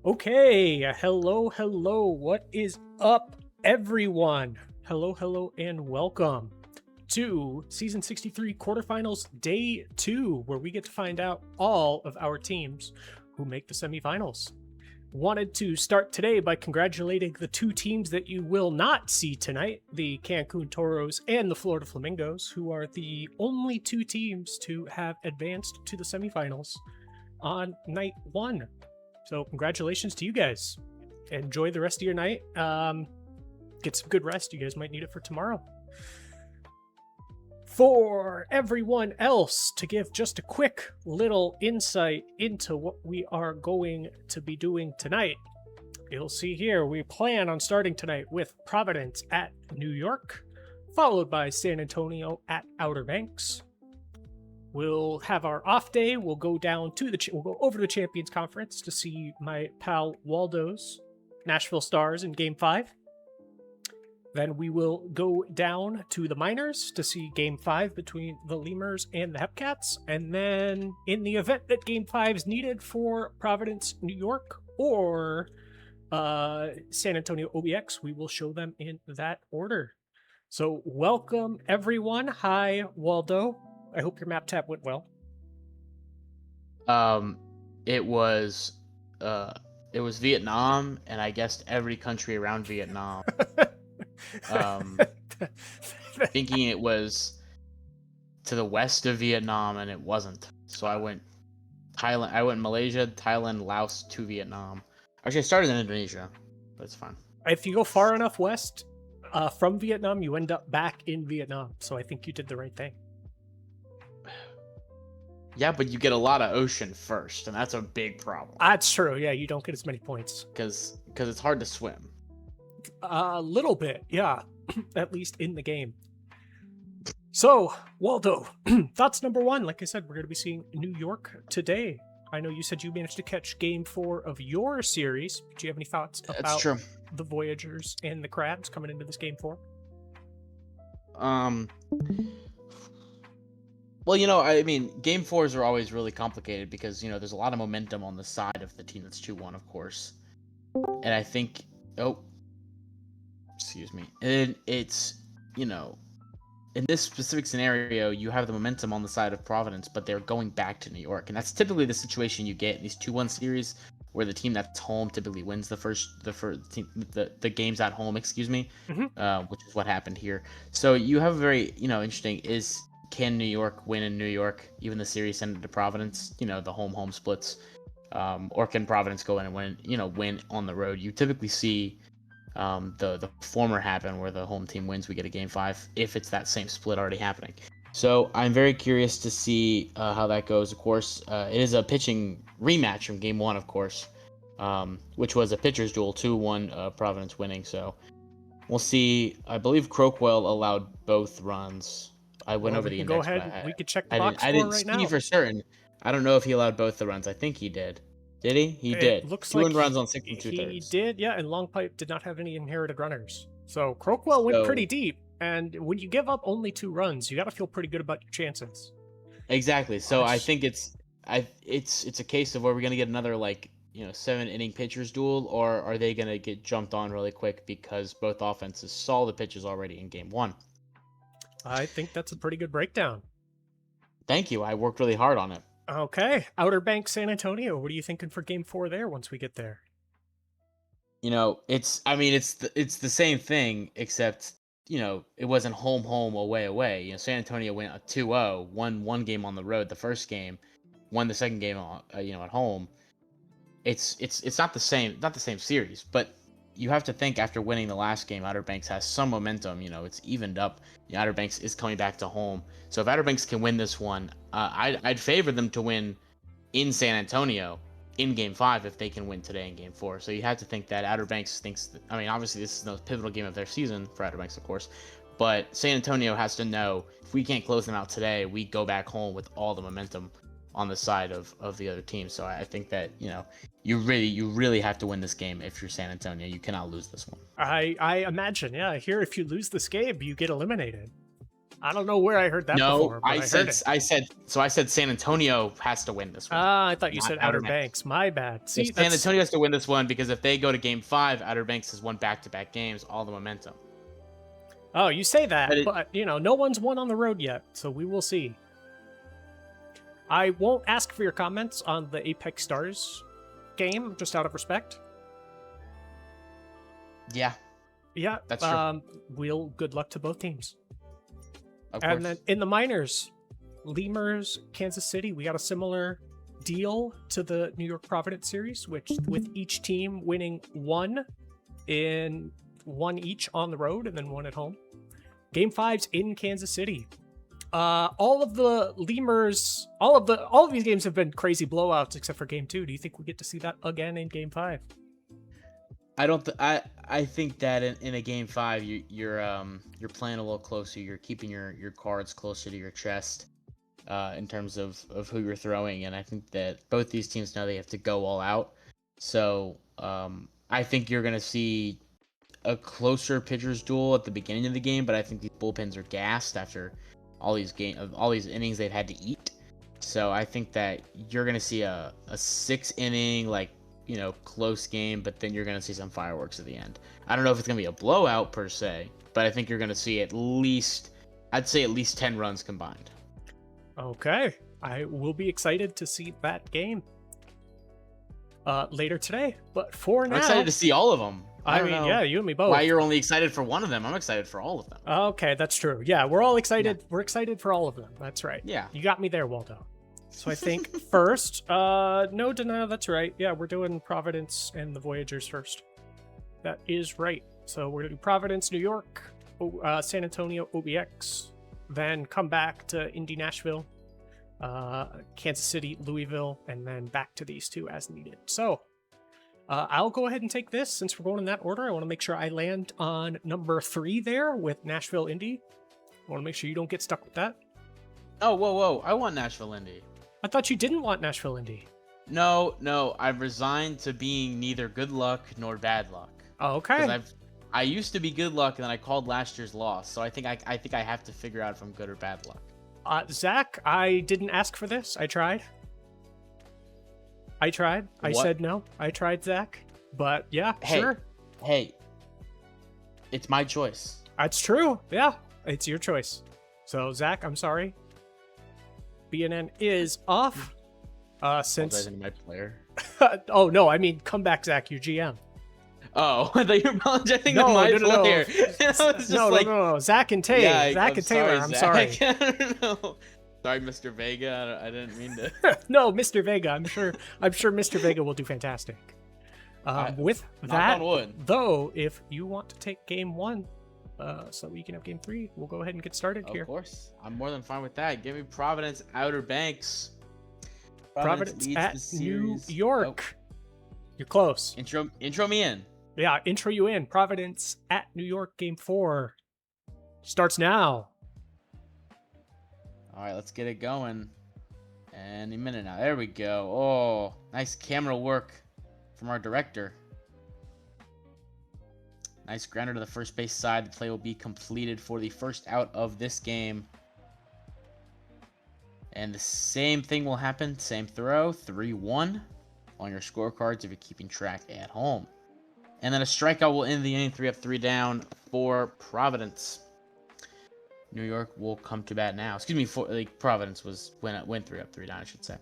Okay, hello. What is up, everyone? Hello, and welcome to Season 63 Quarterfinals Day 2, where we get to find out all of our teams who make the semifinals. Wanted to start today by congratulating the two teams that you will not see tonight, the Cancun Toros and the Florida Flamingos, who are the only two teams to have advanced to the semifinals on night one. So congratulations to you guys. Enjoy the rest of your night. Get some good rest. You guys might need it for tomorrow. For everyone else, to give just a quick little insight into what we are going to be doing tonight, you'll see here we plan on starting tonight with Providence at New York, followed by San Antonio at Outer Banks. We'll have our off day. We'll go down to we'll go over to the Champions Conference to see my pal Waldo's Nashville Stars in Game 5. Then we will go down to the Miners to see Game 5 between the Lemurs and the Hepcats. And then in the event that Game 5 is needed for Providence, New York, or San Antonio OBX, we will show them in that order. So welcome, everyone. Hi, Waldo. I hope your map tab went well. It was Vietnam, and I guessed every country around Vietnam. Thinking it was to the west of Vietnam, and it wasn't. So I went Thailand. I went Malaysia, Thailand, Laos to Vietnam. Actually, I started in Indonesia, but it's fine. If you go far enough west from Vietnam, you end up back in Vietnam. So I think you did the right thing. Yeah, but you get a lot of ocean first, and that's a big problem. That's true. Yeah, you don't get as many points. Because it's hard to swim. A little bit, yeah. At least in the game. So, Waldo, thoughts number one. Like I said, we're going to be seeing New York today. I know you said you managed to catch Game 4 of your series. Do you have any thoughts about the Voyagers and the Crabs coming into this Game 4? Well, I mean, Game 4s are always really complicated because, there's a lot of momentum on the side of the team that's 2-1, of course. And I think... Oh. Excuse me. And it's, in this specific scenario, you have the momentum on the side of Providence, but they're going back to New York. And that's typically the situation you get in these 2-1 series, where the team that's home typically wins the games at home, which is what happened here. So you have a very, interesting can New York win in New York, even the series send it to Providence, the home splits, or can Providence go in and win on the road? You typically see the former happen, where the home team wins, we get a Game 5, if it's that same split already happening. So I'm very curious to see how that goes. Of course, it is a pitching rematch from Game 1, of course, which was a pitcher's duel, 2-1 Providence winning. So we'll see. I believe Crockwell allowed both runs. I went over the index. Go ahead. We could check the box score right now. I didn't see for certain. I don't know if he allowed both the runs. I think he did. Did he? He did. Looks 2 like runs on 6 2/3. He did, yeah, and Long Pipe did not have any inherited runners. So Crockwell went pretty deep, and when you give up only 2 runs, you got to feel pretty good about your chances. Exactly. So I think it's a case of, are we going to get another 7-inning pitchers duel, or are they going to get jumped on really quick because both offenses saw the pitches already in Game 1? I think that's a pretty good breakdown. Thank you. I worked really hard on it. Okay. Outer Banks, San Antonio. What are you thinking for Game 4 there once we get there? It's the same thing, except, it wasn't home, away. San Antonio went a 2-0, won one game on the road, the first game, won the second game, at home. It's not the same series, but you have to think, after winning the last game, Outer Banks has some momentum. It's evened up. Outer Banks is coming back to home. So if Outer Banks can win this one, I'd favor them to win in San Antonio in Game 5 if they can win today in Game 4. So you have to think that Outer Banks thinks... obviously this is the pivotal game of their season for Outer Banks, of course. But San Antonio has to know, if we can't close them out today, we go back home with all the momentum on the side of the other team. So I think that, you really have to win this game if you're San Antonio. You cannot lose this one. I imagine, yeah. Here, if you lose this game, you get eliminated. I don't know where I heard that No, before, but I heard it. I said San Antonio has to win this one. Ah, I thought you Not said Outer Outer Banks. My bad. So See, San that's Antonio has to win this one because if they go to Game 5, Outer Banks has won back-to-back games, all the momentum. oh, you say that, But it, but no one's won on the road yet, so we will see. I won't ask for your comments on the Apex Stars game, just out of respect. yeah, Yeah, that's true. Good luck to both teams. Of And course. then in the minors, Lemurs, Kansas City, we got a similar deal to the New York Providence series, which with each team winning one each on the road and then one at home. Game 5's in Kansas City. All of the Lemurs, all of these games have been crazy blowouts except for Game 2. Do you think we get to see that again in Game 5? I don't. I think that in a Game 5, you're playing a little closer. You're keeping your cards closer to your chest, in terms of who you're throwing, and I think that both these teams know they have to go all out. So I think you're gonna see a closer pitchers duel at the beginning of the game, but I think these bullpens are gassed after all these innings they've had to eat. So I think that you're gonna see a 6 inning close game, but then you're gonna see some fireworks at the end. I don't know if it's gonna be a blowout per se, but I think you're gonna see I'd say at least 10 runs combined. Okay, I will be excited to see that game later today. But for now, I'm excited to see all of them. I mean, yeah, you and me both. Why you're only excited for one of them? I'm excited for all of them. Okay, that's true. Yeah, we're all excited. Yeah. We're excited for all of them. That's right. Yeah. You got me there, Waldo. So I think first, no, that's right. Yeah, we're doing Providence and the Voyagers first. That is right. So we're going to do Providence, New York, San Antonio, OBX, then come back to Indy, Nashville, Kansas City, Louisville, and then back to these two as needed. So I'll go ahead and take this since we're going in that order. I want to make sure I land on number 3 there with Nashville, Indy. I want to make sure you don't get stuck with that. Oh, whoa. I want Nashville, Indy. I thought you didn't want Nashville, Indy. No. I've resigned to being neither good luck nor bad luck. Oh, okay. Because I used to be good luck, and then I called last year's loss. So I think I have to figure out if I'm good or bad luck. Zach, I didn't ask for this. I tried. What? I said no. I tried, Zach. But yeah, sure. Hey, it's my choice. That's true. Yeah, it's your choice. So Zach, I'm sorry. BNN is off. Since my player. Oh no, I mean come back, Zach. Your GM. Oh, I thought you were apologizing to my player. No. Zach and Taylor. Yeah, Zach and Taylor. I'm sorry. I don't know. Sorry, Mr. Vega. I didn't mean to. No, Mr. Vega. I'm sure Mr. Vega will do fantastic. With that, though, if you want to take game 1, so we can have game 3, we'll go ahead and get started here. Of course, I'm more than fine with that. Give me Providence, Outer Banks. Providence at New York. Oh. You're close. Intro me in. Yeah, intro you in. Providence at New York, game 4 starts now. All right, let's get it going. Any minute now. There we go. Oh, nice camera work from our director. Nice grounder to the first base side. The play will be completed for the first out of this game. And the same thing will happen. Same throw. 3-1 on your scorecards if you're keeping track at home. And then a strikeout will end the inning. 3 up, 3 down for Providence. New York will come to bat now. Excuse me, Providence went 3 up, 3 down, I should say.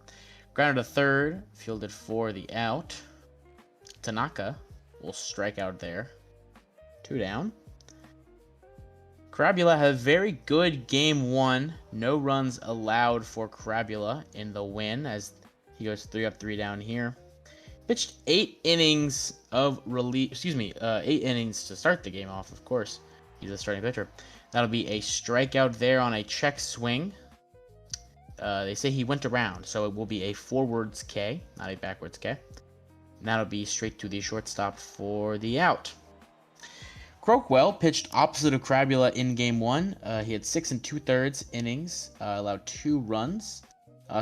Grounder to third, fielded for the out. Tanaka will strike out there. 2 down. Crabula had a very good game 1. No runs allowed for Crabula in the win as he goes 3 up, 3 down here. Pitched 8 innings of relief. 8 innings to start the game off, of course. He's a starting pitcher. That'll be a strikeout there on a check swing. They say he went around, so it will be a forwards K, not a backwards K. And that'll be straight to the shortstop for the out. Crockwell pitched opposite of Crabula in game 1. He had 6 2/3 innings, allowed 2 runs.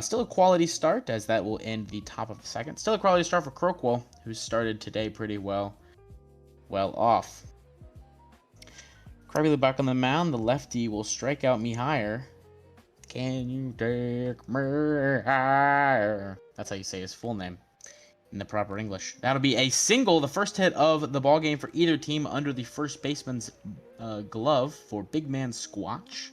Still a quality start, as that will end the top of the second. Still a quality start for Crockwell, who started today pretty well off. Crabula back on the mound. The lefty will strike out me higher. Can you take me higher? That's how you say his full name in the proper English. That'll be a single, the first hit of the ball game for either team under the first baseman's glove for big man Squatch.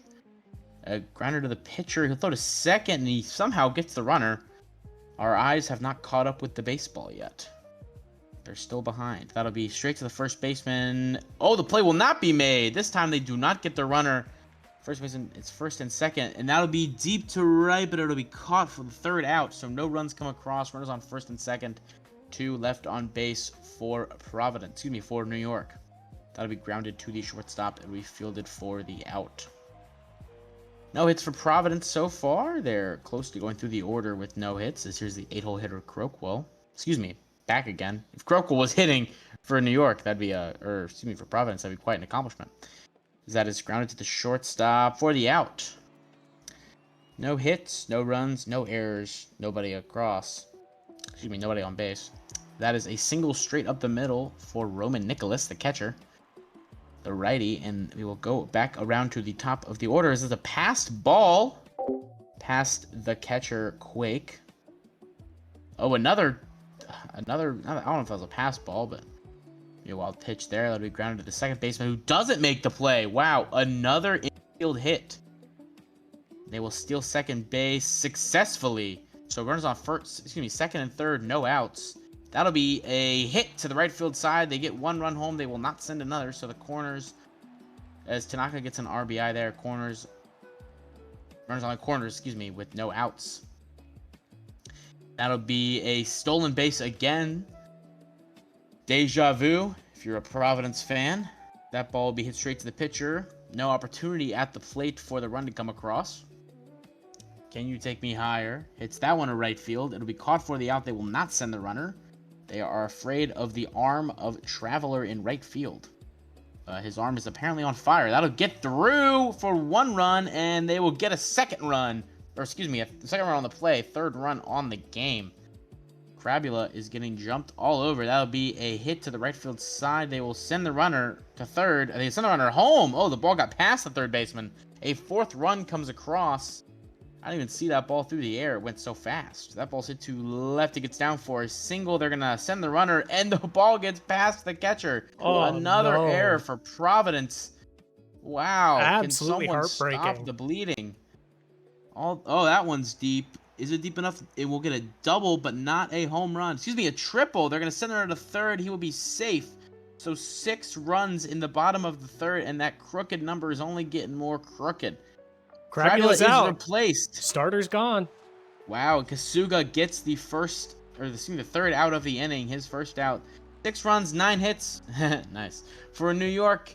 A grounder to the pitcher. He'll throw to second, and he somehow gets the runner. Our eyes have not caught up with the baseball yet. They're still behind. That'll be straight to the first baseman. Oh, the play will not be made. This time they do not get the runner. First baseman, it's first and second, and that'll be deep to right, but it'll be caught for the third out, so no runs come across. Runners on first and second. 2 left on base for for New York. That'll be grounded to the shortstop and refielded for the out. No hits for Providence so far. They're close to going through the order with no hits. As here's the 8-hole hitter Crockwell. Back again. If Crockwell was hitting for New York, that'd be for Providence, that'd be quite an accomplishment. That is grounded to the shortstop for the out. No hits, no runs, no errors, nobody across. Nobody on base. That is a single straight up the middle for Roman Nicholas, the catcher. The righty, and we will go back around to the top of the order. This is a passed ball past the catcher Quake. Oh, another. I don't know if that was a pass ball, but a wild pitch there. That'll be grounded to the second baseman who doesn't make the play. Wow, another infield hit. They will steal second base successfully. So runners on second and third, no outs. That'll be a hit to the right field side. They get 1 run home. They will not send another. So the corners, as Tanaka gets an RBI there, runners on the corners, with no outs. That'll be a stolen base again. Deja vu, if you're a Providence fan. That ball will be hit straight to the pitcher. No opportunity at the plate for the run to come across. Can you take me higher? Hits that one to right field. It'll be caught for the out. They will not send the runner. They are afraid of the arm of Traveler in right field. His arm is apparently on fire. That'll get through for 1 run, and they will get a second run. A second run on the play. 3rd run on the game. Crabula is getting jumped all over. That'll be a hit to the right field side. They will send the runner to third. They send the runner home. Oh, the ball got past the third baseman. A 4th run comes across. I didn't even see that ball through the air. It went so fast. That ball's hit to left. It gets down for a single. They're going to send the runner, and the ball gets past the catcher. Oh, another no. error for Providence. Wow. Absolutely Can someone heartbreaking. stop the bleeding? Oh, that one's deep. Is it deep enough? It will get a double, but not a home run. A triple. They're going to send the runner to third. He will be safe. So 6 runs in the bottom of the third, and that crooked number is only getting more crooked. Crabula's out. Replaced. Starter's gone. Wow, Kasuga gets the third out of the inning, his first out. 6 runs, 9 hits. Nice. For New York,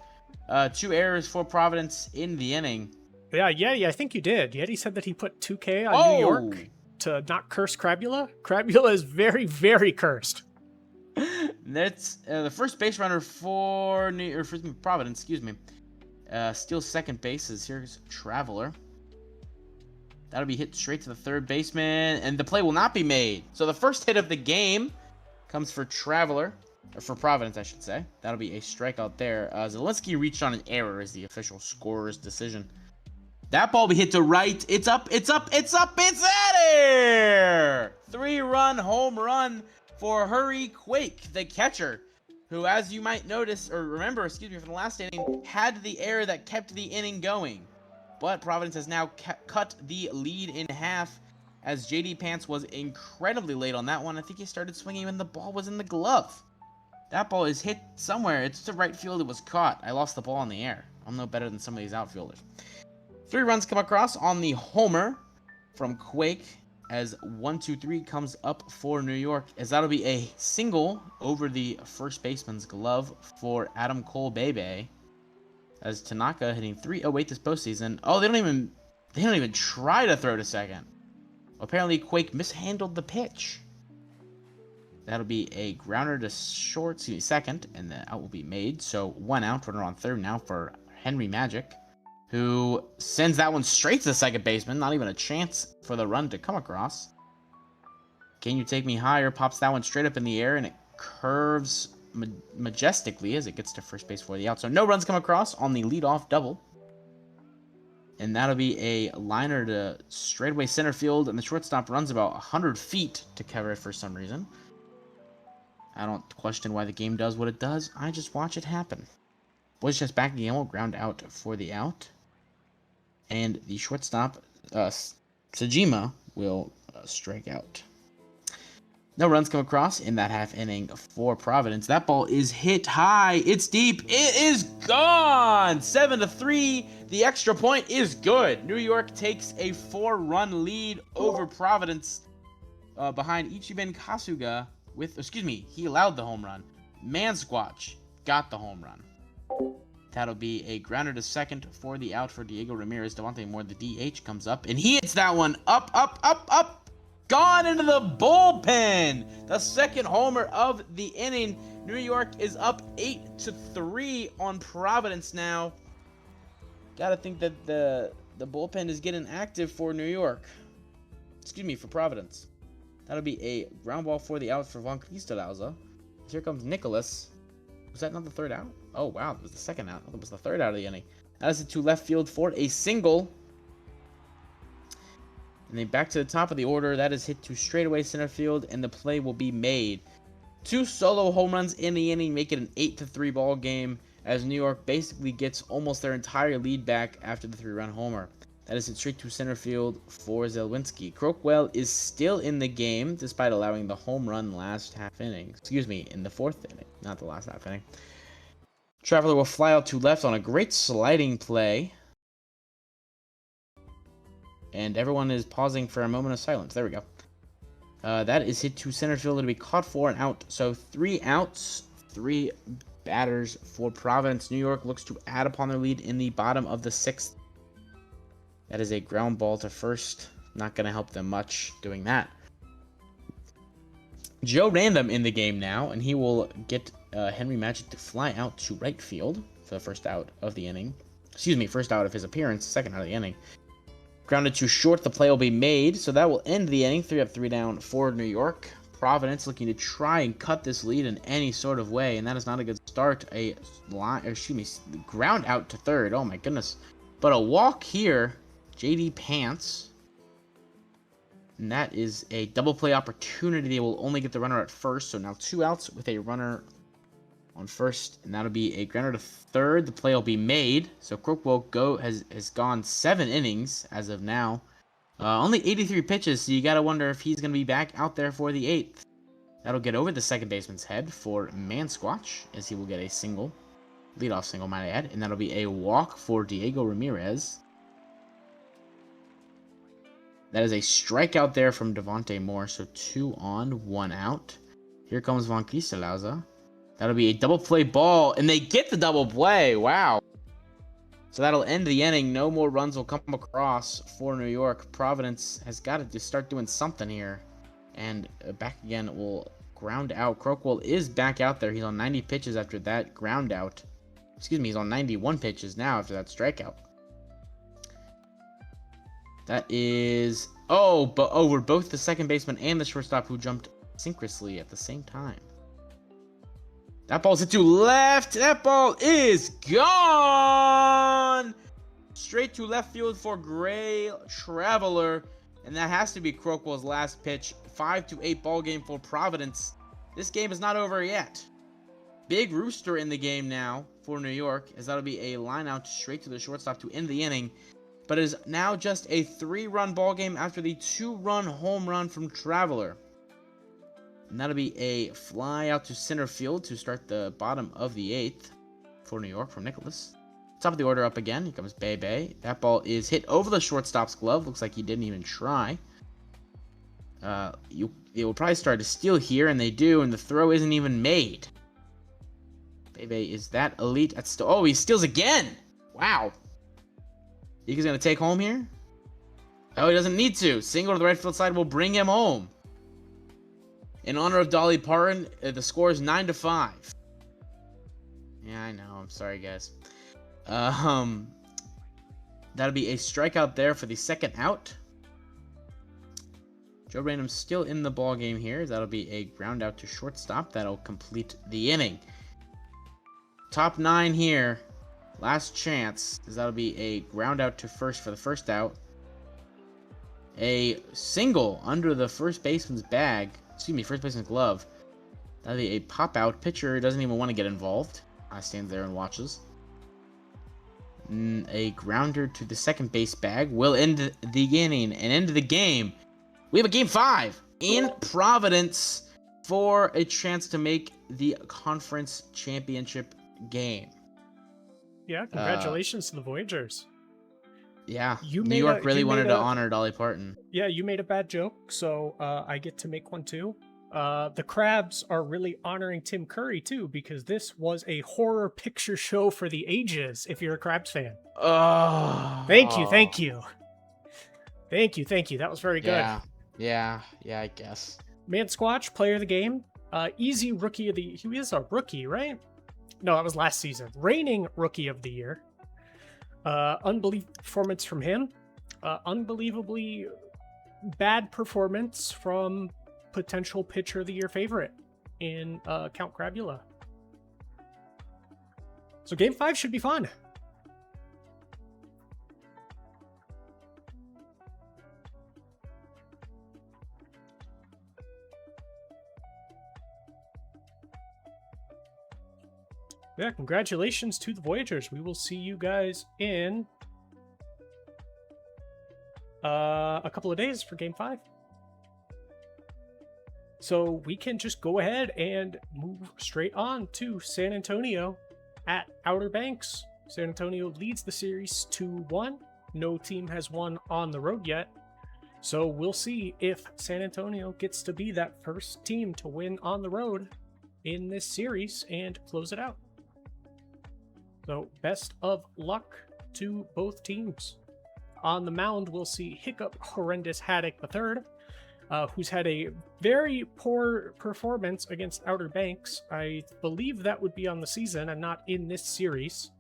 2 errors for Providence in the inning. Yeah, Yeti, I think you did. Yeti said that he put 2K on New York to not curse Crabula. Crabula is very, very cursed. That's the first base runner for Providence, steals second bases. Here's Traveler. That'll be hit straight to the third baseman, and the play will not be made. So the first hit of the game comes for Traveler, or for Providence, I should say. That'll be a strikeout there. Zelensky reached on an error as the official scorer's decision. That ball will be hit to right. It's up. It's out of here! 3-run home run for Hurry Quake, the catcher, who, as you might notice, or remember, from the last inning, had the error that kept the inning going. But Providence has now cut the lead in half, as JD Pants was incredibly late on that one. I think he started swinging when the ball was in the glove. That ball is hit somewhere. It's to right field. It was caught. I lost the ball in the air. I'm no better than some of these outfielders. 3 runs come across on the homer from Quake, as 1-2-3 comes up for New York, as that'll be a single over the first baseman's glove for Adam Cole Bebe, as Tanaka hitting .308 this postseason. Oh, they don't even try to throw to second. Apparently Quake mishandled the pitch. That'll be a grounder to second, and the out will be made. So 1 out, runner on third now for Henry Magic, who sends that one straight to the second baseman. Not even a chance for the run to come across. Can you take me higher? Pops that one straight up in the air, and it curves majestically as it gets to first base for the out. So no runs come across on the leadoff double. And that'll be a liner to straightaway center field, and the shortstop runs about 100 feet to cover it for some reason. I don't question why the game does what it does. I just watch it happen. Boys just back again will ground out for the out. And the shortstop, Sajima, will strike out. No runs come across in that half inning for Providence. That ball is hit high. It's deep. It is gone. 7-3. The extra point is good. New York takes a 4-run lead over Providence behind Ichiban Kasuga he allowed the home run. Mansquatch got the home run. That'll be a grounder to second for the out for Diego Ramirez. Devontae Moore, the DH, comes up, and he hits that one up. Gone into the bullpen. The second homer of the inning. New York is up 8-3 on Providence now. Gotta think that the bullpen is getting active for New York. For Providence. That'll be a ground ball for the out for Von Cristolauza. Here comes Nicholas. Was that not the third out? Oh, wow. That was the second out. That was the third out of the inning. That is it to left field for a single. And then back to the top of the order. That is hit to straightaway center field, and the play will be made. 2 solo home runs in the inning make it an 8-3 ball game, as New York basically gets almost their entire lead back after the 3-run homer. That is hit straight to center field for Zelwinski. Crockwell is still in the game, despite allowing the home run last half inning. In the 4th inning, not the last half inning. Traveler will fly out to left on a great sliding play. And everyone is pausing for a moment of silence. There we go. That is hit to center field. It'll be caught for an out. So 3 outs, 3 batters for Providence. New York looks to add upon their lead in the bottom of the 6th. That is a ground ball to first. Not going to help them much doing that. Joe Random in the game now, and he will get Henry Magic to fly out to right field for the first out of the inning. First out of his appearance, second out of the inning. Grounded to short, the play will be made, so that will end the inning. 3 up, 3 down for New York. Providence looking to try and cut this lead in any sort of way, and that is not a good start. Ground out to third. Oh my goodness. But a walk here. JD Pants. And that is a double play opportunity. They will only get the runner at first, so now 2 outs with a runner on first, and that'll be a grounder to third. The play will be made. So Crockwell has gone 7 innings as of now. Only 83 pitches, so you gotta wonder if he's gonna be back out there for the 8th. That'll get over the second baseman's head for Mansquatch, as he will get a single. Leadoff single, might I add. And that'll be a walk for Diego Ramirez. That is a strikeout there from Devontae Moore, so 2 on, 1 out. Here comes Von Cristolauza. That'll be a double play ball, and they get the double play. Wow. So that'll end the inning. No more runs will come across for New York. Providence has got to just start doing something here. And back again will ground out. Crockwell is back out there. He's on 90 pitches after that ground out. He's on 91 pitches now after that strikeout. That is... we're both the second baseman and the shortstop who jumped synchronously at the same time. That ball's hit to left. That ball is gone. Straight to left field for Gray Traveler. And that has to be Crockwell's last pitch. 5-8 ball game for Providence. This game is not over yet. Big Rooster in the game now for New York, as that'll be a line out straight to the shortstop to end the inning. But it is now just a 3-run ball game after the 2-run home run from Traveler. And that'll be a fly out to center field to start the bottom of the 8th for New York from Nicholas. Top of the order up again. Here comes Bebe. That ball is hit over the shortstop's glove. Looks like he didn't even try. They will probably start to steal here, and they do, and the throw isn't even made. Bebe is that elite at still. Oh, he steals again! Wow. Think he's going to take home here? Oh, he doesn't need to. Single to the right field side will bring him home. In honor of Dolly Parton, the score is 9-5. Yeah, I know. I'm sorry, guys. That'll be a strikeout there for the second out. Joe Random's still in the ball game here. That'll be a ground out to shortstop. That'll complete the inning. Top 9 here. Last chance, as that'll be a ground out to first for the first out. A single under the first baseman's first baseman's glove. That'll be a pop out. Pitcher doesn't even want to get involved. Stands there and watches. A grounder to the second base bag will end the inning and end the game. We have a game 5 in Providence for a chance to make the conference championship game. Yeah, congratulations to the Voyagers. Yeah, New York really wanted to honor Dolly Parton. Yeah, you made a bad joke, so I get to make one too. The Crabs are really honoring Tim Curry too, because this was a horror picture show for the ages, if you're a Crabs fan. Oh. Thank you. That was very good. Yeah, I guess. Man Squatch, player of the game. Easy rookie of the... He is a rookie, right? No, that was last season. Reigning rookie of the year. Unbelievable performance from him. Unbelievably bad performance from potential pitcher of the year favorite in Count Crabula. So game 5 should be fun. Yeah, congratulations to the Voyagers. We will see you guys in a couple of days for game 5. So we can just go ahead and move straight on to San Antonio at Outer Banks. San Antonio leads the series 2-1. No team has won on the road yet. So we'll see if San Antonio gets to be that first team to win on the road in this series and close it out. So best of luck to both teams. On the mound, we'll see Hiccup Horrendous Haddock III, who's had a very poor performance against Outer Banks. I believe that would be on the season and not in this series.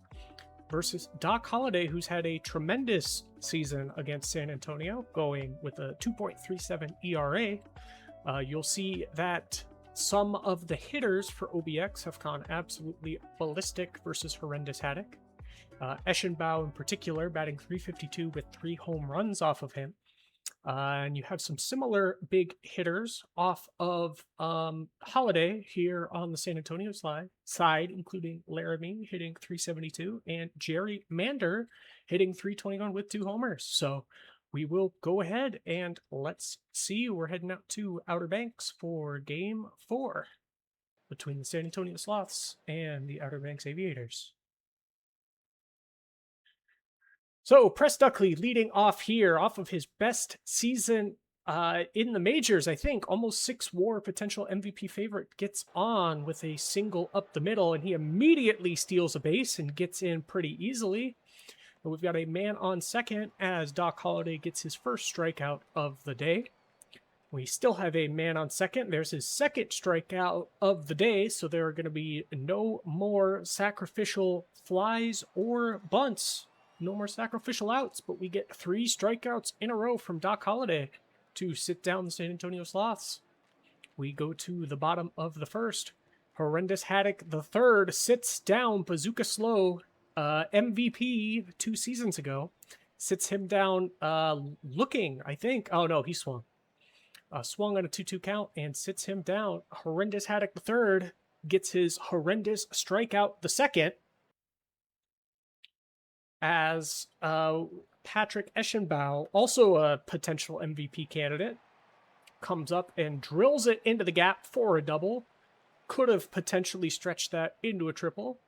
Versus Doc Holliday, who's had a tremendous season against San Antonio, going with a 2.37 ERA. You'll see that some of the hitters for OBX have gone absolutely ballistic versus Horrendous Haddock. Eschenbaugh in particular, batting .352 with 3 home runs off of him. And you have some similar big hitters off of Holiday here on the San Antonio side, including Laramie hitting .372 and Jerry Mander hitting .321 with 2 homers. So we will go ahead and let's see. We're heading out to Outer Banks for game 4 between the San Antonio Sloths and the Outer Banks Aviators. So Press Duckley leading off here, off of his best season in the majors, I think. Almost 6 WAR potential MVP favorite gets on with a single up the middle, and he immediately steals a base and gets in pretty easily. But we've got a man on second as Doc Holliday gets his first strikeout of the day. We still have a man on second. There's his second strikeout of the day, so there are going to be no more sacrificial flies or bunts. No more sacrificial outs, but we get 3 strikeouts in a row from Doc Holliday to sit down the San Antonio Sloths. We go to the bottom of the first. Horrendous Haddock III sits down Bazooka Slow, MVP 2 seasons ago. Sits him down looking, I think. Oh, no, he swung. Swung on a 2-2 count and sits him down. Horrendous Haddock III gets his horrendous strikeout the second, as Patrick Eschenbaugh, also a potential MVP candidate, comes up and drills it into the gap for a double. Could have potentially stretched that into a triple,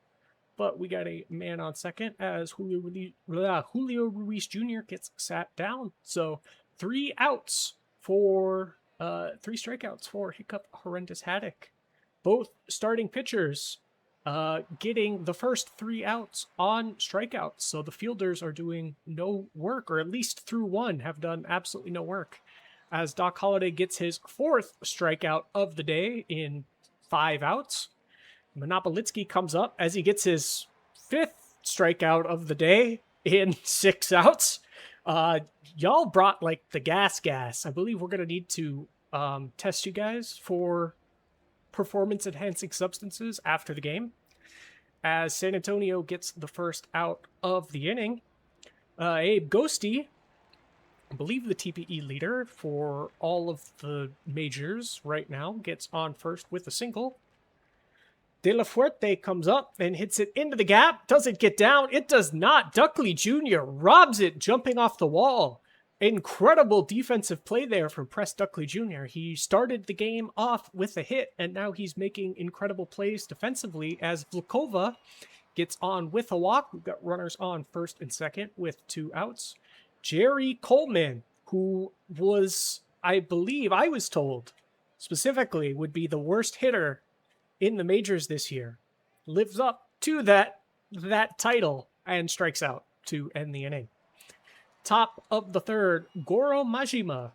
but we got a man on second as Julio Ruiz Jr. gets sat down. So 3 outs for 3 strikeouts for Hiccup Horrendous Haddock. Both starting pitchers getting the first 3 outs on strikeouts. So the fielders are doing no work, or at least through one have done absolutely no work. As Doc Holliday gets his 4th strikeout of the day in 5 outs. Monopolitsky comes up as he gets his 5th strikeout of the day in 6 outs. Y'all brought like the gas. I believe we're gonna need to test you guys for performance enhancing substances after the game, as San Antonio gets the first out of the inning. Abe Ghosty, I believe the TPE leader for all of the majors right now, gets on first with a single. De La Fuerte comes up and hits it into the gap. Does it get down? It does not. Duckley Jr. robs it, jumping off the wall. Incredible defensive play there from Press Duckley Jr. He started the game off with a hit, and now he's making incredible plays defensively as Vlkova gets on with a walk. We've got runners on first and second with 2 outs. Jerry Coleman, who was, I believe, I was told specifically, would be the worst hitter in the majors this year, lives up to that title and strikes out to end the inning. Top of the third, Goro Majima.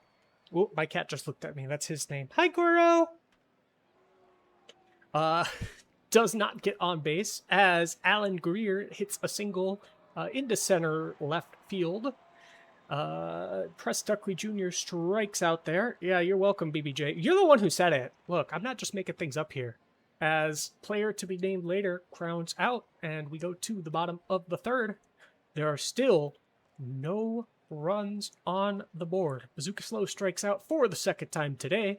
Oh, my cat just looked at me. That's his name. Hi, Goro. Does not get on base as Alan Greer hits a single into center left field. Press Duckley Jr. strikes out there. Yeah, you're welcome, BBJ. You're the one who said it. Look, I'm not just making things up here. As player to be named later crowns out, and we go to the bottom of the third. There are still no runs on the board. Bazooka Slow strikes out for the second time today,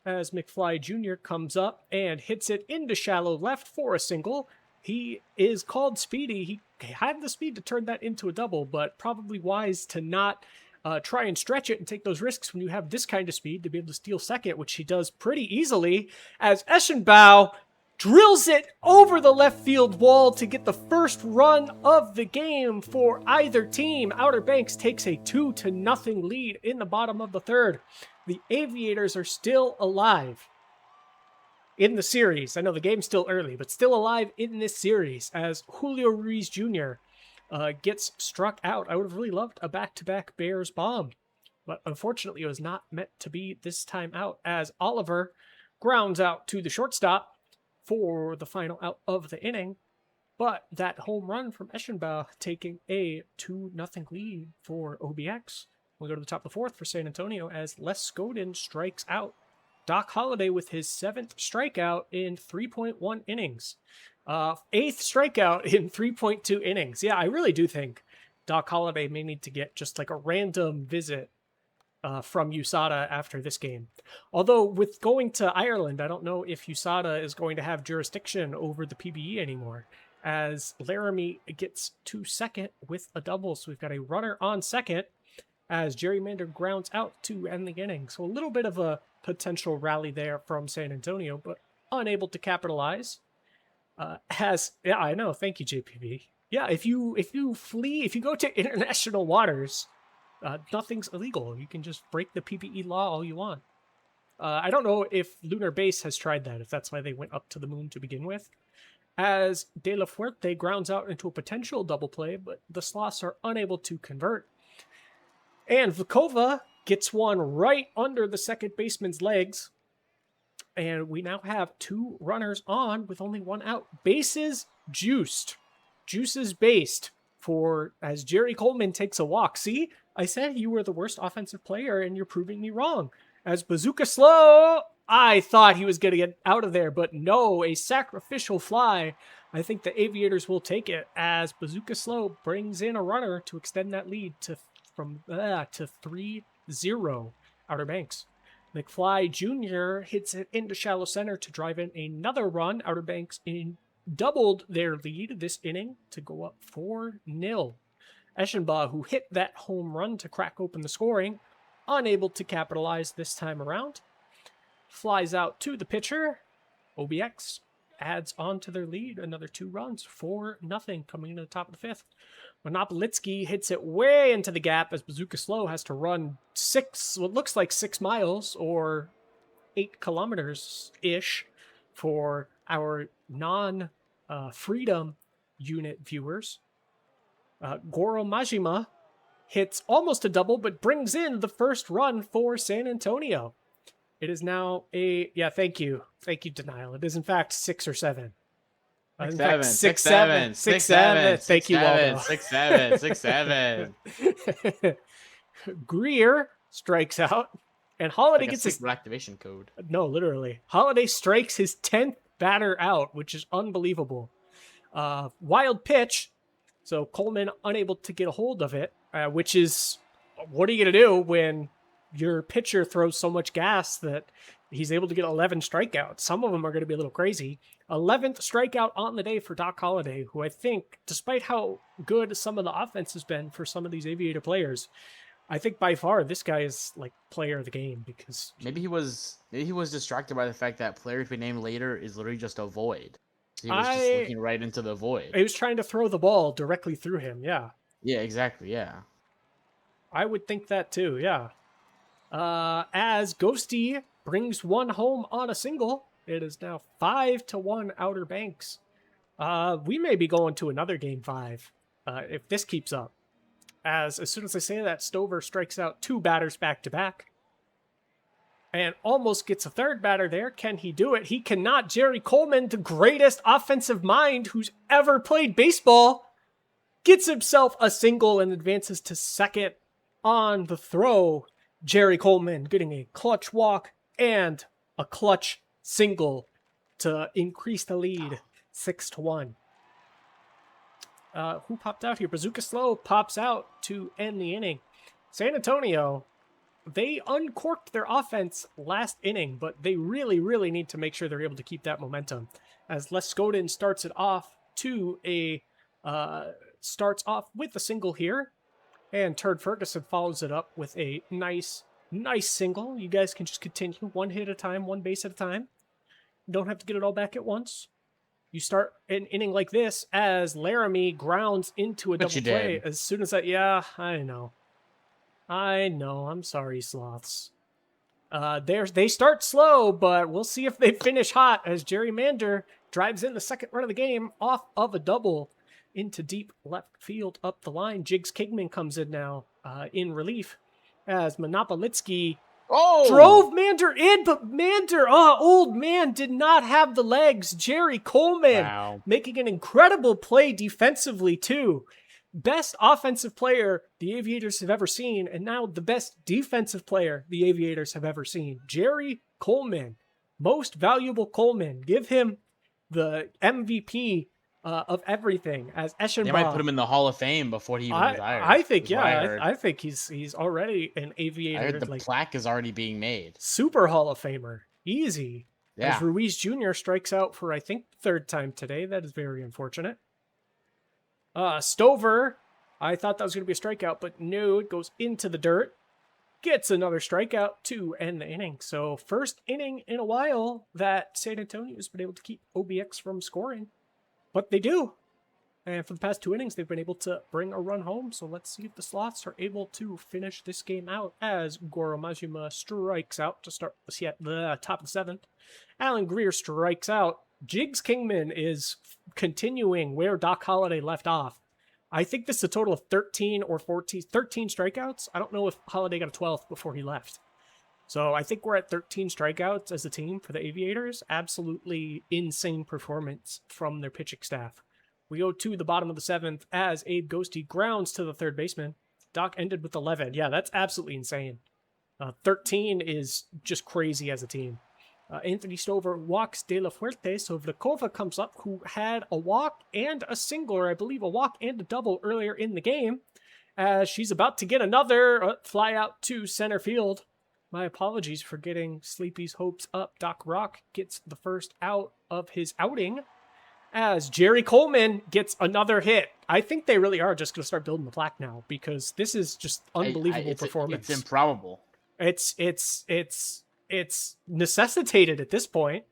as McFly Jr. comes up and hits it into shallow left for a single. He is called speedy. He had the speed to turn that into a double, but probably wise to not try and stretch it and take those risks when you have this kind of speed to be able to steal second, which he does pretty easily, as Eschenbach drills it over the left field wall to get the first run of the game for either team. Outer Banks takes a 2-0 lead in the bottom of the third. The Aviators are still alive in the series. I know the game's still early, but still alive in this series as Julio Ruiz Jr. Gets struck out. I would have really loved a back-to-back Bears bomb, but unfortunately it was not meant to be this time out, as Oliver grounds out to the shortstop for the final out of the inning. But that home run from Eschenbach taking a 2-0 lead for OBX. We go to the top of the fourth for San Antonio as Les Scoden strikes out. Doc Holliday with his 7th strikeout in 3.1 innings. 8th strikeout in 3.2 innings. Yeah, I really do think Doc Holliday may need to get just like a random visit from USADA after this game. Although with going to Ireland, I don't know if USADA is going to have jurisdiction over the PBE anymore, as Laramie gets to second with a double. So we've got a runner on second as Gerrymander grounds out to end the inning. So a little bit of a potential rally there from San Antonio, but unable to capitalize. Yeah, I know. Thank you, JPB. Yeah, if you go to international waters, nothing's illegal. You can just break the PPE law all you want. I don't know if Lunar Base has tried that, if that's why they went up to the moon to begin with. As De La Fuerte grounds out into a potential double play, but the Sloths are unable to convert. And Vlkova gets one right under the second baseman's legs. And we now have 2 runners on with only 1 out. Bases juiced. Juices based for as Jerry Coleman takes a walk. See, I said you were the worst offensive player and you're proving me wrong. As Bazooka Slow, I thought he was going to get out of there, but no, a sacrificial fly. I think the Aviators will take it as Bazooka Slow brings in a runner to extend that lead to 3-0 Outer Banks. McFly Jr. hits it into shallow center to drive in another run. Outer Banks doubled their lead this inning to go up 4-0. Eschenbach, who hit that home run to crack open the scoring, unable to capitalize this time around. Flies out to the pitcher. OBX adds on to their lead another 2 runs, 4-0 coming into the top of the 5th. Monopolitsky hits it way into the gap as Bazooka Slow has to run what looks like 6 miles or 8 kilometers-ish for our non-Freedom unit viewers. Goro Majima hits almost a double, but brings in the first run for San Antonio. It is now thank you, Denial. It is in fact 6 or 7. In Six, fact, seven, 6, six, 7, seven, 6, six, 7. seven, Thank six, you, seven, Waldo. 6, 7, 6, 7. Greer strikes out, and Holiday Like a gets his secret activation code. no, literally. Holiday strikes his 10th batter out, which is unbelievable. Wild pitch, so Coleman unable to get a hold of it, which is what are you gonna do when your pitcher throws so much gas that he's able to get 11 strikeouts? Some of them are going to be a little crazy. 11th strikeout on the day for Doc Holliday, who I think, despite how good some of the offense has been for some of these Aviator players, I think by far this guy is like player of the game because Maybe he was distracted by the fact that player to be named later is literally just a void. He was just I looking right into the void. he was trying to throw the ball directly through him. Yeah, Yeah, exactly. Yeah. I would think that too. Yeah. As Ghosty brings one home on a single, it is now 5-1 Outer Banks. We may be going to another game 5 if this keeps up. As soon as I say that, Stover strikes out 2 batters back to back. And almost gets a third batter there. Can he do it? He cannot. Jerry Coleman, the greatest offensive mind who's ever played baseball, gets himself a single and advances to second on the throw. Jerry Coleman getting a clutch walk and a clutch single to increase the lead 6-1. Who popped out here? Bazooka Slow pops out to end the inning. San Antonio, they uncorked their offense last inning, but they really, really need to make sure they're able to keep that momentum. As Les Scoden starts it off starts off with a single here, and Turd Ferguson follows it up with a nice single. You guys can just continue one hit at a time, one base at a time. You don't have to get it all back at once. You start an inning like this as Laramie grounds into a But double you play. did. As soon as that, yeah, I know. I'm sorry, Sloths. They start slow, but we'll see if they finish hot as Jerry Mander drives in the second run of the game off of a double into deep left field up the line. Jigs Kingman comes in now in relief as Monopolitsky drove Mander in, but Mander, old man, did not have the legs. Jerry Coleman Wow. making an incredible play defensively, too. Best offensive player the Aviators have ever seen, and now the best defensive player the Aviators have ever seen. Jerry Coleman, most valuable Coleman. Give him the MVP of everything as Eschenbach. They might put him in the Hall of Fame before he even retires. I think, yeah. I think he's already an Aviator. I heard the plaque is already being made. Super Hall of Famer. Easy. Yeah. As Ruiz Jr. strikes out for, I think, third time today. That is very unfortunate. Stover, I thought that was going to be a strikeout, but no, it goes into the dirt. Gets another strikeout to end the inning. So first inning in a while that San Antonio has been able to keep OBX from scoring. But they do. And for the past 2 innings, they've been able to bring a run home. So let's see if the Sloths are able to finish this game out as Goro Majima strikes out to start the top of the 7th. Alan Greer strikes out. Jigs Kingman is continuing where Doc Holliday left off. I think this is a total of 13 strikeouts. I don't know if Holliday got a 12th before he left. So I think we're at 13 strikeouts as a team for the Aviators. Absolutely insane performance from their pitching staff. We go to the bottom of the 7th as Abe Ghosty grounds to the third baseman. Doc ended with 11. Yeah, that's absolutely insane. 13 is just crazy as a team. Anthony Stover walks De La Fuerte, so Vlkova comes up, who had a walk and a single, or I believe a walk and a double earlier in the game, as she's about to get another fly out to center field. My apologies for getting Sleepy's hopes up. Doc Rock gets the first out of his outing, as Jerry Coleman gets another hit. I think they really are just going to start building the plaque now, because this is just unbelievable performance. It's improbable. It's necessitated at this point,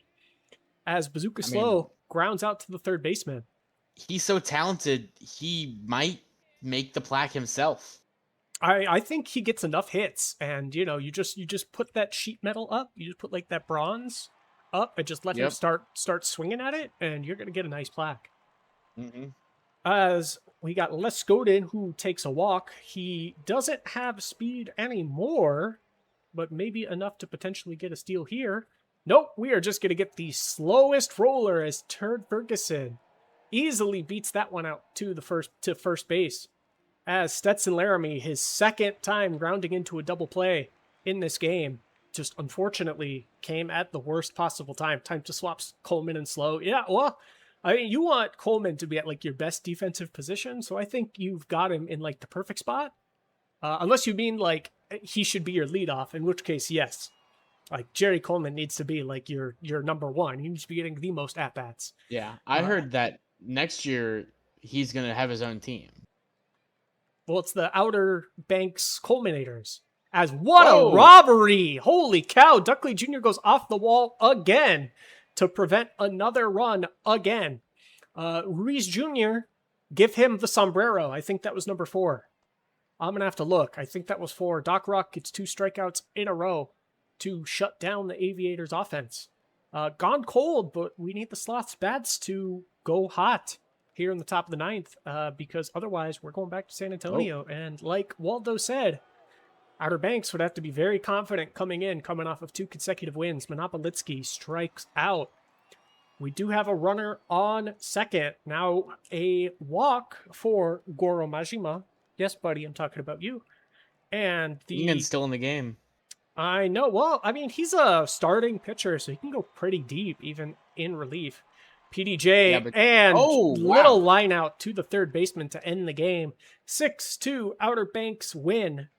as Bazooka Slow grounds out to the third baseman. He's so talented, he might make the plaque himself. I think he gets enough hits, and you just put that sheet metal up, you just put like that bronze up, and just let him start swinging at it, and you're gonna get a nice plaque. Mm-hmm. As we got Les Scoden, who takes a walk. He doesn't have speed anymore, but maybe enough to potentially get a steal here. Nope, we are just going to get the slowest roller as Turd Ferguson easily beats that one out to first base. As Stetson Laramie, his second time grounding into a double play in this game, just unfortunately came at the worst possible time. Time to swap Coleman and Slow. Yeah, well, I mean, you want Coleman to be at like your best defensive position, so I think you've got him in like the perfect spot. Unless you mean like he should be your leadoff, in which case, yes. Like Jerry Coleman needs to be like your number one. He needs to be getting the most at bats. Yeah, I heard that next year he's gonna have his own team. Well, it's the Outer Banks Culminators. As what a Whoa! robbery! Holy cow! Duckley Jr. goes off the wall again to prevent another run again. Ruiz Jr., give him the sombrero. I think that was number 4. I'm going to have to look. I think that was 4. Doc Rock gets 2 strikeouts in a row to shut down the Aviators' offense. Gone cold, but we need the Sloths' bats to go hot here in the top of the 9th, because otherwise we're going back to San Antonio. Oh. And like Waldo said, Outer Banks would have to be very confident coming off of 2 consecutive wins. Monopolitsky strikes out. We do have a runner on second. Now a walk for Goro Majima. Yes, buddy, I'm talking about you. And Egan's still in the game. I know. Well, I mean, he's a starting pitcher, so he can go pretty deep, even in relief. PDJ little line out to the third baseman to end the game. 6-2 Outer Banks win.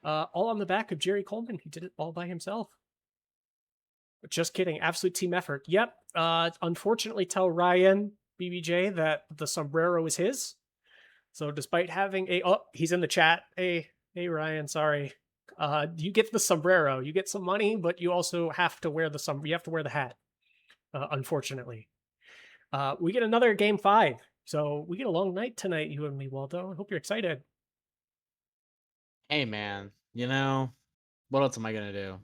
All on the back of Jerry Coleman. He did it all by himself. Just kidding. Absolute team effort. Yep. Unfortunately, tell Ryan BBJ that the sombrero is his. So despite having he's in the chat. Hey Ryan, sorry. You get the sombrero. You get some money, but you also have to wear you have to wear the hat. Unfortunately. We get another game 5. So we get a long night tonight, you and me, Waldo. I hope you're excited. Hey man, what else am I gonna do?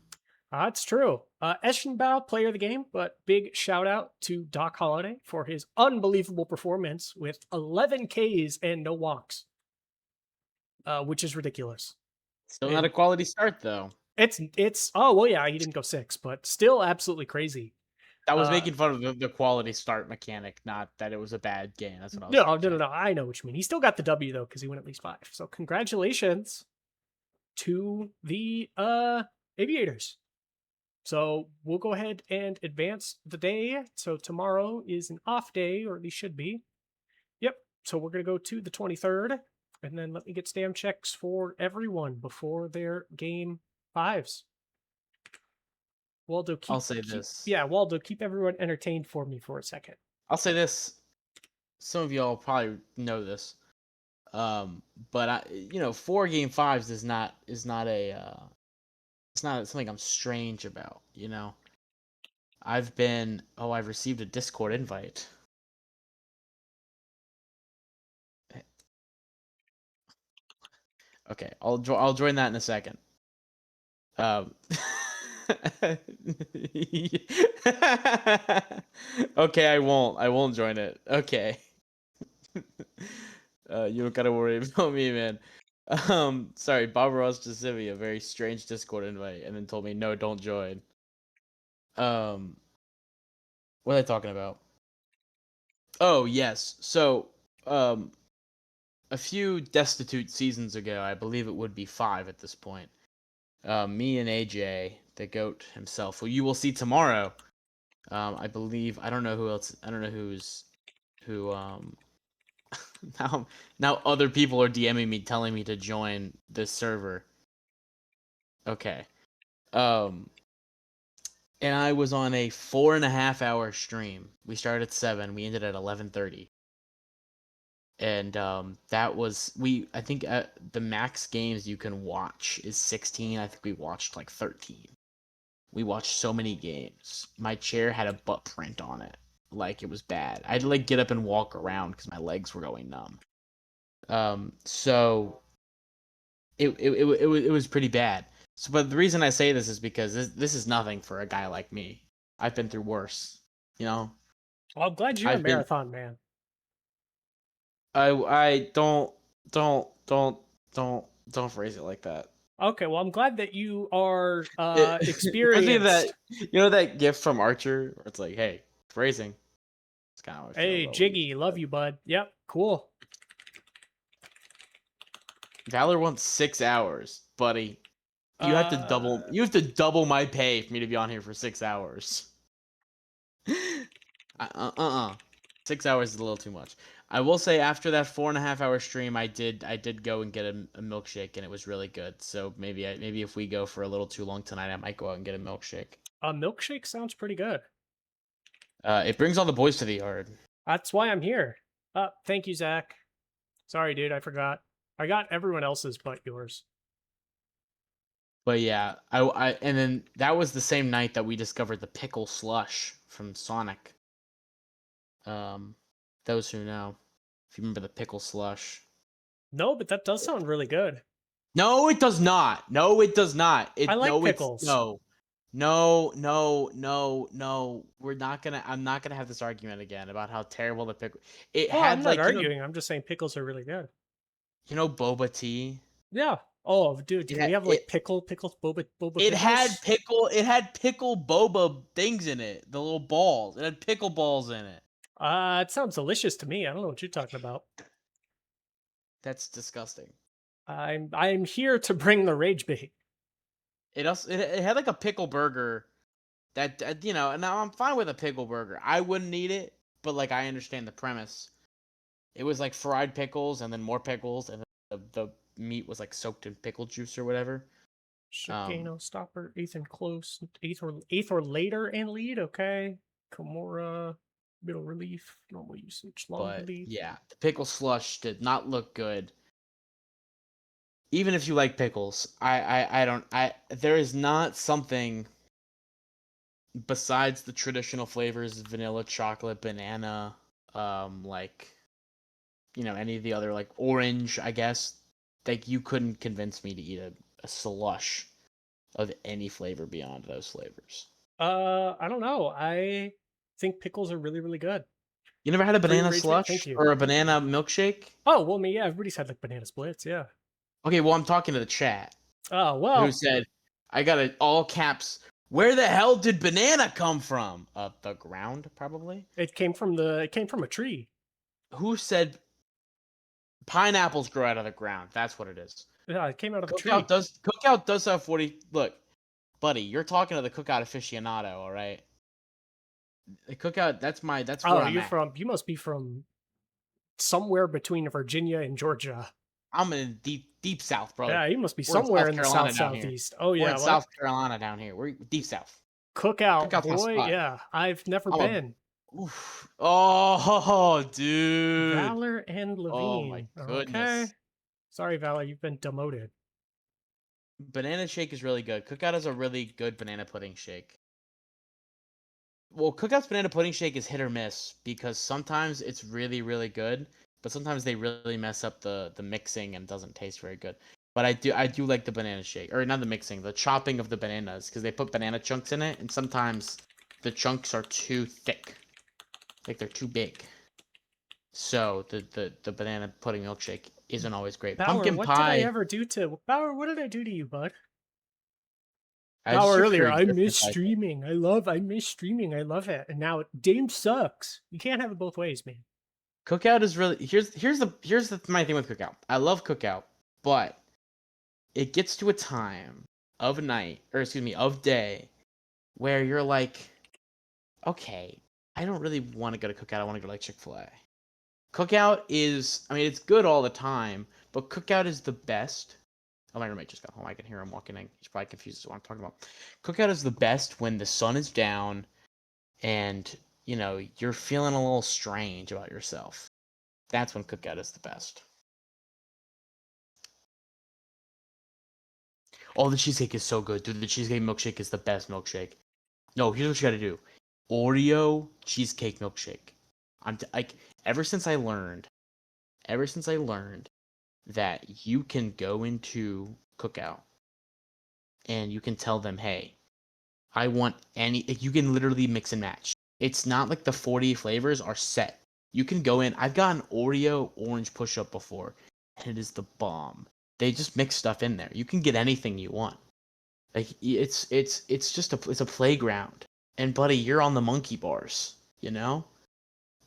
It's true. Eschenbauer, player of the game, but big shout out to Doc Holliday for his unbelievable performance with 11 Ks and no walks, which is ridiculous. Still not a quality start though. It's oh well, yeah, he didn't go 6, but still absolutely crazy. I was making fun of the quality start mechanic, not that it was a bad game. That's what I was saying. No. I know what you mean. He still got the W though because he went at least 5. So congratulations to the Aviators. So we'll go ahead and advance the day. So tomorrow is an off day, or at least should be. Yep. So we're going to go to the 23rd. And then let me get stam checks for everyone before their game 5s. Waldo, I'll say this. Yeah, Waldo, keep everyone entertained for me for a second. I'll say this. Some of y'all probably know this. But 4 game 5s is not it's not something I'm strange about, I've received a Discord invite. Okay, I'll join that in a second. Okay, I won't join it. Okay. You don't gotta worry about me, man. Sorry, Bob Ross just sent me a very strange Discord invite and then told me no, don't join. What are they talking about? Oh yes, so a few destitute seasons ago, I believe it would be 5 at this point. Me and AJ, the GOAT himself, who you will see tomorrow. I believe I don't know who else. I don't know who. Now other people are DMing me telling me to join this server. Okay. And I was on a 4.5-hour stream. We started at 7. We ended at 11:30. And that was I think the max games you can watch is 16. I think we watched like 13. We watched so many games. My chair had a butt print on it. Like it was bad. I had to like get up and walk around because my legs were going numb. So it was pretty bad. So, but the reason I say this is because this is nothing for a guy like me. I've been through worse, Well, I'm glad you're a marathon man. I don't phrase it like that. Okay, well, I'm glad that you are experienced. That gift from Archer where it's like, hey, phrasing. It's kind of how I feel Hey, about what you Jiggy, love you, bud. Yep, cool. Valor wants 6 hours, buddy. You have to double. Uh, You have to double my pay for me to be on here for 6 hours. 6 hours is a little too much. I will say after that 4.5 hour stream, I did go and get a milkshake and it was really good. So maybe if we go for a little too long tonight, I might go out and get a milkshake. a milkshake sounds pretty good. It brings all the boys to the yard. That's why I'm here. Thank you, Zach. Sorry, dude, I forgot. I got everyone else's but yours. But yeah, I and then that was the same night that we discovered the pickle slush from Sonic. Those who know, if you remember the pickle slush. No, but that does sound really good. No, it does not. No, it does not. I like no, pickles. It's no. No, no, no, no. I'm not gonna have this argument again about how terrible the pickle. It Well, had I'm not like arguing. I'm just saying pickles are really good. boba tea. Yeah. Oh, dude, It can had we have like pickles, boba it had pickles? pickle boba things in it. The little balls. It had pickle balls in it. It sounds delicious to me. I don't know what you're talking about. That's disgusting. I'm here to bring the rage bait. It had like a pickle burger that and now I'm fine with a pickle burger. I wouldn't eat it, but like I understand the premise. It was like fried pickles and then more pickles and the meat was like soaked in pickle juice or whatever. Shigano stopper, Ethan close, eighth or later and lead. Okay, Kimura, middle relief, normal usage, long But relief. yeah, the pickle slush did not look good. Even if you like pickles, I don't there is not something besides the traditional flavors vanilla, chocolate, banana, like any of the other like orange, I guess. Like you couldn't convince me to eat a slush of any flavor beyond those flavors. I don't know. I think pickles are really, really good. You never had a Free banana rage bait. Thank slush you. or a banana milkshake? Oh, well, me, yeah, everybody's had like banana splits. Yeah. Okay, well, I'm talking to the chat Oh, who well, said, I got it all caps. Where the hell did banana come from? The ground, probably. it came from a tree. Who said pineapples grow out of the ground? That's what it is. Yeah, it came out of the tree. Cookout does have 40. Look, buddy, you're talking to the cookout aficionado, all right? The cookout. That's where Oh, I'm at. you must be from somewhere between Virginia and Georgia. I'm in deep south, brother. Yeah, you must be We're in somewhere South in the Carolina down here. southeast. Oh We're yeah, in what? South Carolina down here. We're deep south. Cookout, Cookout's my boy. spot. Yeah, I've never I'm been. Oof. Oh, dude. Valor and Oh my Levine. goodness. Okay. Sorry, Valor, you've been demoted. Banana shake is really good. Cookout has a really good banana pudding shake. Well, Cookout's banana pudding shake is hit or miss because sometimes it's really, really good, but sometimes they really mess up the mixing and doesn't taste very good. But I do like the banana shake, or not the mixing, the chopping of the bananas, because they put banana chunks in it, and sometimes the chunks are too thick, like they're too big. So the banana pudding milkshake isn't always great. Bauer, Pumpkin what pie. did I ever do to Bauer? What did I do to you, bud? I Bauer just earlier, took I your miss difference, I think. streaming. I miss streaming. I love it. And now Dame sucks. You can't have it both ways, man. Cookout is really here's my thing with Cookout. I love Cookout, but it gets to a time of night, or excuse me, of day, where you're like, okay, I don't really want to go to Cookout. I want to go to like Chick-fil-A. Cookout is, I mean, it's good all the time, but Cookout is the best. Oh, my roommate just got home. I can hear him walking in. He's probably confused as to what I'm talking about. Cookout is the best when the sun is down and, you're feeling a little strange about yourself. That's when Cookout is the best. Oh, the cheesecake is so good. Dude, the cheesecake milkshake is the best milkshake. No, here's what you gotta do. Oreo cheesecake milkshake. Ever since I learned that you can go into Cookout and you can tell them, hey, I want you can literally mix and match. It's not like the 40 flavors are set. You can go in. I've gotten Oreo orange push-up before, and it is the bomb. They just mix stuff in there. You can get anything you want. Like it's just it's a playground. And buddy, you're on the monkey bars,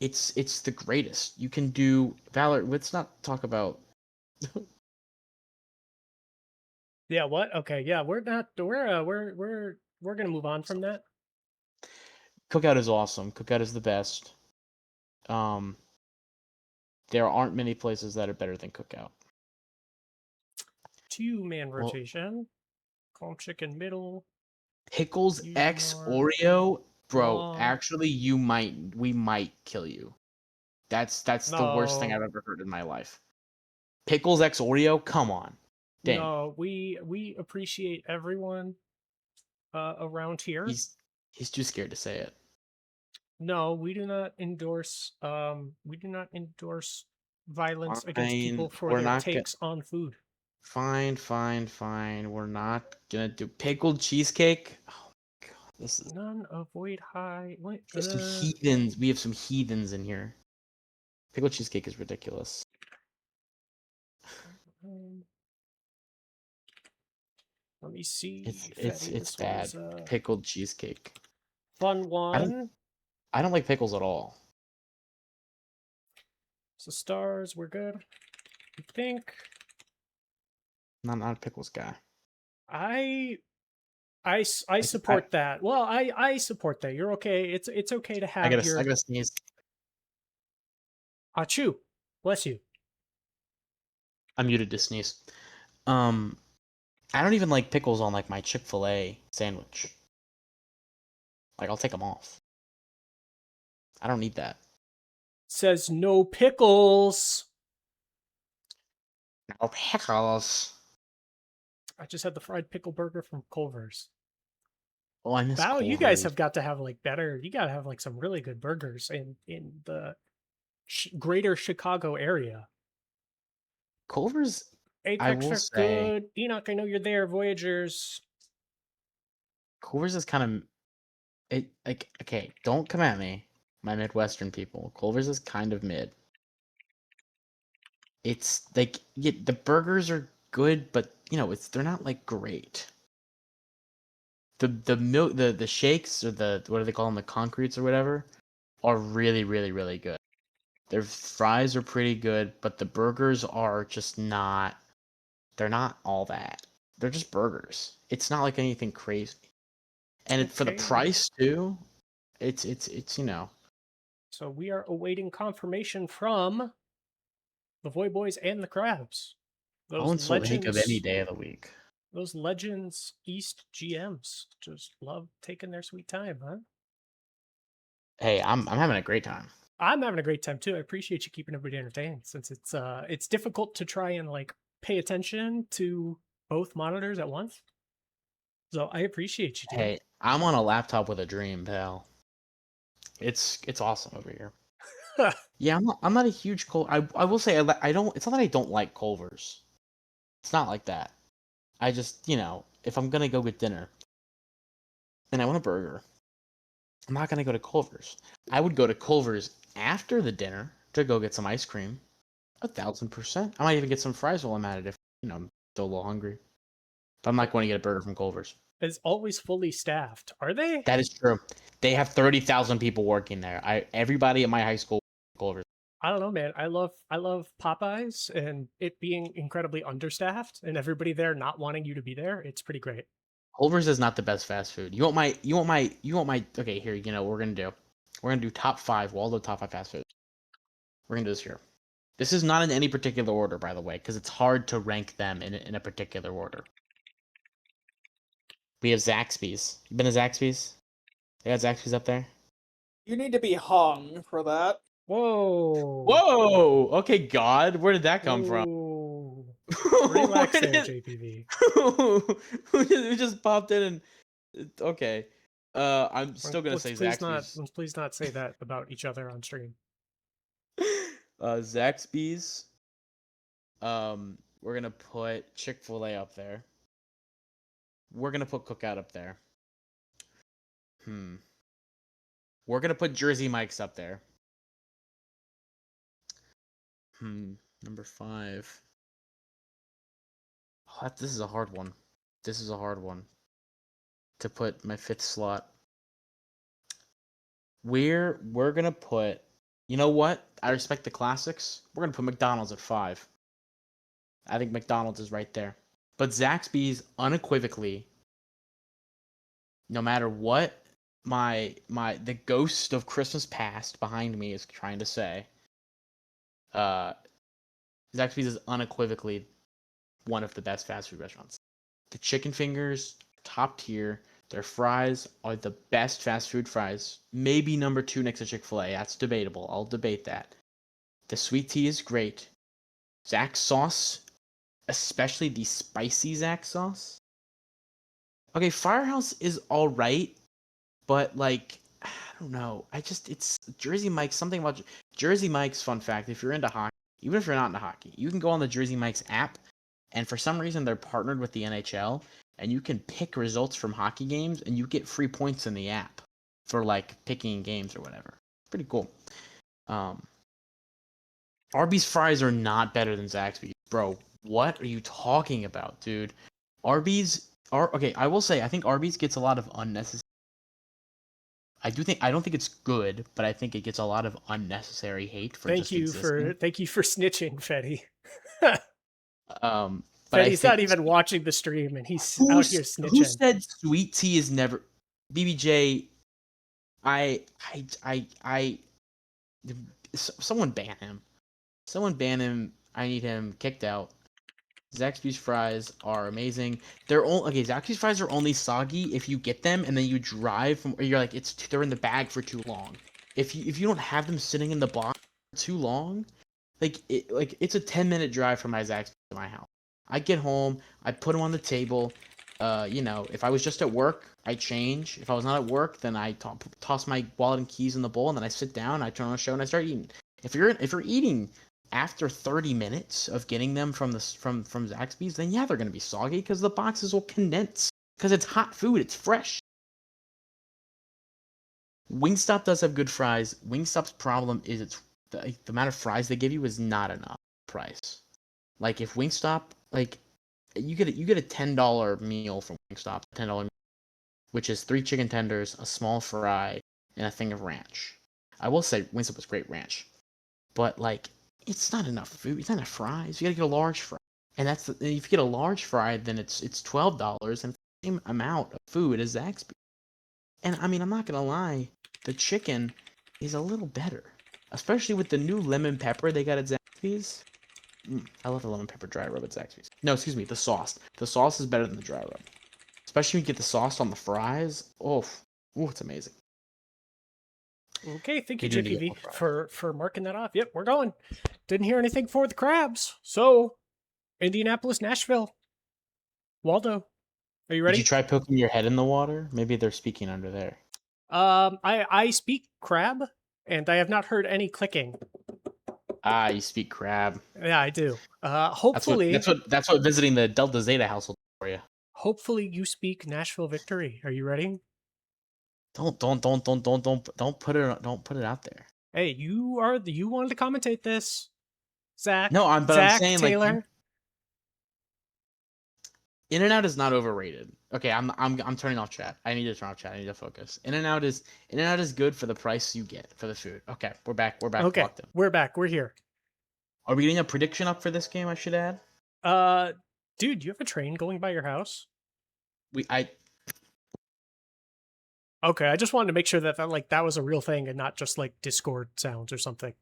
it's the greatest. You can do Valor. Let's not talk about. Yeah, what? Okay, yeah, we're gonna move on from that. Cookout is awesome. Cookout is the best. Um, there aren't many places that are better than Cookout. 2-man Well, rotation. Calm chicken middle. Pickles Fusion X more. Oreo, bro. Long. Actually, we might kill you. That's the worst thing No. I've ever heard in my life. Pickles X Oreo, come on, dang. No, we appreciate everyone around here. He's too scared to say it. No, we do not endorse violence against people for We're their not gonna. takes on food. Fine. We're not gonna do pickled cheesecake. Oh my god, this is. None avoid high. What? We have some heathens. We have some heathens in here. Pickled cheesecake is ridiculous. um, let me see, It's Fetty. it's This was bad. a Pickled cheesecake. fun I don't one. I don't like pickles at all. So stars, we're good. I think Not a pickles guy. I I I support that. Well, I support that. You're okay. It's okay to have I your gotta sneeze. achoo. Bless you. I'm muted to sneeze. Um, I don't even like pickles on like my Chick-fil-A sandwich. Like I'll take them off. I don't need that. Says no pickles. No pickles. I just had the fried pickle burger from Culver's. Oh, I miss Wow, you guys Culver's. have got to have like better. You got to have like some really good burgers in the greater Chicago area. Culver's, I Apex will are say, good. Enoch, I know you're there. Voyagers. Culver's is kind of it. Like, okay, don't come at me, my Midwestern people. Culver's is kind of mid. It's like yeah, the burgers are good, but they're not like great. The milk the shakes or the what do they call them, the concretes or whatever, are really good. Their fries are pretty good, but the burgers are just not. They're not all that. They're just burgers. It's not like anything crazy, and for the Okay. price too. It's. So we are awaiting confirmation from the Voy Boys and the Crabs. I'll Those insult Jacob any legends, day of the week. those legends East GMs just love taking their sweet time, huh? Hey, I'm having a great time. I'm having a great time too. I appreciate you keeping everybody entertained since it's difficult to try and like pay attention to both monitors at once. So I appreciate you, dude. Hey, I'm on a laptop with a dream, pal. It's awesome over here. Yeah, I'm not a huge I will say I don't. It's not that I don't like Culver's. It's not like that. I just if I'm gonna go get dinner and I want a burger, I'm not gonna go to Culver's. I would go to Culver's after the dinner to go get some ice cream. 1,000%. I might even get some fries while I'm at it if I'm still a little hungry. But I'm not going to get a burger from Culver's. Is always fully staffed. Are they? That is true. They have 30,000 people working there. Everybody at my high school Culver's. I don't know, man. I love Popeyes and it being incredibly understaffed and everybody there not wanting you to be there. It's pretty great. Culver's is not the best fast food. You want my okay, here, what we're gonna do. We're gonna do top five, Waldo top five fast food. We're gonna do this here. This is not in any particular order, by the way, because it's hard to rank them in a particular order. We have Zaxby's. You been to Zaxby's? They got Zaxby's up there? You need to be hung for that. Whoa. Whoa! Okay, God, where did that come from? Whoa. Where Relax there, did JPV. who just popped in and okay. I'm still gonna say Zaxby's. Let's please not say that about each other on stream. Zaxby's. We're gonna put Chick-fil-A up there. We're gonna put Cookout up there. We're gonna put Jersey Mike's up there. Number 5. Oh, this is a hard one. This is a hard one to put my 5th slot. We're gonna put You know what? I respect the classics. We're gonna put McDonald's at 5. I think McDonald's is right there. But Zaxby's unequivocally, no matter what the ghost of Christmas past behind me is trying to say, uh, Zaxby's is unequivocally one of the best fast food restaurants. The chicken fingers, top tier. Their fries are the best fast food fries. Maybe number 2 next to Chick-fil-A. That's debatable. I'll debate that. The sweet tea is great. Zax sauce, especially the spicy Zax sauce. Okay, Firehouse is all right, but like I don't know. It's Jersey Mike's something about Jersey Mike's. Fun fact: if you're into hockey, even if you're not into hockey, you can go on the Jersey Mike's app, and for some reason they're partnered with the NHL, and you can pick results from hockey games, and you get free points in the app for like picking games or whatever. Pretty cool. Arby's fries are not better than Zaxby's, bro. What are you talking about, dude? Arby's are okay. I will say I think Arby's gets a lot of unnecessary. I don't think it's good, but I think it gets a lot of unnecessary hate for Thank just you existing. for snitching, Fetty. But I Fetty's not think even watching the stream, and he's who out here who snitching. said sweet tea is never BBJ? I I I I someone ban him. Someone ban him. I need him kicked out. Zaxby's fries are amazing. Zaxby's fries are only soggy if you get them and then you drive from, or you're like they're in the bag for too long. If you don't have them sitting in the box for too long, it's a 10-minute drive from my Zaxby's to my house. I get home, I put them on the table. If I was just at work, I change. If I was not at work, then I toss my wallet and keys in the bowl, and then I sit down, I turn on a show, and I start eating. If you're eating after 30 minutes of getting them from Zaxby's, then yeah, they're going to be soggy because the boxes will condense because it's hot food, it's fresh. Wingstop does have good fries. Wingstop's problem is the amount of fries they give you is not enough price. Like if Wingstop, like you get a $10 meal from Wingstop, $10 meal, which is 3 chicken tenders, a small fry, and a thing of ranch. I will say Wingstop was great ranch, but like it's not enough food. It's not enough fries. You gotta get a large fry, and if you get a large fry, then it's $12 and it's the same amount of food as Zaxby's. And I mean, I'm not gonna lie, the chicken is a little better, especially with the new lemon pepper they got at Zaxby's. I love the lemon pepper dry rub at Zaxby's. No, excuse me, the sauce. The sauce is better than the dry rub, especially when you get the sauce on the fries. Oh, it's amazing. Okay, thank you, They do need Jiffy to get V, more fries. for marking that off. Yep, we're going. Didn't hear anything for the crabs. So, Indianapolis, Nashville. Waldo, are you Did you ready? try poking your head in the water? Maybe they're speaking under there. I speak crab, and I have not heard any clicking. Ah, you speak crab. Yeah, I do. That's what Hopefully, visiting the Delta Zeta household for you. hopefully you speak Nashville victory. Are you ready? Don't put it out there. Hey, you wanted to commentate this, No, Zach. I'm Zach saying like Taylor. In and Out is not overrated. Okay, I'm turning off chat. I need to turn off chat. I need to focus. In and Out is good for the price you get for the food. Okay, we're back. We're back. Okay, Locked in. we're back. We're here. Are we getting a prediction up for this game? I should add. Dude, you have a train going by your house? I Okay, I just wanted to make sure that was a real thing and not just like Discord sounds or something.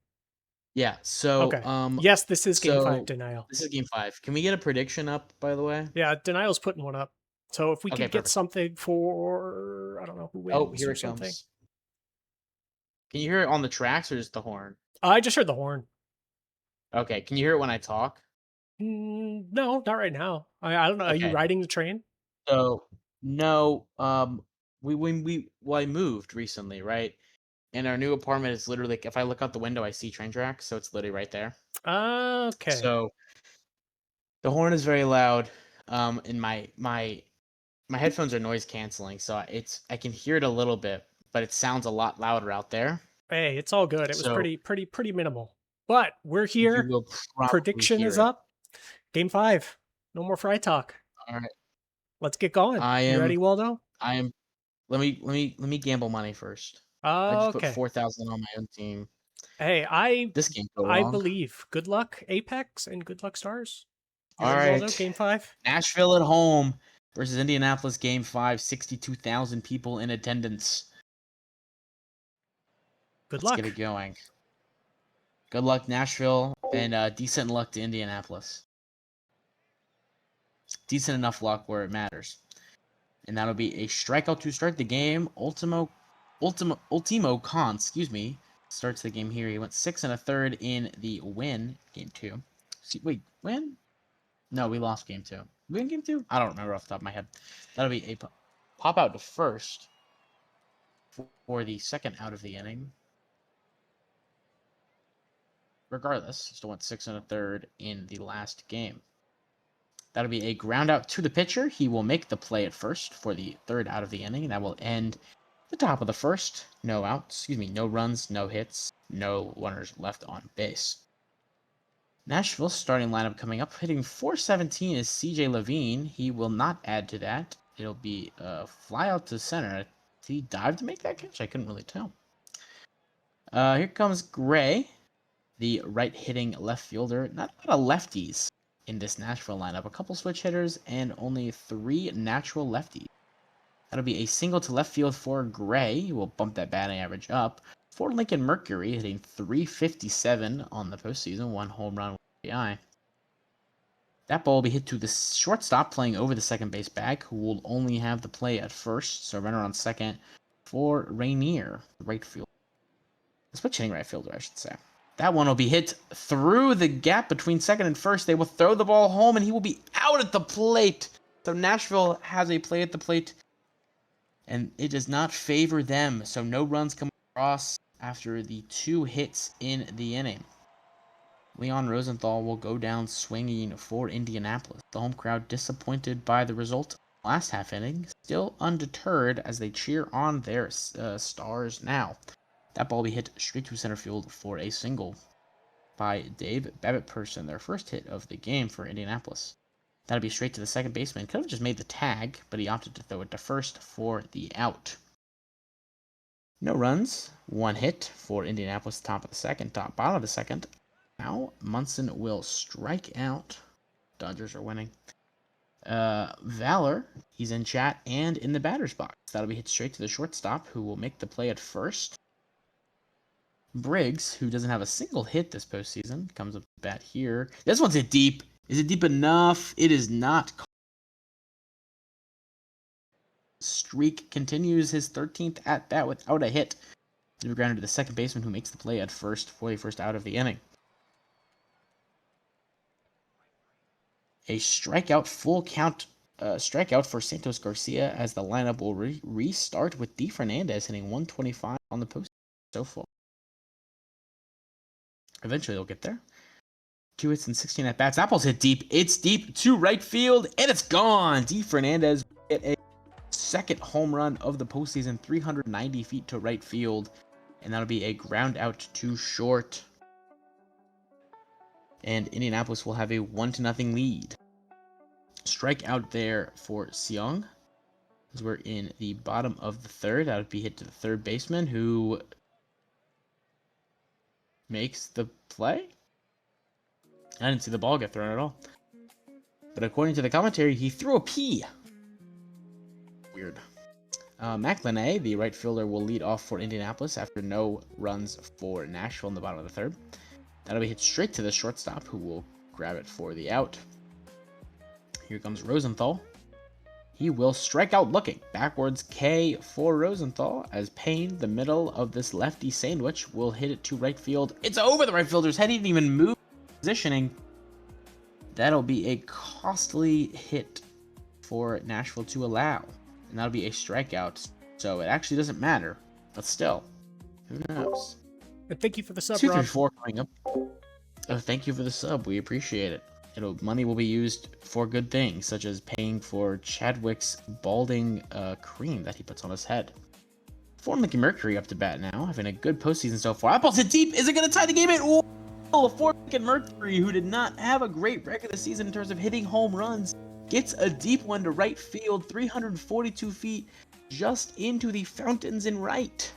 Yeah. So Okay. Yes, this is game 5 so denial. this is game 5. Can we get a prediction up? By the way. Yeah, denial's putting one up. So if we Okay, could get perfect. something for, I don't know who wins Oh, here or it something. comes. Can you hear it on the tracks or just the horn? I just heard the horn. Okay. Can you hear it when I talk? No, not right now. I don't know. Are you Okay. riding the train? So no, I moved recently, right? And our new apartment is literally, if I look out the window, I see train tracks, so it's literally right there. Okay. So the horn is very loud. And my headphones are noise canceling, so I can hear it a little bit, but it sounds a lot louder out there. Hey, it's all good. It was So pretty minimal. But we're you here. will probably Prediction hear is it. up. Game 5. No more fry talk. All right. Let's get going. You ready, Waldo? I am. Let me gamble money first. I just put Okay. 4,000 on my own team. Hey, This can't go I wrong. believe. Good luck, Apex, and good luck, Stars. You All ready to roll out right. Game 5? Nashville at home versus Indianapolis Game 5. 62,000 people in attendance. Good Let's get luck. it going. Good luck, Nashville, and decent luck to Indianapolis. Decent enough luck where it matters. And that'll be a strikeout to start the game. Ultimo Khan, starts the game here. He went 6 1/3 in the win, game 2. Wait, win? No, we lost game 2. Win game 2? I don't remember off the top of my head. That'll be a pop out to first for the second out of the inning. Regardless, he still went 6 1/3 in the last game. That'll be a ground out to the pitcher. He will make the play at first for the third out of the inning. That will end the top of the first. No outs, no runs, no hits, no runners left on base. Nashville's starting lineup coming up, hitting .417 is CJ Levine. He will not add to that. It'll be a fly out to center. Did he dive to make that catch? I couldn't really tell. Here comes Gray, the right-hitting left fielder. Not a lot of lefties in this Nashville lineup. A couple switch hitters and only 3 natural lefties. That'll be a single to left field for Gray. He will bump that batting average up. For Lincoln Mercury, hitting .357 on the postseason, 1 home run, 1 RBI. That ball will be hit to the shortstop, playing over the second base bag, who will only have the play at first. So runner on second for Rainier, the right fielder. The switch hitting right fielder, I should say. That one will be hit through the gap between second and first. They will throw the ball home, and he will be out at the plate. So Nashville has a play at the plate, and it does not favor them. So no runs come across after the 2 hits in the inning. Leon Rosenthal will go down swinging for Indianapolis. The home crowd disappointed by the result last half inning, still undeterred as they cheer on their stars now. That ball will be hit straight to center field for a single by Dave Babbitt-Person, their first hit of the game for Indianapolis. That'll be straight to the second baseman. Could have just made the tag, but he opted to throw it to first for the out. No runs, 1 hit for Indianapolis, top bottom of the second. Now Munson will strike out. Dodgers are winning. Valor, he's in chat and in the batter's box. That'll be hit straight to the shortstop, who will make the play at first. Briggs, who doesn't have a single hit this postseason, comes up to bat here. This one's hit deep. Is it deep enough? It is not. Streak continues his 13th at bat without a hit. To be grounded to the second baseman, who makes the play at first for the first out of the inning. A strikeout, full count strikeout for Santos Garcia, as the lineup will restart with D. Fernandez hitting .125 on the post so far. Eventually they'll get there. 2 hits and 16 at bats. That ball's hit deep. It's deep to right field, and it's gone. D. Fernandez hit a second home run of the postseason, 390 feet to right field, and that'll be a ground out to short. And Indianapolis will have a 1-0 lead. Strike out there for Seong, as we're in the bottom of the third. That would be hit to the third baseman, who makes the play. I didn't see the ball get thrown at all, but according to the commentary, he threw a P. Weird. McLean, the right fielder, will lead off for Indianapolis after no runs for Nashville in the bottom of the third. That'll be hit straight to the shortstop, who will grab it for the out. Here comes Rosenthal. He will strike out looking. Backwards K for Rosenthal, as Payne, the middle of this lefty sandwich, will hit it to right field. It's over the right fielder's head. He didn't even move positioning. That'll be a costly hit for Nashville to allow. And that'll be a strikeout. So it actually doesn't matter. But still, who knows? And thank you for the sub, 234 coming up. Oh, thank you for the sub. We appreciate it. Money will be used for good things, such as paying for Chadwick's balding cream that he puts on his head. For Lincoln Mercury up to bat now, having a good postseason so far. That ball's hit deep. Is it going to tie the game? For Lincoln Mercury, who did not have a great regular season in terms of hitting home runs, gets a deep one to right field, 342 feet, just into the fountains in right.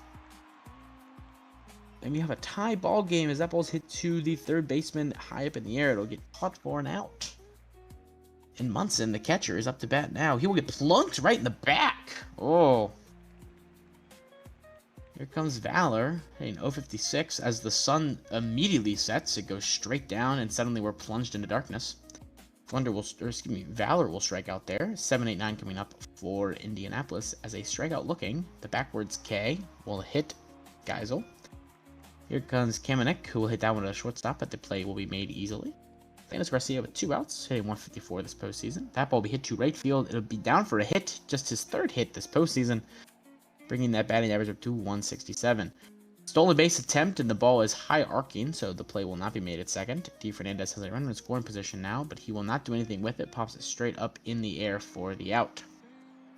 and we have a tie ball game as that ball's hit to the third baseman high up in the air. It'll get caught for an out. And Munson, the catcher, is up to bat now. He will get plunked right in the back. Oh. Here comes Valor, hitting 056. As the sun immediately sets, it goes straight down, and suddenly we're plunged into darkness. Valor will strike out there. 7-8-9 coming up for Indianapolis as a strikeout looking. The backwards K will hit Geisel. Here comes Kamenek, who will hit that one at a shortstop, but the play will be made easily. Thanos Garcia with 2 outs, hitting 154 this postseason. That ball will be hit to right field. It'll be down for a hit, just his 3rd hit this postseason, bringing that batting average up to 167. Stolen base attempt, and the ball is high arcing, so the play will not be made at second. D. Fernandez has a runner in scoring position now, but he will not do anything with it. Pops it straight up in the air for the out.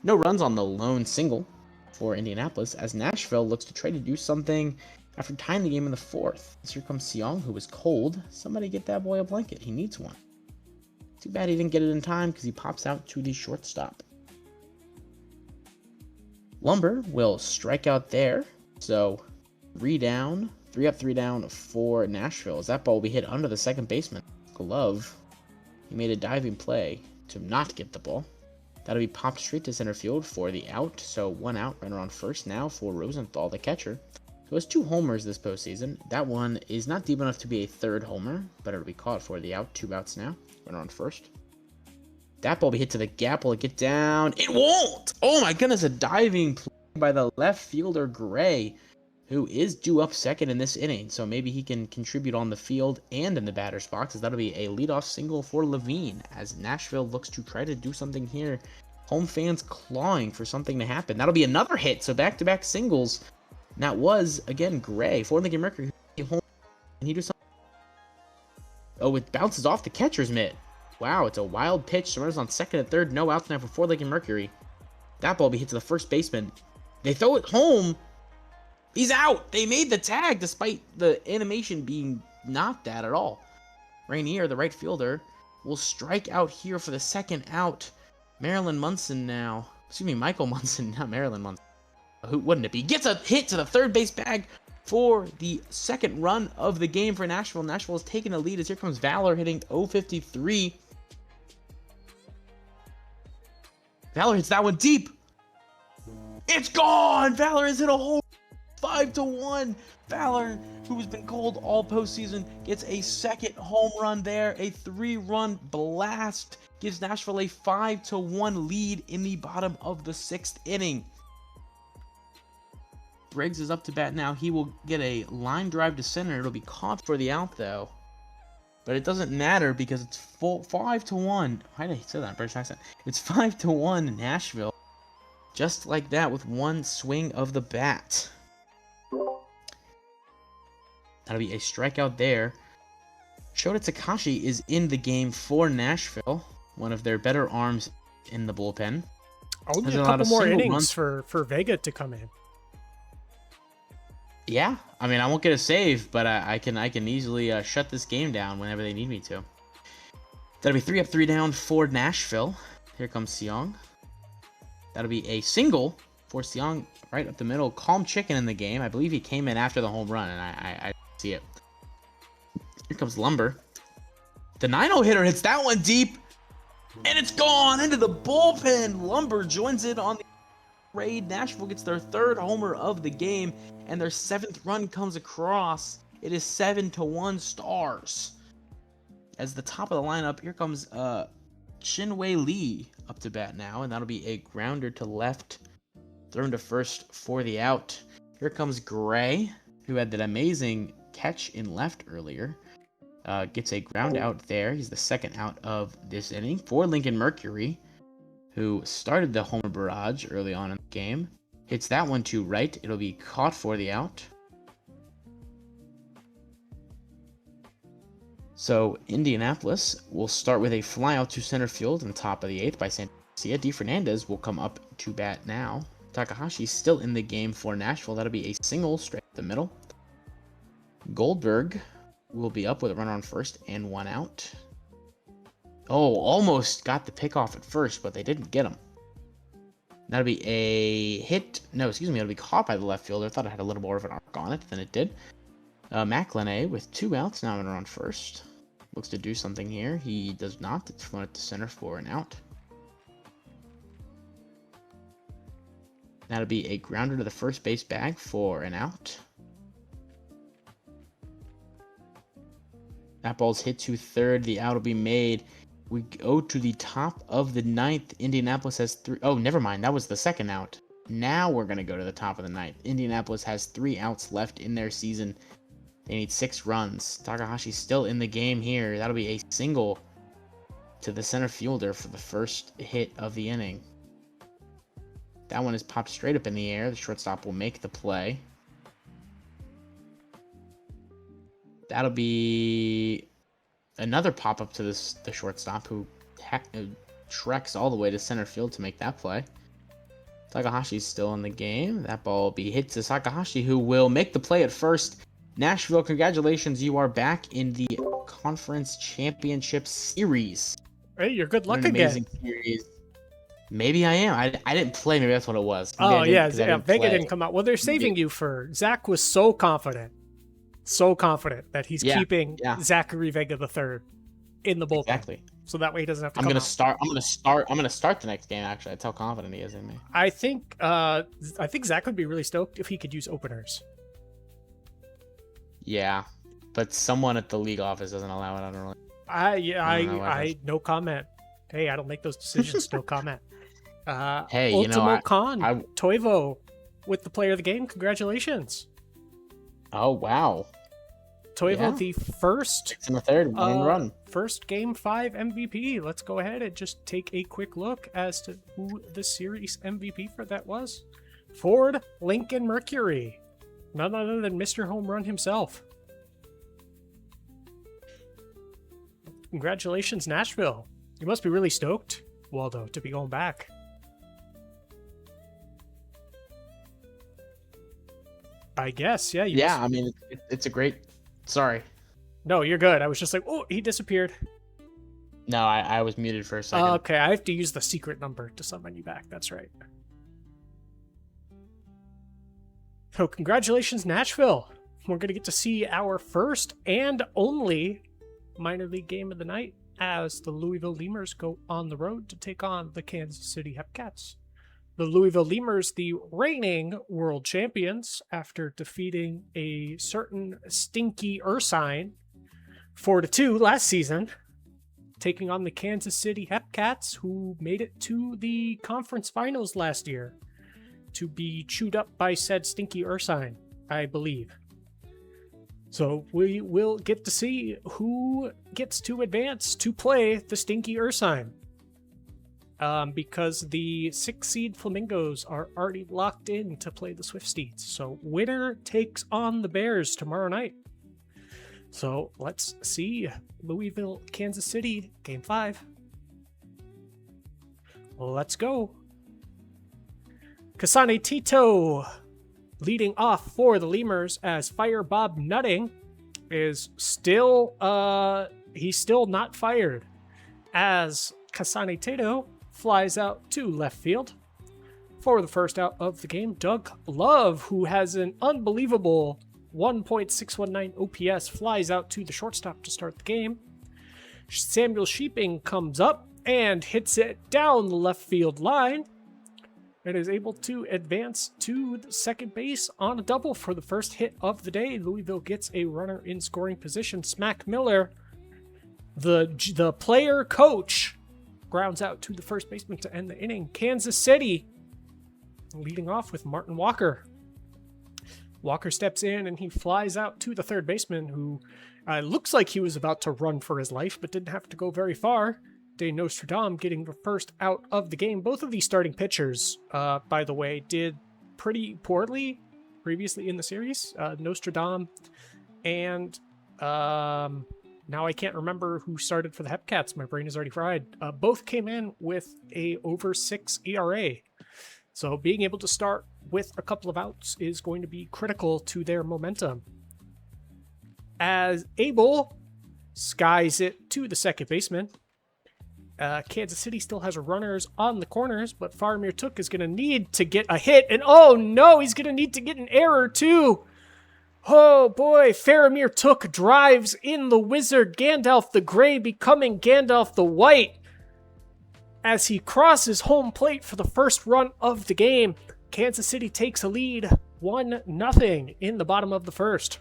No runs on the lone single for Indianapolis, as Nashville looks to try to do something after tying the game in the 4th. Here comes Seong, who is cold. Somebody get that boy a blanket. He needs one. Too bad he didn't get it in time because he pops out to the shortstop. Lumber will strike out there, so 3 up, 3 down for Nashville. As that ball will be hit under the second baseman glove. He made a diving play to not get the ball. That'll be popped straight to center field for the out. So 1 out, runner on first now for Rosenthal, the catcher, who has 2 homers this postseason. That one is not deep enough to be a 3rd homer, but it'll be caught for the out. 2 outs now, runner on first. That ball will be hit to the gap. Will it get down? It won't! Oh my goodness, a diving play by the left fielder, Gray, who is due up second in this inning, so maybe he can contribute on the field and in the batter's box, as that'll be a leadoff single for Levine, as Nashville looks to try to do something here. Home fans clawing for something to happen. That'll be another hit, so back-to-back singles. And that was, again, Gray for Lincoln Mercury. Home, and he do something. Oh, it bounces off the catcher's mitt. Wow, it's a wild pitch. Runners on second and third, no outs now for Fort Lincoln Mercury. That ball will be hit to the first baseman. They throw it home. He's out! They made the tag despite the animation being not that at all. Rainier, the right fielder, will strike out here for the second out. Marilyn Munson now. Excuse me, Michael Munson, not Marilyn Munson. Who wouldn't it be? Gets a hit to the third base bag for the second run of the game for Nashville. Nashville is taking the lead as here comes Valor hitting 053. Valor hits that one deep. It's gone! Valor has hit a home 5-1. Valor, who has been cold all postseason, gets a second home run there. A 3-run blast gives Nashville a 5-1 lead in the bottom of the 6th inning. Briggs is up to bat now. He will get a line drive to center. It'll be caught for the out, though. But it doesn't matter because it's 5-1. Why did I say that in British accent? It's 5-1 Nashville. Just like that with one swing of the bat. That'll be a strikeout there. Shota Takashi is in the game for Nashville. One of their better arms in the bullpen. Only a couple more innings for Vega to come in. Yeah, I mean, I won't get a save, but I can easily shut this game down whenever they need me to. That'll be 3 up, 3 down for Nashville. Here comes Seong. That'll be a single for Seong right up the middle. Calm chicken in the game. I believe he came in after the home run, and I see it. Here comes Lumber. The 9-0 hitter hits that one deep, and it's gone into the bullpen. Lumber joins it on the raid. Nashville gets their 3rd homer of the game, and their 7th run comes across. It is 7-1 Stars. As the top of the lineup, here comes Chinwei Lee up to bat now, and that'll be a grounder to left, thrown to first for the out. Here comes Gray, who had that amazing catch in left earlier. Gets a ground out there. He's the 2nd out of this inning for Lincoln Mercury, who started the homer barrage early on in the game. Hits that one to right. It'll be caught for the out. So Indianapolis will start with a fly out to center field in the top of the 8th by Santa Garcia. D. Fernandez will come up to bat now. Takahashi still in the game for Nashville. That'll be a single straight up the middle. Goldberg will be up with a runner on first and 1 out. Oh, almost got the pick off at first, but they didn't get him. That'll be a hit. No, excuse me. It'll be caught by the left fielder. I thought it had a little more of an arc on it than it did. McLenay with 2 outs, now going to run first. Looks to do something here. He does not. It's flown it to center for an out. That'll be a grounder to the first base bag for an out. That ball's hit to third. The out will be made. We go to the top of the ninth. Indianapolis has 3. Oh, never mind. That was the second out. Now we're going to go to the top of the ninth. Indianapolis has 3 outs left in their season. They need 6 runs. Takahashi's still in the game here. That'll be a single to the center fielder for the first hit of the inning. That one is popped straight up in the air. The shortstop will make the play. That'll be another pop-up to the shortstop, who treks all the way to center field to make that play. Takahashi's still in the game. That ball will be hit to Takahashi, who will make the play at first. Nashville, congratulations. You are back in the Conference Championship Series. Hey, you're good luck What an again. amazing series. Maybe I am. I didn't play. Maybe that's what it was. Maybe Oh, yeah. Vega Vega didn't come out. Well, they're saving you for... Zach was so confident that he's keeping Zachary Vega the third in the bullpen. Exactly. So that way he doesn't have to I'm come gonna out. start. I'm gonna start the next game. Actually, that's how confident he is in me. I think Zach would be really stoked if he could use openers. Yeah, but someone at the league office doesn't allow it. I don't really. I no comment. Hey, I don't make those decisions. No comment. Hey, Ultimo you know, Con, Toivo with the player of the game. Congratulations. Oh wow. Toivo, the first 6 in the third, 1 run. First Game 5 MVP. Let's go ahead and just take a quick look as to who the series MVP for that was. Ford Lincoln Mercury. None other than Mr. Home Run himself. Congratulations, Nashville. You must be really stoked, Waldo, to be going back. I guess, yeah. Yeah, I mean, it's a great... Sorry. No, you're good. I was just like, oh, he disappeared. No, I was muted for a second. Okay, I have to use the secret number to summon you back. That's right. So, congratulations, Nashville. We're going to get to see our first and only minor league game of the night as the Louisville Lemurs go on the road to take on the Kansas City Hepcats. The Louisville Lemurs, the reigning world champions, after defeating a certain Stinky Ursine 4-2 last season, taking on the Kansas City Hepcats, who made it to the conference finals last year to be chewed up by said Stinky Ursine, I believe. So we will get to see who gets to advance to play the Stinky Ursine. Because the 6-seed Flamingos are already locked in to play the Swift Steeds. So winner takes on the Bears tomorrow night. So let's see Louisville, Kansas City, Game 5. Let's go. Kasane Tito leading off for the Lemurs as Fire Bob Nutting is still, he's still not fired as Kasane Tito flies out to left field. For the first out of the game, Doug Love, who has an unbelievable 1.619 OPS, flies out to the shortstop to start the game. Samuel Sheeping comes up and hits it down the left field line and is able to advance to the second base on a double for the first hit of the day. Louisville gets a runner in scoring position. Smack Miller, the player coach, grounds out to the first baseman to end the inning. Kansas City leading off with Martin Walker. Walker steps in and he flies out to the third baseman, who looks like he was about to run for his life but didn't have to go very far. De Nostradam getting the first out of the game. Both of these starting pitchers, by the way, did pretty poorly previously in the series. Nostradam and now I can't remember who started for the Hepcats. My brain is already fried. Both came in with a over 6 ERA. So being able to start with a couple of outs is going to be critical to their momentum. As Abel skies it to the second baseman. Kansas City still has runners on the corners, but Faramir Took is going to need to get a hit. And oh no, he's going to need to get an error too. Oh boy, Faramir Took drives in the wizard, Gandalf the Grey becoming Gandalf the White. As he crosses home plate for the first run of the game, Kansas City takes a lead 1-0 in the bottom of the first.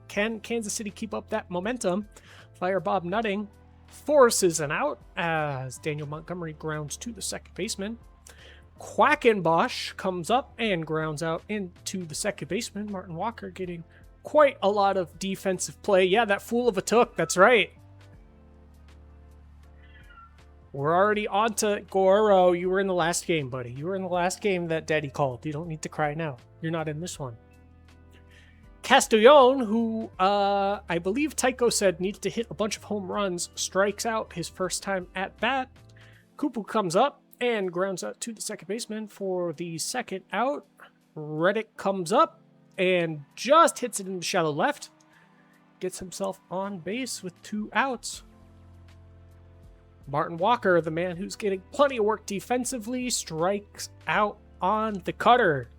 Can Kansas City keep up that momentum? Fire Bob Nutting forces an out as Daniel Montgomery grounds to the second baseman. Quackenbosch comes up and grounds out into the second baseman. Martin Walker getting quite a lot of defensive play. Yeah, that fool of a Took, that's right. We're already on to Goro. You were in the last game, buddy. You were in the last game that Daddy called. You don't need to cry now. You're not in this one. Castellon, who I believe Tycho said needed to hit a bunch of home runs, strikes out his first time at bat. Kupu comes up and grounds out to the second baseman for the second out. Reddick comes up and just hits it in the shallow left. Gets himself on base with 2 outs. Martin Walker, the man who's getting plenty of work defensively, strikes out on the cutter.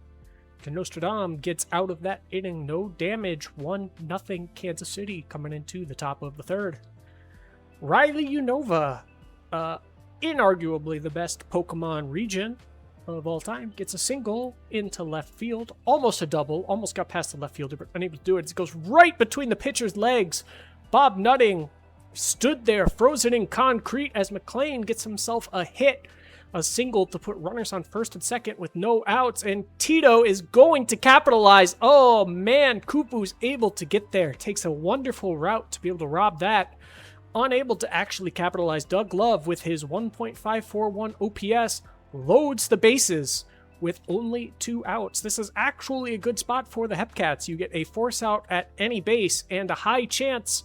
Nostradam gets out of that inning, no damage. 1-0 Kansas City coming into the top of the third. Riley Unova, inarguably the best Pokemon region of all time, gets a single into left field. Almost a double, almost got past the left fielder, but unable to do it. It goes right between the pitcher's legs. Bob Nutting stood there frozen in concrete as McLean gets himself a hit. A single to put runners on first and second with no outs, and Tito is going to capitalize. Oh man, Kupu's able to get there. Takes a wonderful route to be able to rob that. Unable to actually capitalize. Doug Love with his 1.541 OPS loads the bases with only 2 outs. This is actually a good spot for the Hepcats. You get a force out at any base and a high chance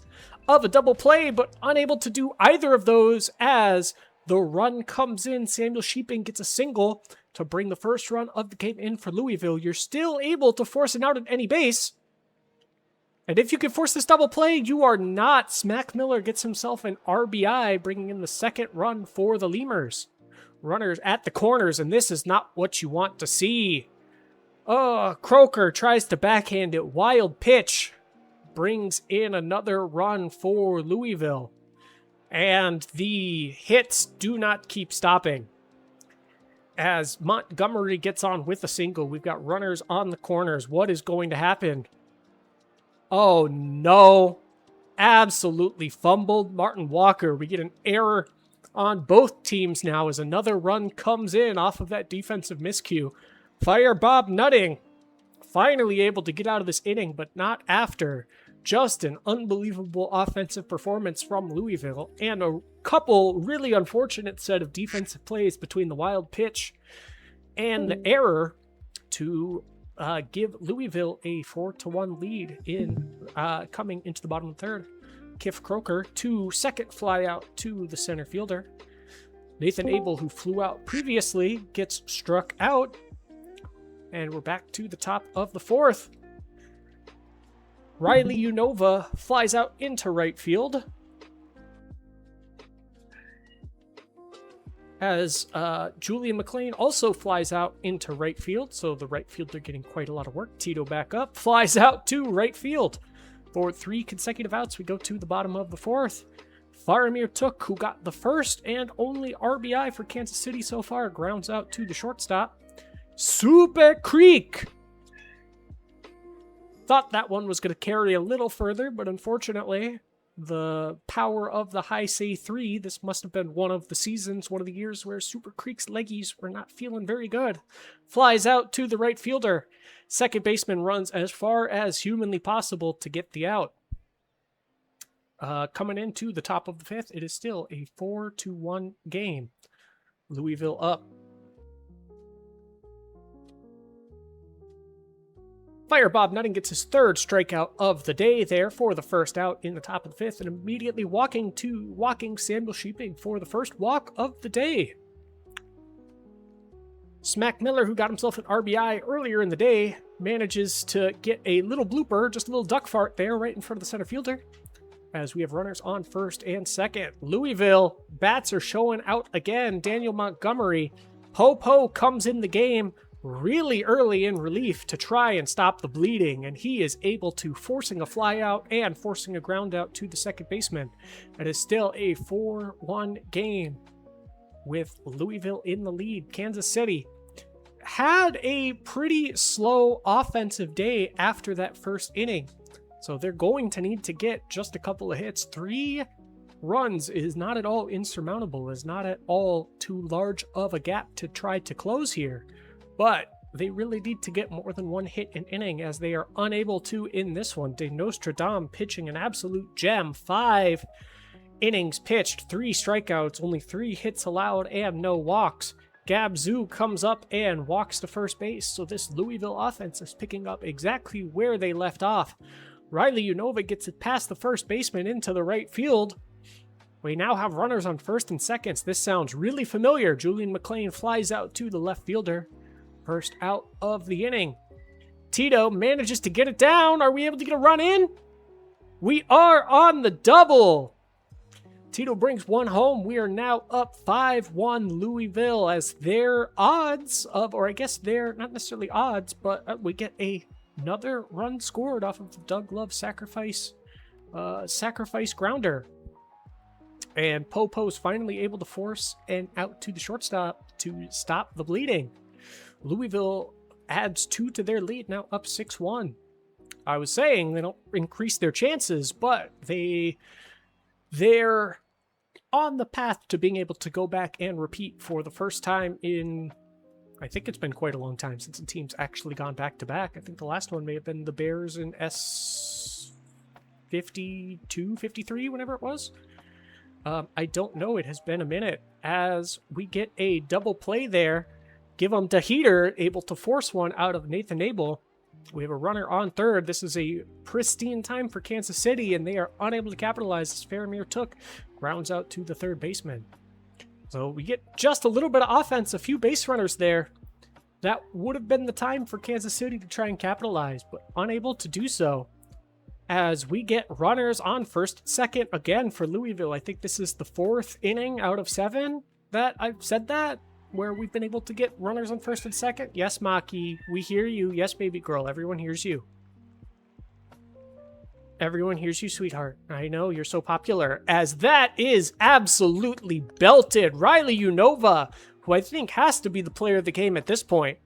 of a double play, but unable to do either of those as the run comes in. Samuel Sheeping gets a single to bring the first run of the game in for Louisville. You're still able to force it out at any base. And if you can force this double play, you are not. Smack Miller gets himself an RBI, bringing in the second run for the Lemurs. Runners at the corners, and this is not what you want to see. Oh, Croker tries to backhand it. Wild pitch brings in another run for Louisville. And the hits do not keep stopping. As Montgomery gets on with a single, we've got runners on the corners. What is going to happen? Oh no. Absolutely fumbled. Martin Walker, we get an error on both teams now as another run comes in off of that defensive miscue. Fire Bob Nutting, finally able to get out of this inning, but not after. Just an unbelievable offensive performance from Louisville and a couple really unfortunate set of defensive plays between the wild pitch and the error to give Louisville a 4-1 lead in coming into the bottom of the third. Kiff Croker, 2-second fly out to the center fielder. Nathan Abel, who flew out previously, gets struck out. And we're back to the top of the fourth. Riley Unova flies out into right field. As Julian McLean also flies out into right field, so the right fielder getting quite a lot of work. Tito back up, flies out to right field. For 3 consecutive outs, we go to the bottom of the fourth. Faramir Took, who got the first and only RBI for Kansas City so far, grounds out to the shortstop. Super Creek! Thought that one was going to carry a little further, but unfortunately, the power of the high say 3, this must have been one of the seasons, one of the years where Super Creek's leggies were not feeling very good. Flies out to the right fielder. Second baseman runs as far as humanly possible to get the out. Coming into the top of the fifth, it is still a 4-1 game. Louisville up. Fire Bob Nutting gets his third strikeout of the day there for the first out in the top of the fifth, and immediately walking Samuel Sheeping for the first walk of the day. Smack Miller, who got himself an RBI earlier in the day, manages to get a little blooper, just a little duck fart there right in front of the center fielder, as we have runners on first and second. Louisville bats are showing out again. Daniel Montgomery, Popo comes in the game, really early in relief to try and stop the bleeding, and he is able to, forcing a fly out and forcing a ground out to the second baseman. It is still a 4-1 game with Louisville in the lead. Kansas City had a pretty slow offensive day after that first inning, so they're going to need to get just a couple of hits. 3 runs is not at all insurmountable, is not at all too large of a gap to try to close here, but they really need to get more than 1 hit an inning, as they are unable to in this one. De Nostradam pitching an absolute gem. 5 innings pitched, 3 strikeouts, only 3 hits allowed, and no walks. Gabzu comes up and walks to first base, so this Louisville offense is picking up exactly where they left off. Riley Unova gets it past the first baseman into the right field. We now have runners on first and seconds. This sounds really familiar. Julian McLean flies out to the left fielder. First out of the inning. Tito manages to get it down. Are we able to get a run in? We are on the double. Tito brings 1 home. We are now up 5-1 Louisville, as their odds of, or I guess they're not necessarily odds, but we get another run scored off of the Doug Love sacrifice grounder. And Popo's finally able to force an out to the shortstop to stop the bleeding. Louisville adds 2 to their lead, now up 6-1. I was saying they don't increase their chances, but they're on the path to being able to go back and repeat for the first time in, I think it's been quite a long time since the team's actually gone back-to-back. I think the last one may have been the Bears in S52, 53, whenever it was. I don't know. It has been a minute, as we get a double play there. Give them to Heater, able to force one out of Nathan Abel. We have a runner on third. This is a pristine time for Kansas City, and they are unable to capitalize as Faramir took grounds out to the third baseman. So we get just a little bit of offense, a few base runners there. That would have been the time for Kansas City to try and capitalize, but unable to do so, as we get runners on first and second again for Louisville. I think this is the 4th inning out of 7 that I've said that, where we've been able to get runners on first and second. Yes, Maki, we hear you. Yes, baby girl, everyone hears you. Everyone hears you, sweetheart. I know, you're so popular. As that is absolutely belted. Riley Unova, who I think has to be the player of the game at this point,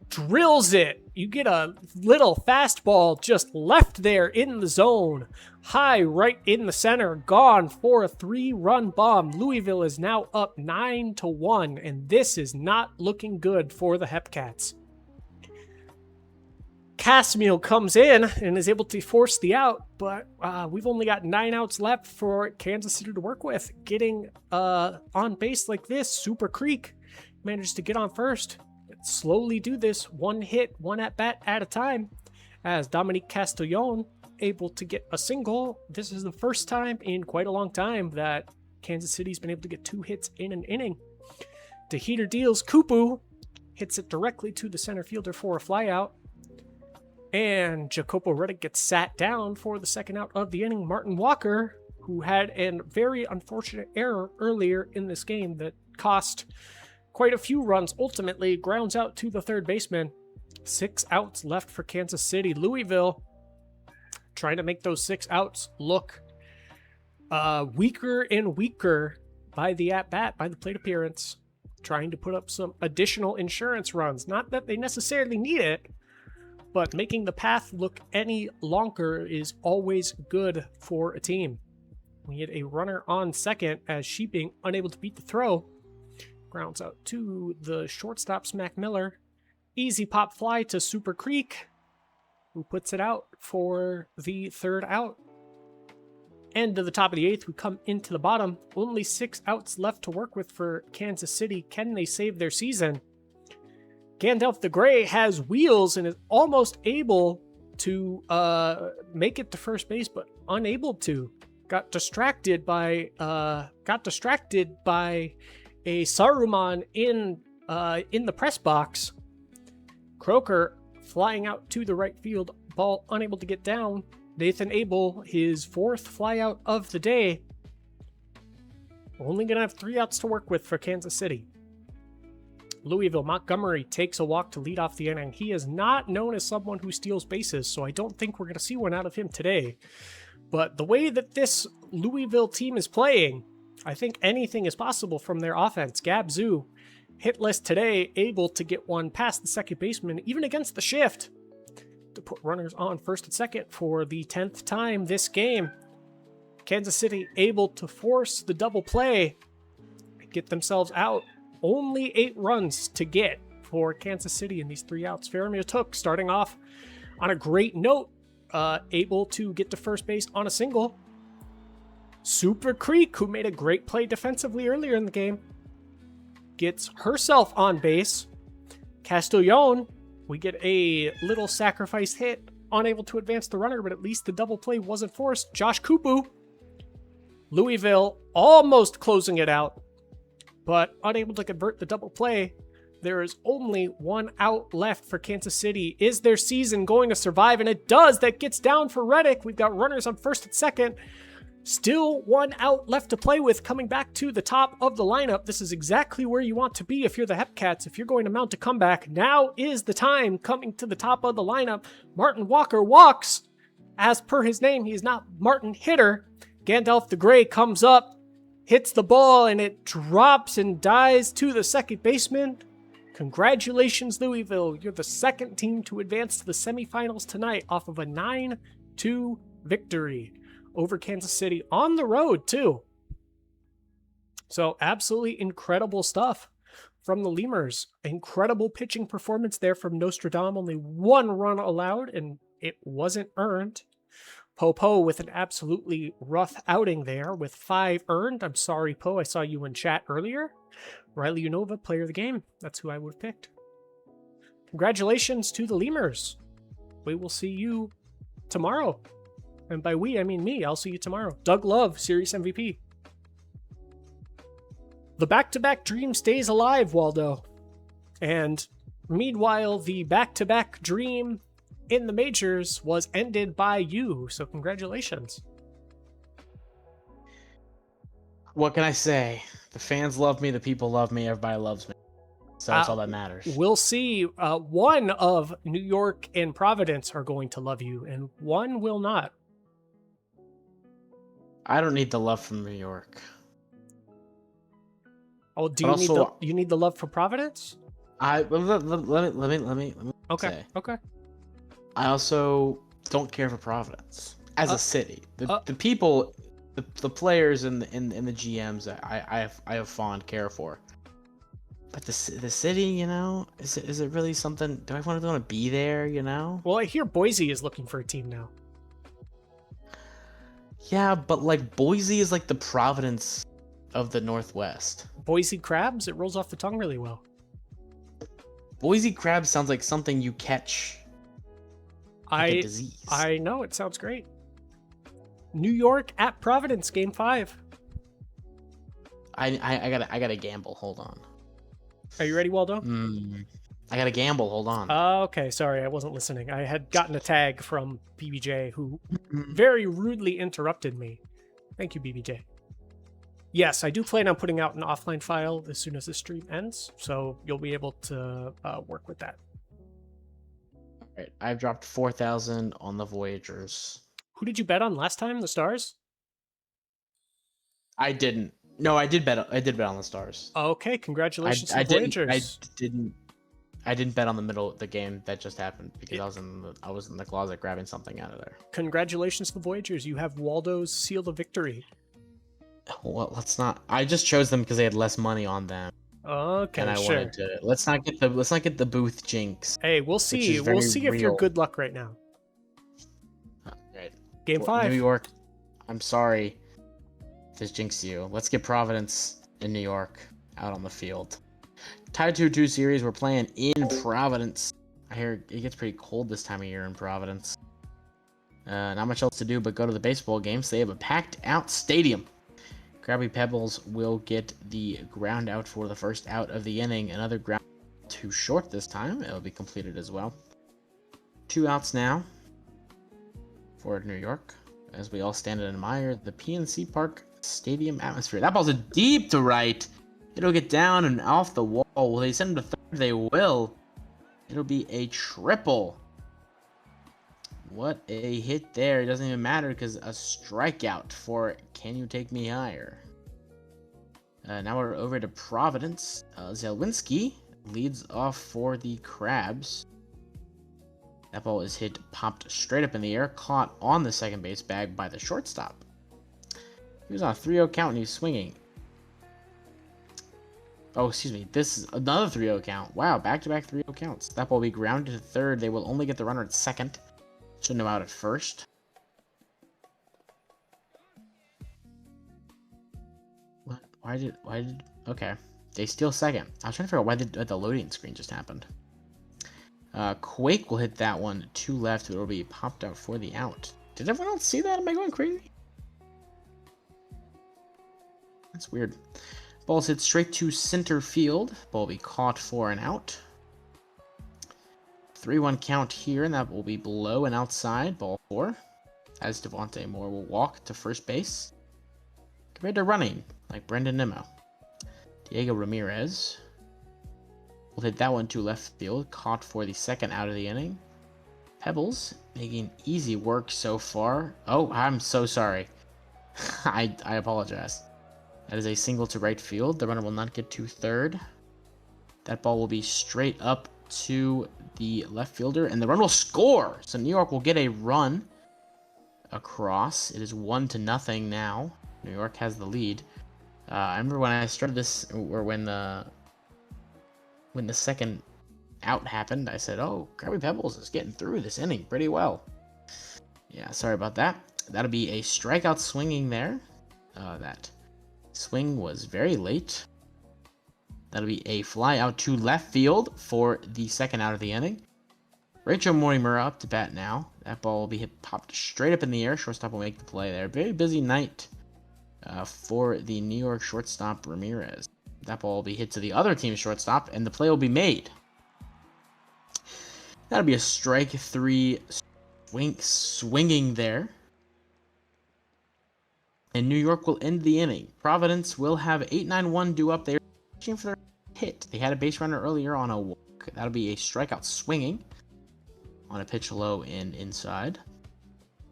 drills it. You get a little fastball just left there in the zone. High right in the center. Gone for a 3-run bomb. Louisville is now up 9-1, and this is not looking good for the Hepcats. Casimil comes in and is able to force the out, but we've only got 9 outs left for Kansas City to work with. Getting on base like this, Super Creek manages to get on first. Slowly do this, 1 hit, 1 at-bat at a time, as Dominique Castellon able to get a single. This is the first time in quite a long time that Kansas City's been able to get 2 hits in an inning. DeHeater deals. Kupu hits it directly to the center fielder for a flyout. And Jacopo Reddick gets sat down for the second out of the inning. Martin Walker, who had a very unfortunate error earlier in this game that cost quite a few runs, ultimately grounds out to the third baseman. 6 outs left for Kansas City. Louisville trying to make those 6 outs look weaker and weaker by the at-bat, by the plate appearance. Trying to put up some additional insurance runs. Not that they necessarily need it, but making the path look any longer is always good for a team. We get a runner on second, as Sheeping, unable to beat the throw, grounds out to the shortstop, Smack Miller. Easy pop fly to Super Creek, who puts it out for the 3rd out. End of the top of the 8th, we come into the bottom. Only 6 outs left to work with for Kansas City. Can they save their season? Gandalf the Grey has wheels and is almost able to make it to first base, but unable to. Got distracted by a Saruman in the press box. Croker flying out to the right field, ball unable to get down. Nathan Abel, his 4th flyout of the day. Only gonna have 3 outs to work with for Kansas City. Louisville. Montgomery takes a walk to lead off the inning. He is not known as someone who steals bases, so I don't think we're going to see one out of him today. But the way that this Louisville team is playing, I think anything is possible from their offense. Gabzu, hitless today, able to get one past the second baseman, even against the shift, to put runners on first and second for the 10th time this game. Kansas City able to force the double play, get themselves out. Only 8 runs to get for Kansas City in these 3 outs. Faramir Took starting off on a great note, able to get to first base on a single. Super Creek, who made a great play defensively earlier in the game, gets herself on base. Castellon, we get a little sacrifice hit, unable to advance the runner, but at least the double play wasn't forced. Josh Kupu, Louisville almost closing it out, but unable to convert the double play. There is only 1 out left for Kansas City. Is their season going to survive? And it does. That gets down for Reddick. We've got runners on first and second. Still 1 out left to play with, coming back to the top of the lineup. This is exactly where you want to be if you're the Hepcats. If you're going to mount a comeback, now is the time. Coming to the top of the lineup, Martin Walker walks. As per his name, he is not Martin Hitter. Gandalf the Grey comes up, hits the ball, and it drops and dies to the second baseman. Congratulations, Louisville. You're the second team to advance to the semifinals tonight off of a 9-2 victory over Kansas City on the road, too. So absolutely incredible stuff from the Lemurs. Incredible pitching performance there from Nostradam. Only 1 run allowed, and it wasn't earned. Popo with an absolutely rough outing there with 5 earned. I'm sorry, Po. I saw you in chat earlier. Riley Unova, player of the game. That's who I would have picked. Congratulations to the Lemurs. We will see you tomorrow. And by we, I mean me. I'll see you tomorrow. Doug Love, Series MVP. The back-to-back dream stays alive, Waldo. And meanwhile, the back-to-back dream in the majors was ended by you. So congratulations. What can I say? The fans love me, the people love me, everybody loves me. So that's all that matters. We'll see. One of New York and Providence are going to love you, and one will not. I don't need the love from New York. Oh, do you need the love from Providence? Let me Okay. say. Okay. I also don't care for Providence as a city. The people, the players and the GMs I have fond care for. But the city, you know, is it really something? Do I want to be there? You know? Well, I hear Boise is looking for a team now. Yeah, but like Boise is like the Providence of the Northwest. Boise crabs? It rolls off the tongue really well. Boise crab sounds like something you catch. Like a disease. I know, it sounds great. New York at Providence, Game 5. I gotta gamble. Hold on. Are you ready, Waldo? I gotta gamble. Hold on. Okay, sorry, I wasn't listening. I had gotten a tag from BBJ, who very rudely interrupted me. Thank you, BBJ. Yes, I do plan on putting out an offline file as soon as the stream ends, so you'll be able to work with that. All right, I've dropped 4,000 on the Voyagers. Who did you bet on last time? The Stars? I didn't. No, I did bet on the Stars. Okay, congratulations to the Voyagers. I didn't bet on the middle of the game that just happened because I was in the closet grabbing something out of there. Congratulations to the Voyagers. You have Waldo's seal of victory. Well, let's not. I just chose them because they had less money on them. Okay, and I wanted to. Let's not get the booth jinx. Hey, we'll see. We'll see if you're good luck right now. Right. Game 5. New York. I'm sorry. This jinxed you. Let's get Providence in New York out on the field. Tied 2-2 series. We're playing in Providence. I hear it gets pretty cold this time of year in Providence. Not much else to do but go to the baseball games. They have a packed out stadium. Krabby Pebbles will get the ground out for the first out of the inning. Another ground too short this time. It'll be completed as well. 2 outs now for New York as we all stand and admire the PNC Park Stadium atmosphere. That ball's a deep to right. It'll get down and off the wall. Will they send him to third? They will. It'll be a triple. What a hit there. It doesn't even matter because a strikeout for Can You Take Me Higher? Now we're over to Providence. Zelwinski leads off for the Crabs. That ball is hit, popped straight up in the air, caught on the second base bag by the shortstop. He was on a 3-0 count and he's swinging. Oh, excuse me. This is another 3-0 count. Wow, back-to-back 3-0 counts. That ball will be grounded to third. They will only get the runner at second. Shouldn't have out at first. What? Why did... Okay. They steal second. I was trying to figure out why the loading screen just happened. Quake will hit that one to left. It will be popped out for the out. Did everyone else see that? Am I going crazy? That's weird. Ball's hit straight to center field. Ball will be caught for an out. 3-1 count here, and that will be below and outside. Ball 4. As Devontae Moore will walk to first base. Compared to running, like Brendan Nimmo. Diego Ramirez will hit that one to left field. Caught for the second out of the inning. Pebbles making easy work so far. Oh, I'm so sorry. I apologize. That is a single to right field. The runner will not get to third. That ball will be straight up to the left fielder, and the run will score. So New York will get a run across. It is 1-0 now. New York has the lead. I remember when I started this, or when the second out happened, I said, "Oh, Krabby Pebbles is getting through this inning pretty well." Yeah, sorry about that. That'll be a strikeout swinging there. That swing was very late. That'll be a fly out to left field for the second out of the inning. Rachel Morimura up to bat now. That ball will be popped straight up in the air. Shortstop will make the play there. Very busy night for the New York shortstop Ramirez. That ball will be hit to the other team's shortstop, and the play will be made. That'll be a strike 3 swinging there. And New York will end the inning. Providence will have 8-9-1 due up. They're reaching for their hit. They had a base runner earlier on a walk. That'll be a strikeout swinging on a pitch low and inside.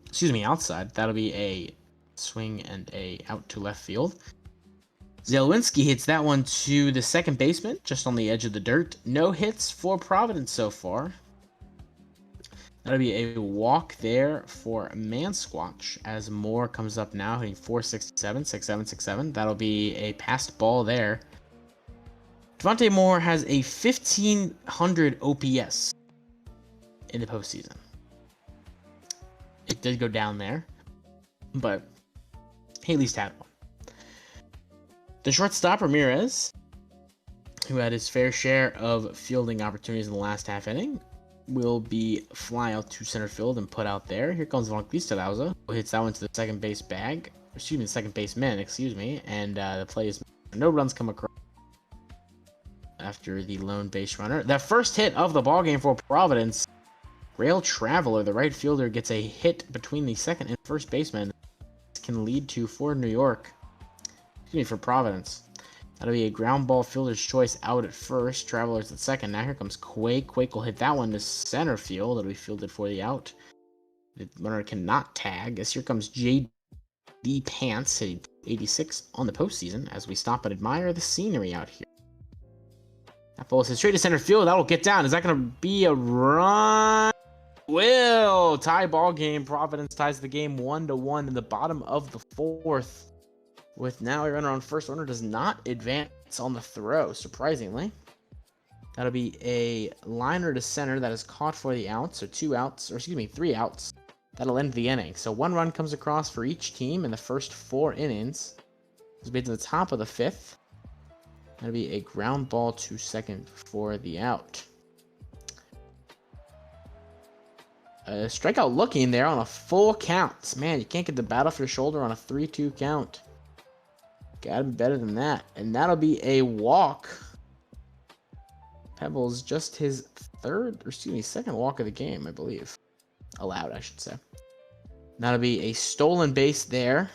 Excuse me, outside. That'll be a swing and a out to left field. Zelwinski hits that one to the second baseman, just on the edge of the dirt. No hits for Providence so far. That'll be a walk there for Mansquatch as Moore comes up now, hitting 467, 67, 67. That'll be a passed ball there. Devontae Moore has a 1,500 OPS in the postseason. It did go down there, but he at least had one. The shortstop, Ramirez, who had his fair share of fielding opportunities in the last half inning, will be fly out to center field and put out there. Here comes Vanquista Lauza, who hits that one to the second base bag. Excuse me, the second baseman, and the play is no runs come across after the lone base runner. The first hit of the ballgame for Providence. Rail Traveler, the right fielder, gets a hit between the second and first baseman. This can lead to, for New York, for Providence. That'll be a ground ball fielder's choice out at first. Travelers at second. Now here comes Quake. Quake will hit that one to center field. It'll be fielded for the out. The runner cannot tag. As here comes J.D. Pants, hitting 86 on the postseason as we stop and admire the scenery out here. That ball is hit straight to center field. That'll get down. Is that going to be a run? Will. Tie ball game. Providence ties the game 1-1 in the bottom of the fourth. With now a runner on first. Runner does not advance on the throw, surprisingly. That'll be a liner to center that is caught for the out. So 3 outs. That'll end the inning. So 1 run comes across for each team in the first 4 innings. It's made to the top of the 5th. That'll be a ground ball to second for the out. Strikeout looking there on a full count. Man, you can't get the bat off your shoulder on a 3-2 count. Gotta be better than that. And that'll be a walk. Pebbles just his second walk of the game, I believe. Allowed, I should say. That'll be a stolen base there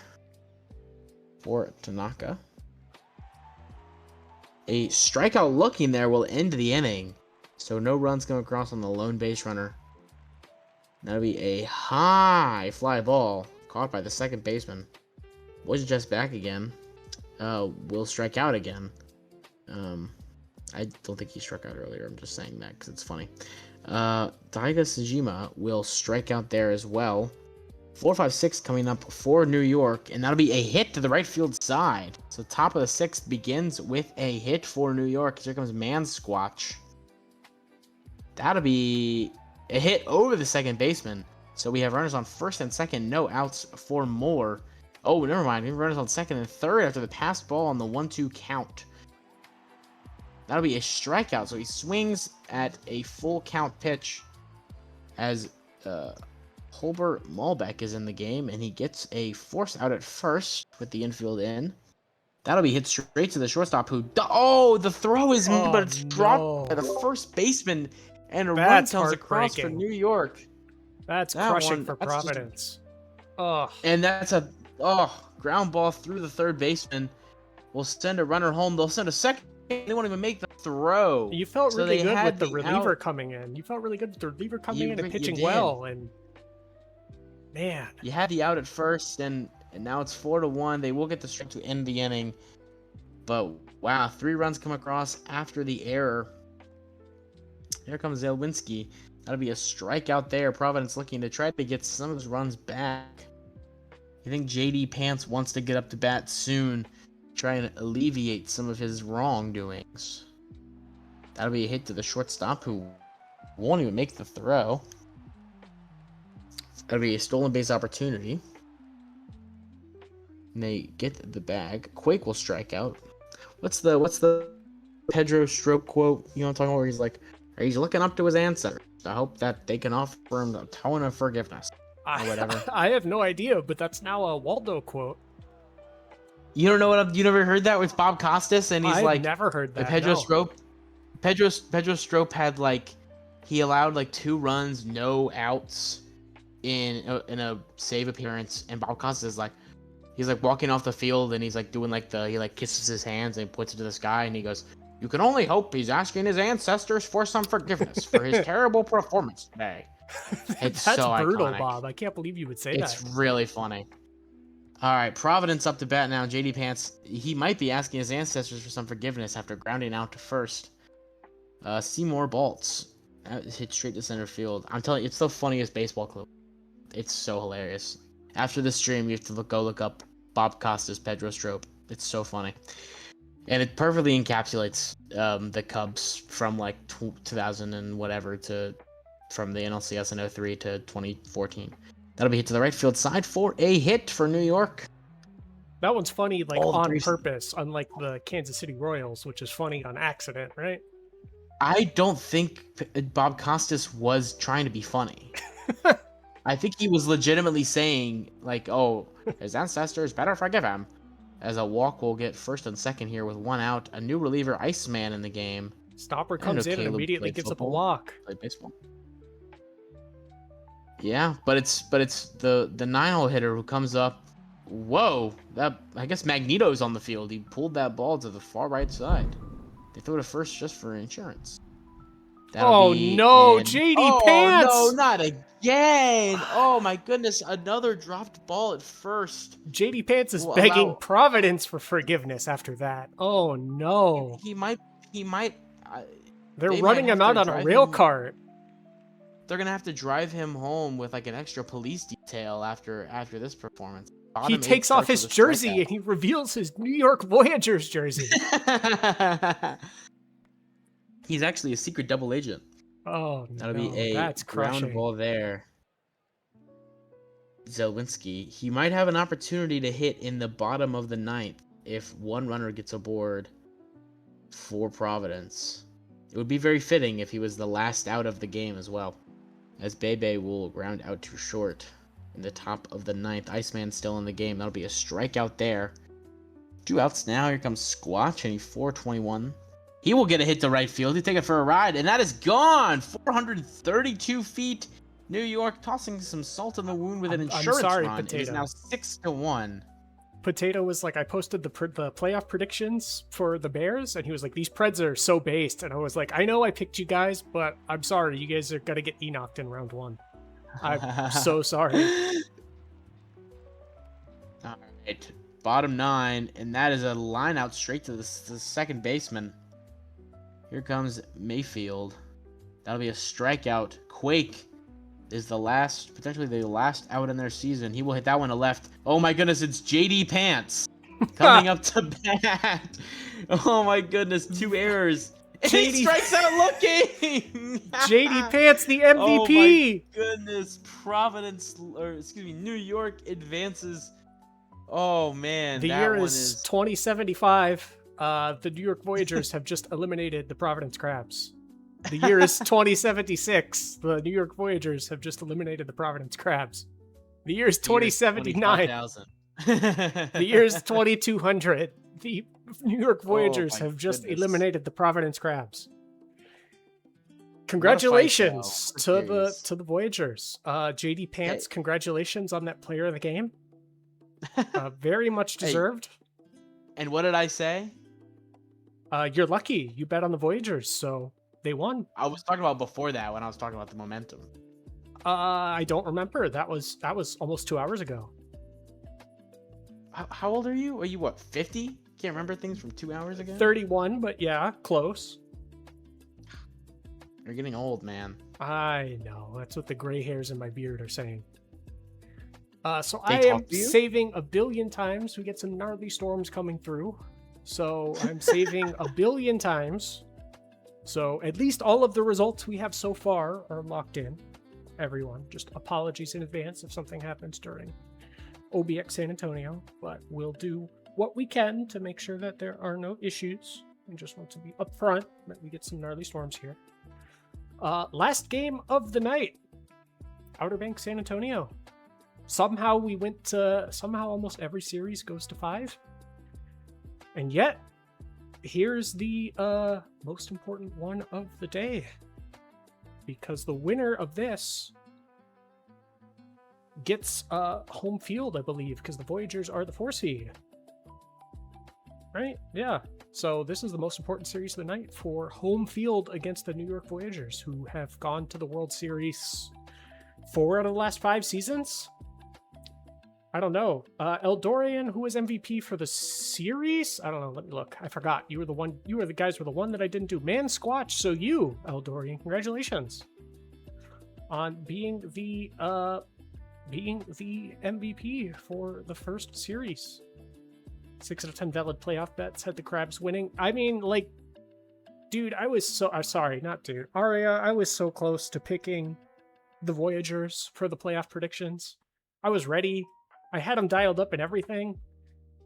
for Tanaka. A strikeout looking there will end the inning. So no runs come across on the lone base runner. That'll be a high fly ball caught by the second baseman. Boys are just back again. Will strike out again. I don't think he struck out earlier. I'm just saying that because it's funny. Taiga Sejima will strike out there as well. 4-5-6 coming up for New York, and that'll be a hit to the right field side. So top of the sixth begins with a hit for New York. Here comes Mansquatch. That'll be a hit over the second baseman. So we have runners on first and second, no outs for more. Oh, never mind. We have runners on second and third after the passed ball on the 1-2 count. That'll be a strikeout. So he swings at a full count pitch as Holbert Malbec is in the game, and he gets a force out at first with the infield in. That'll be hit straight to the shortstop who... the throw is... but it's dropped by the first baseman, and a run comes across for New York. That's crushing for Providence. And that's a ground ball through the third baseman. We'll send a runner home. They'll send a second. They won't even make the throw. You felt really good with the reliever coming in. You felt really good with the reliever coming in and pitching well. And man, you had the out at first, and now it's 4-1. They will get the strike to end the inning. But wow, 3 runs come across after the error. Here comes Zelwinski. That'll be a strikeout there. Providence looking to try to get some of his runs back. I think JD Pants wants to get up to bat soon, try and alleviate some of his wrongdoings. That'll be a hit to the shortstop who won't even make the throw. That'll be a stolen base opportunity. And they get the bag. Quake will strike out. What's the Pedro Strop quote? You know what I'm talking about? Where he's like, he's looking up to his ancestors. I hope that they can offer him a ton of forgiveness. Or whatever. I have no idea, but that's now a Waldo quote. You don't know you never heard that with Bob Costas, and he's I've never heard that. Pedro Strop. Pedro Strop had he allowed 2 runs, no outs in a save appearance, and Bob Costas is he's walking off the field, and he's doing he kisses his hands and points it to the sky, and he goes, "You can only hope he's asking his ancestors for some forgiveness for his terrible performance today." It's That's so brutal, iconic. Bob. I can't believe you would say that. It's really funny. All right, Providence up to bat now. JD Pants, he might be asking his ancestors for some forgiveness after grounding out to first. Seymour Baltz hit straight to center field. I'm telling you, it's the funniest baseball clip. It's so hilarious. After the stream, you have to go look up Bob Costas, Pedro Strop. It's so funny. And it perfectly encapsulates the Cubs from 2000 and whatever from the NLCS in 03 to 2014. That'll be hit to the right field side for a hit for New York. That one's funny on purpose, unlike the Kansas City Royals, which is funny on accident, right? I don't think Bob Costas was trying to be funny. I think he was legitimately saying, his ancestors better forgive him. As a walk will get first and second here with 1 out. A new reliever, Iceman, in the game. Stopper comes in and immediately gives up a walk. Played baseball. Yeah, but it's the 9-hole hitter who comes up. Whoa, I guess Magneto's on the field. He pulled that ball to the far right side. They threw it first just for insurance. JD Pants! Oh no, not again! Oh my goodness, another dropped ball at first. JD Pants is begging Providence for forgiveness after that. Oh no. He might. They're running him out on a rail cart. They're gonna have to drive him home with an extra police detail after this performance. He takes off his jersey and he reveals his New York Voyagers jersey. He's actually a secret double agent. Oh, that'll be a ground ball there. Zelwinski. He might have an opportunity to hit in the bottom of the 9th if one runner gets aboard for Providence. It would be very fitting if he was the last out of the game as well, as Bebe will ground out to short in the top of the 9th. Iceman still in the game. That'll be a strikeout there. 2 outs now. Here comes Squatch, and he's 421. He will get a hit to right field. He'll take it for a ride, and that is gone. 432 feet. New York tossing some salt in the wound with an insurance run. Potato. It is now 6-1. Potato was like, I posted the playoff predictions for the Bears, and he was like, these Preds are so based. And I was like, I know I picked you guys, but I'm sorry. You guys are going to get Enoch'd in round 1. I'm so sorry. All right. Bottom 9, and that is a line out straight to the second baseman. Here comes Mayfield. That'll be a strikeout. Quake is potentially the last out in their season. He will hit that one to left. Oh my goodness, it's JD Pants coming up to bat. Oh my goodness, 2 errors. And he strikes out looking. JD Pants, the MVP. Oh my goodness, New York advances. Oh man, the year is 2075. The New York Voyagers have just eliminated the Providence Crabs. The year is 2076. The New York Voyagers have just eliminated the Providence Crabs. The year is 2079. The year is 2200. The New York Voyagers have just eliminated the Providence Crabs. Congratulations to the Voyagers. JD Pants, congratulations on that player of the game. Very much deserved. Hey, and what did I say? You're lucky. You bet on the Voyagers, so they won. I was talking about before that when I was talking about the momentum. I don't remember. That was almost 2 hours ago. How old are you? Are you what, 50? Can't remember things from 2 hours ago? 31, but yeah, close. You're getting old, man. I know. That's what the gray hairs in my beard are saying. So I am saving a billion times. We get some gnarly storms coming through. So I'm saving a billion times. So at least all of the results we have so far are locked in. Everyone, just apologies in advance if something happens during OBX San Antonio. But we'll do what we can to make sure that there are no issues. I just want to be upfront that we get some gnarly storms here. Last game of the night. Outer Banks San Antonio. Somehow we went to... Somehow almost every series goes to 5. And yet, here's the most important one of the day. Because the winner of this gets home field, I believe, because the Voyagers are the 4 seed. Right? Yeah. So this is the most important series of the night for home field against the New York Voyagers, who have gone to the World Series 4 out of the last 5 seasons. I don't know. Eldorian, who was MVP for the series? I don't know. Let me look. I forgot. You were the guys were the one that I didn't do. Man Squatch. So you, Eldorian, congratulations on being the MVP for the first series. 6 out of 10 valid playoff bets had the Crabs winning. I mean, like, dude, I was so... sorry, not dude. Aria, I was so close to picking the Voyagers for the playoff predictions. I was ready. I had them dialed up and everything.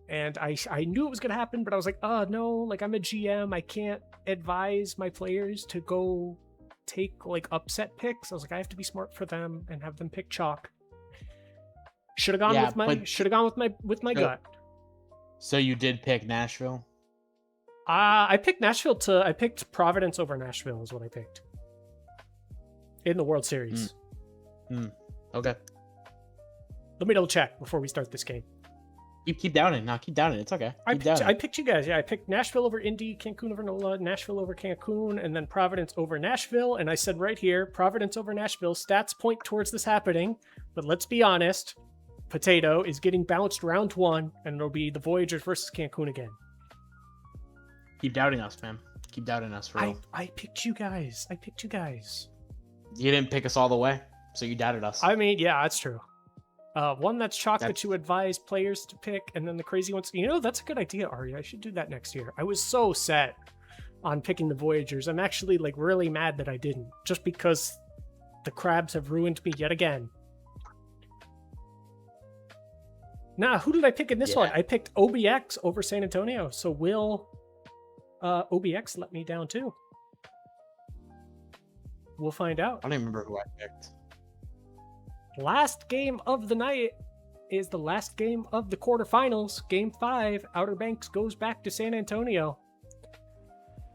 And I knew it was going to happen, but I was like, oh, no, like, I'm a GM. I can't advise my players to go take, like, upset picks. I was like, I have to be smart for them and have them pick chalk. Should have gone with my gut. So you did pick Nashville? I picked Providence over Nashville is what I picked. In the World Series. Okay. Let me double check before we start this game. Keep doubting. No, keep doubting. It's okay. I picked you guys. Yeah, I picked Nashville over Indy, Cancun over NOLA, Nashville over Cancun, and then Providence over Nashville. And I said right here, Providence over Nashville. Stats point towards this happening. But let's be honest. Potato is getting bounced round 1, and it'll be the Voyagers versus Cancun again. Keep doubting us, man. Keep doubting us, for real. I picked you guys. You didn't pick us all the way, so you doubted us. I mean, yeah, that's true. One that's chalk that you advise players to pick, and then the crazy ones. You know, that's a good idea, Ari. I should do that next year. I was so set on picking the Voyagers. I'm actually, like, really mad that I didn't, just because the Crabs have ruined me yet again. Nah, who did I pick in this one? I picked OBX over San Antonio. So will OBX let me down too? We'll find out. I don't even remember who I picked. Last game of the night is the last game of the quarterfinals. Game 5, Outer Banks goes back to San Antonio.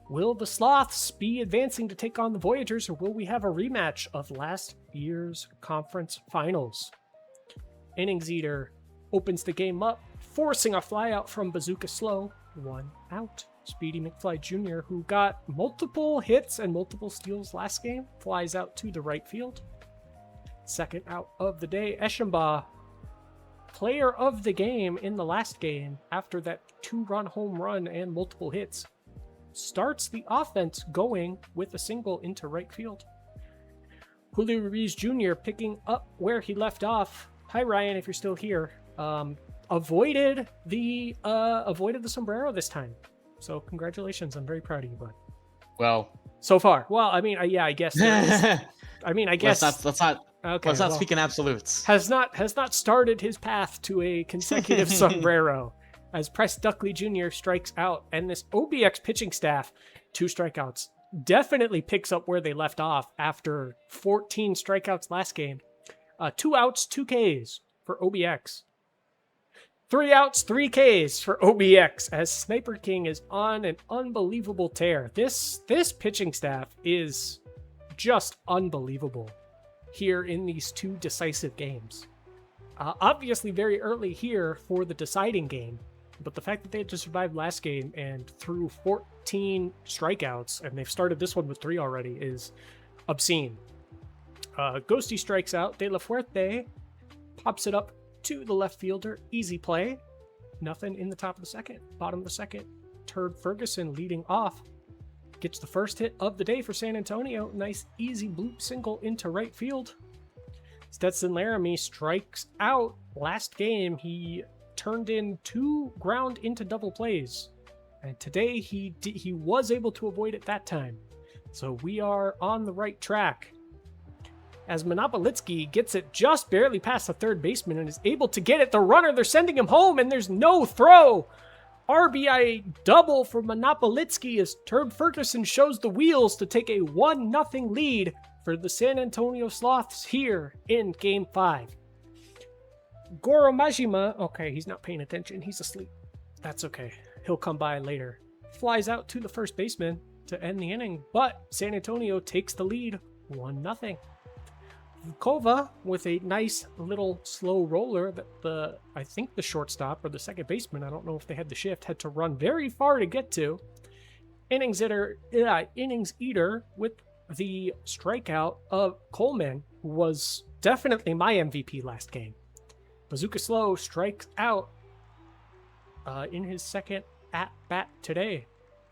Will the Sloths be advancing to take on the Voyagers, or will we have a rematch of last year's conference finals? Innings Eater opens the game up forcing a flyout from Bazooka Slow. 1 out. Speedy McFly Jr., who got multiple hits and multiple steals last game, flies out to the right field. Second out of the day, Eschenbach, player of the game in the last game after that 2-run home run and multiple hits, starts the offense going with a single into right field. Julio Ruiz Jr. picking up where he left off. Hi Ryan, if you're still here. Avoided the sombrero this time. So congratulations, I'm very proud of you, bud. Well, so far. Well, I mean, yeah, I guess. I guess. Let's not speak in absolutes. Has not started his path to a consecutive sombrero as Press Duckley Jr. strikes out, and this OBX pitching staff, 2 strikeouts, definitely picks up where they left off after 14 strikeouts last game. 2 outs, 2 Ks for OBX. 3 outs, 3 Ks for OBX as Sniper King is on an unbelievable tear. This pitching staff is just unbelievable here in these 2 decisive games. Obviously very early here for the deciding game, but the fact that they had to survive last game and threw 14 strikeouts, and they've started this one with 3 already, is obscene. Ghosty strikes out. De La Fuerte pops it up to the left fielder. Easy play. Nothing in the top of the second. Bottom of the second. Turd Ferguson leading off. Gets the first hit of the day for San Antonio. Nice easy bloop single into right field. Stetson Laramie strikes out. Last game he turned in 2 ground into double plays. And today he was able to avoid it that time. So we are on the right track. As Monopolitsky gets it just barely past the third baseman and is able to get it. The runner, they're sending him home, and there's no throw. RBI double for Monopolitsky as Turd Ferguson shows the wheels to take a 1-0 lead for the San Antonio Sloths here in Game 5. Goro Majima, okay, he's not paying attention. He's asleep. That's okay. He'll come by later. Flies out to the first baseman to end the inning, but San Antonio takes the lead 1-0. Kova with a nice little slow roller that I think the shortstop or the second baseman, I don't know if they had the shift, had to run very far to get to. Innings eater with the strikeout of Coleman, who was definitely my MVP last game. Bazooka Slow strikes out in his second at-bat today.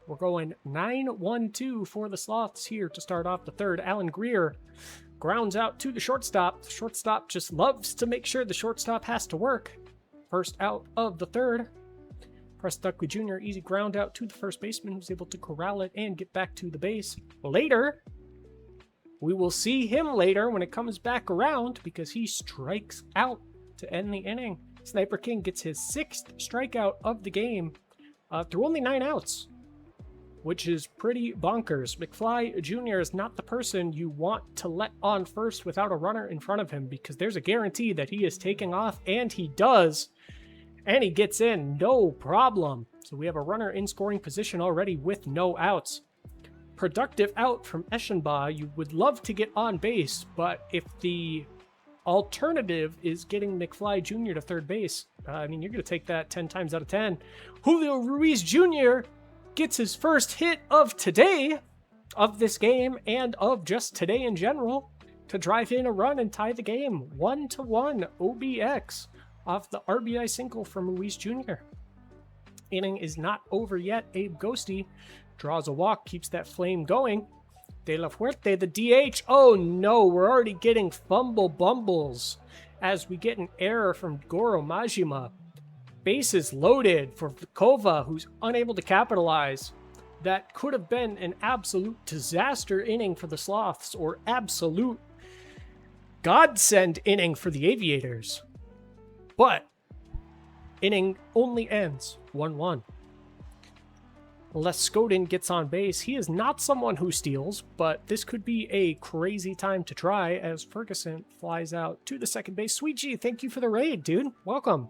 We're going 9-1-2 for the Sloths here to start off the third. Alan Greer grounds out to the shortstop. The shortstop just loves to make sure the shortstop has to work. First out of the third. Press Duckley Jr. easy ground out to the first baseman, who's able to corral it and get back to the base. Later, we will see him later when it comes back around because he strikes out to end the inning. Sniper King gets his 6th strikeout of the game through only 9 outs, which is pretty bonkers. McFly Jr. is not the person you want to let on first without a runner in front of him because there's a guarantee that he is taking off, and he does. And he gets in, no problem. So we have a runner in scoring position already with no outs. Productive out from Eschenbach. You would love to get on base, but if the alternative is getting McFly Jr. to third base, you're going to take that 10 times out of 10. Julio Ruiz Jr. gets his first hit of today, of this game, and of just today in general, to drive in a run and tie the game. 1-1 OBX off the RBI single from Ruiz Jr. Inning is not over yet. Abe Ghosty draws a walk, keeps that flame going. De La Fuerte, the DH. Oh no, we're already getting fumble bumbles as we get an error from Goro Majima. Bases loaded for Kova, who's unable to capitalize. That could have been an absolute disaster inning for the Sloths, or absolute godsend inning for the Aviators. But inning only ends 1-1. Les Scoden gets on base. He is not someone who steals, but this could be a crazy time to try as Ferguson flies out to the second base. Sweet G, thank you for the raid, dude. Welcome.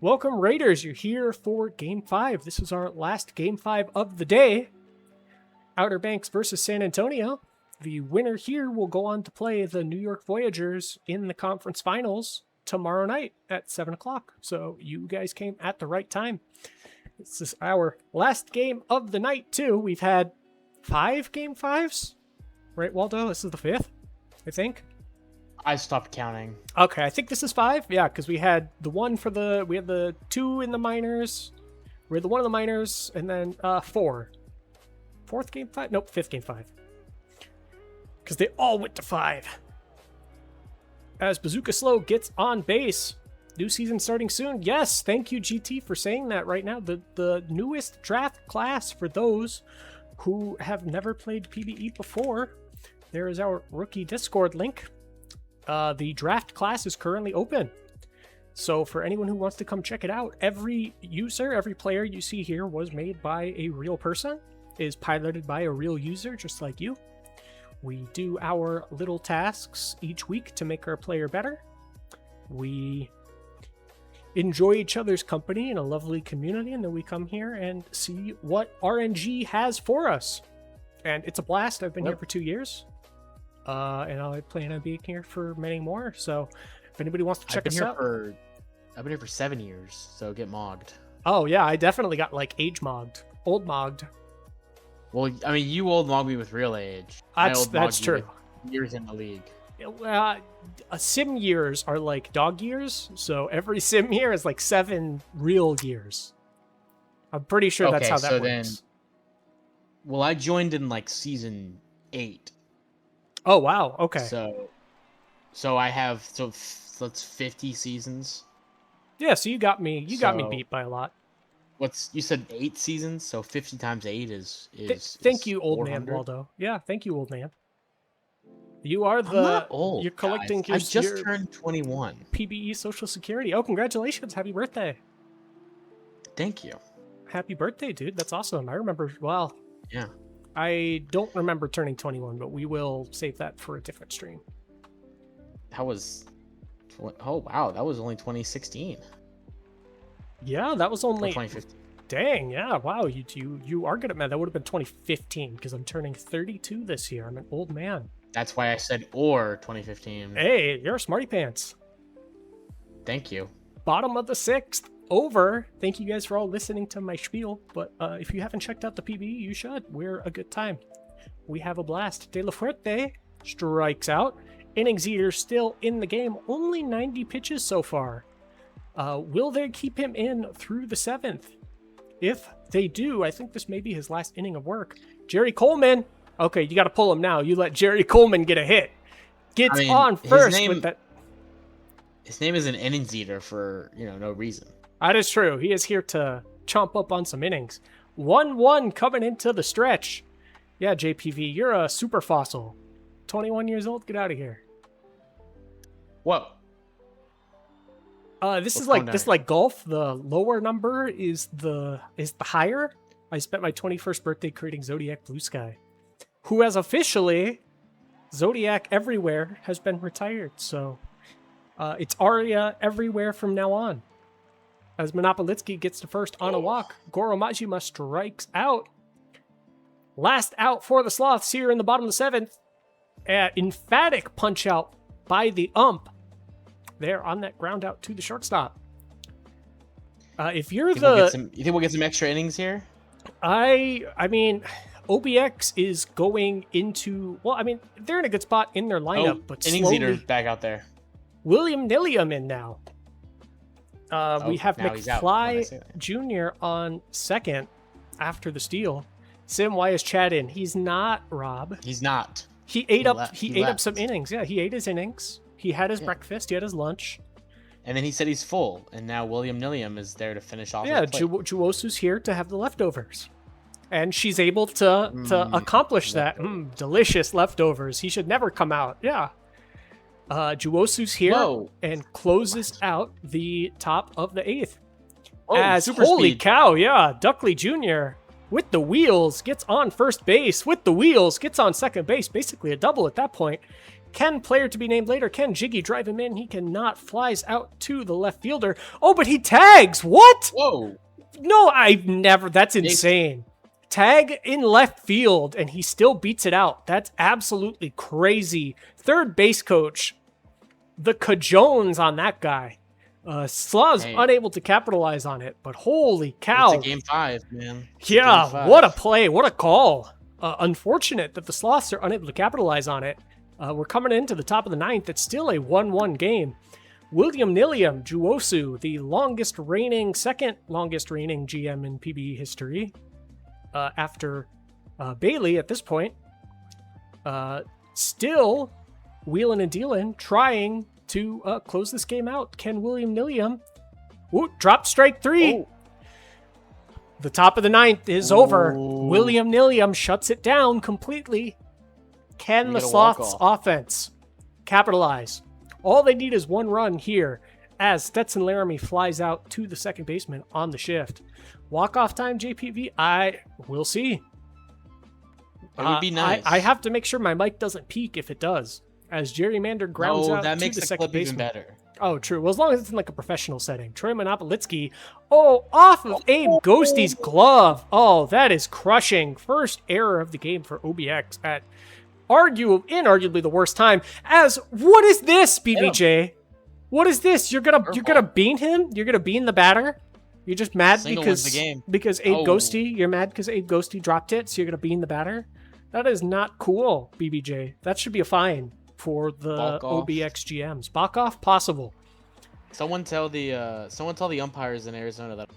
Welcome, Raiders. You're here for Game 5. This is our last Game 5 of the day. Outer Banks versus San Antonio. The winner here will go on to play the New York Voyagers in the conference finals. tomorrow night at 7 o'clock. So you guys came at the right time. This is our last game of the night, too. We've had 5 game 5s. Right, Waldo? This is the 5th, I think. I stopped counting. Okay, I think this is 5. Yeah, because we had the 2 in the minors. We had the 1 in the minors, and then 4. 4th game 5? Nope, 5th game 5. Because they all went to 5. As Bazooka Slow gets on base. New season starting soon. Yes, thank you, GT, for saying that right now. The newest draft class for those who have never played PBE before. There is our rookie Discord link. The draft class is currently open. So for anyone who wants to come check it out, every user, every player you see here was made by a real person, is piloted by a real user just like you. We do our little tasks each week to make our player better. We enjoy each other's company in a lovely community, and then we come here and see what RNG has for us. And it's a blast. I've been here for 2 years. And I plan on being here for many more. So if anybody wants to check us out. I've been here for 7 years, so get mogged. Oh, yeah, I definitely got like age mogged. Old mogged. Well, I mean, you old mogged me with real age. That's true. Years in the league. Sim years are like dog years, so every sim year is like 7 real years. I'm pretty sure that's how that works. Well, I joined in like season 8. Oh wow, okay. So I have that's 50 seasons. Yeah, so you got me beat by a lot. You said 8 seasons, so 50 times 8 is thank you, old 400. man Waldo. Yeah, thank you, old man. You are I'm not old. You're collecting I just turned 21. PBE Social Security. Oh, congratulations. Happy birthday. Thank you. Happy birthday, dude. That's awesome. I remember, well. Yeah. I don't remember turning 21, but we will save that for a different stream. That was oh wow, that was only 2016. Yeah, that was only 2015. Dang, yeah, wow, you are good at math. That would have been 2015 because I'm turning 32 this year. I'm an old man. That's why I said or 2015. Hey, you're a smarty pants. Thank you. Bottom of the 6th, over. Thank you guys for all listening to my spiel. But if you haven't checked out the PBE, you should. We're a good time. We have a blast. De La Fuerte strikes out. Innings eater still in the game. Only 90 pitches so far. Will they keep him in through the 7th? If they do, I think this may be his last inning of work. Jerry Coleman. Okay, you got to pull him now. You let Jerry Coleman get a hit. Gets on first with that. His name is an innings eater for, no reason. That is true. He is here to chomp up on some innings. 1-1 coming into the stretch. Yeah, JPV, you're a super fossil. 21 years old. Get out of here. Whoa. This is like golf. The lower number is the higher. I spent my 21st birthday creating Zodiac Blue Sky, who has officially Zodiac Everywhere has been retired. So it's Aria Everywhere from now on. As Monopolitsky gets to first on a walk, Goro Majima strikes out. Last out for the Sloths here in the bottom of the 7th. Emphatic punch out by the ump. There on that ground out to the shortstop. If you're you think we'll get some extra innings here? I mean, OBX is going into, well, I mean, they're in a good spot in their lineup, but innings slowly, eater back out there. William Nilliam in now. We have McFly Jr. on second after the steal. Sim, why is Chad in? He's not, Rob. He's not. He ate up some innings. Yeah, he ate his innings. He had his breakfast. He had his lunch. And then he said he's full. And now William Nilliam is there to finish off. Yeah, Juwosu's here to have the leftovers. And she's able to accomplish that. Delicious leftovers. He should never come out. Yeah. Juwosu's here and closes out the top of the 8th. Holy speed. Cow, yeah. Duckley Jr. with the wheels gets on first base. With the wheels gets on second base. Basically a double at that point. Can player to be named later. Can Jiggy drive him in? He cannot. Flies out to the left fielder. Oh, but he tags. What? Whoa. No, I've never. That's insane. Tag in left field, and he still beats it out. That's absolutely crazy. Third base coach the cajones on that guy. Slav's Hey. unable to capitalize on it, but holy cow. It's a game 5, man. It's a Yeah, game 5. what a play. What a call. Unfortunate that the Sloths are unable to capitalize on it. We're coming into the top of the 9th. It's still a 1-1 game. William Nilium Juosu, the second longest reigning GM in PBE history, after Bailey at this point, still wheeling and dealing, trying to close this game out. Can William Nilium drop strike 3? Oh. The top of the 9th is over. William Nilium shuts it down completely. Can the Sloths offense capitalize? All they need is one run here as Stetson Laramie flies out to the second baseman on the shift. Walk-off time, JPV? We'll see. It would be nice. I have to make sure my mic doesn't peak if it does, as Jerry Mander grounds out that to makes the the second clip baseman. even better. Oh, true. Well, as long as it's in like a professional setting. Troy Monopolitsky. Oh, off of Abe Ghosty's glove. Oh, that is crushing. First error of the game for OBX at inarguably the worst time. As what is this, BBJ? What is this? You're gonna bean him? You're gonna bean the batter? You're just mad Single wins the game. because Abe Ghosty. You're mad because Abe Ghosty dropped it, so you're gonna bean the batter? That is not cool, BBJ. That should be a fine for the OBX GMs. Balk off possible. Someone tell the umpires in Arizona that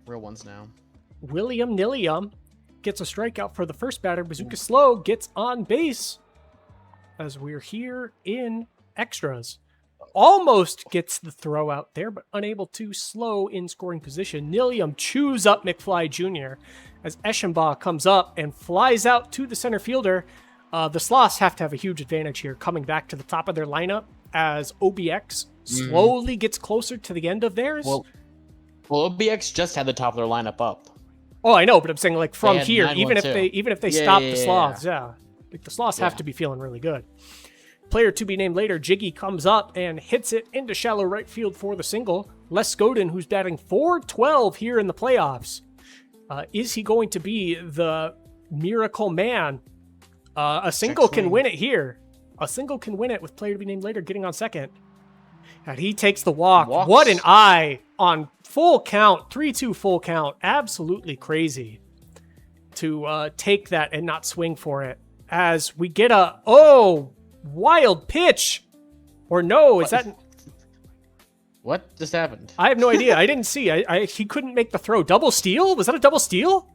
real ones now. William Nilium gets a strikeout for the first batter. Bazooka Slow gets on base as we're here in extras. Almost gets the throw out there, but unable to. Slow in scoring position. Nilium chews up McFly Jr. as Eschenbach comes up and flies out to the center fielder. The Sloths have to have a huge advantage here coming back to the top of their lineup as OBX slowly gets closer to the end of theirs. Well, OBX just had the top of their lineup up. Oh, I know, but I'm saying like from here, 9-1-2. even if they stop the Sloths, like the Sloths have to be feeling really good. Player to be named later, Jiggy comes up and hits it into shallow right field for the single. Les Godin, who's batting .412 here in the playoffs. Is he going to be the miracle man? A single can win it here. A single can win it with player to be named later getting on second. And he takes the walk. Walks. What an eye on full count, 3-2 full count. Absolutely crazy to take that and not swing for it. As we get a, wild pitch. Or no, is that... What just happened? I have no idea. I didn't see. He couldn't make the throw. Double steal? Was that a double steal?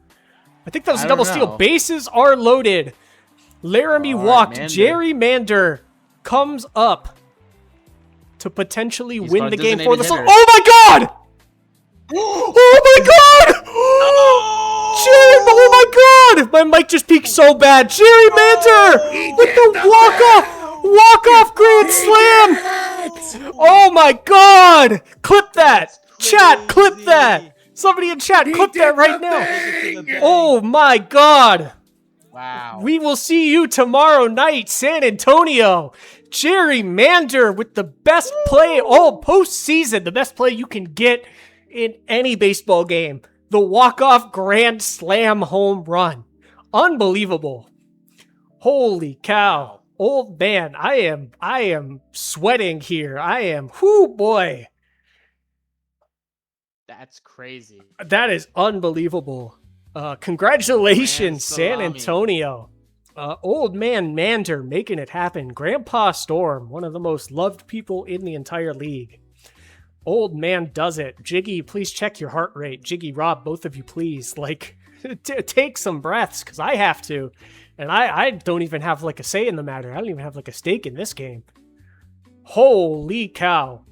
I think that was a double steal. Bases are loaded. Laramie walked. Mander. Jerry Mander comes up to potentially win the game for the Sloths. hitter. Oh my god! Oh my god! Jerry, oh my god! My mic just peaked so bad. Jerry Mander with the walk-off grand slam! Oh my god! Clip that! Chat, clip that! Somebody in chat, clip that right now! Oh my god! Wow. We will see you tomorrow night, San Antonio. Jerry Mander with the best play all postseason, the best play you can get in any baseball game. The walk-off grand slam home run. Unbelievable. Holy cow. Old man, I am sweating here. Whoo boy. That's crazy. That is unbelievable. Congratulations, San salami. Antonio. Old man Mander making it happen. Grandpa Storm, one of the most loved people in the entire league. Old man does it. Jiggy, please check your heart rate. Jiggy, Rob, both of you, please. Like, take some breaths, because I have to. And I don't even have, like, a say in the matter. I don't even have, like, a stake in this game. Holy cow.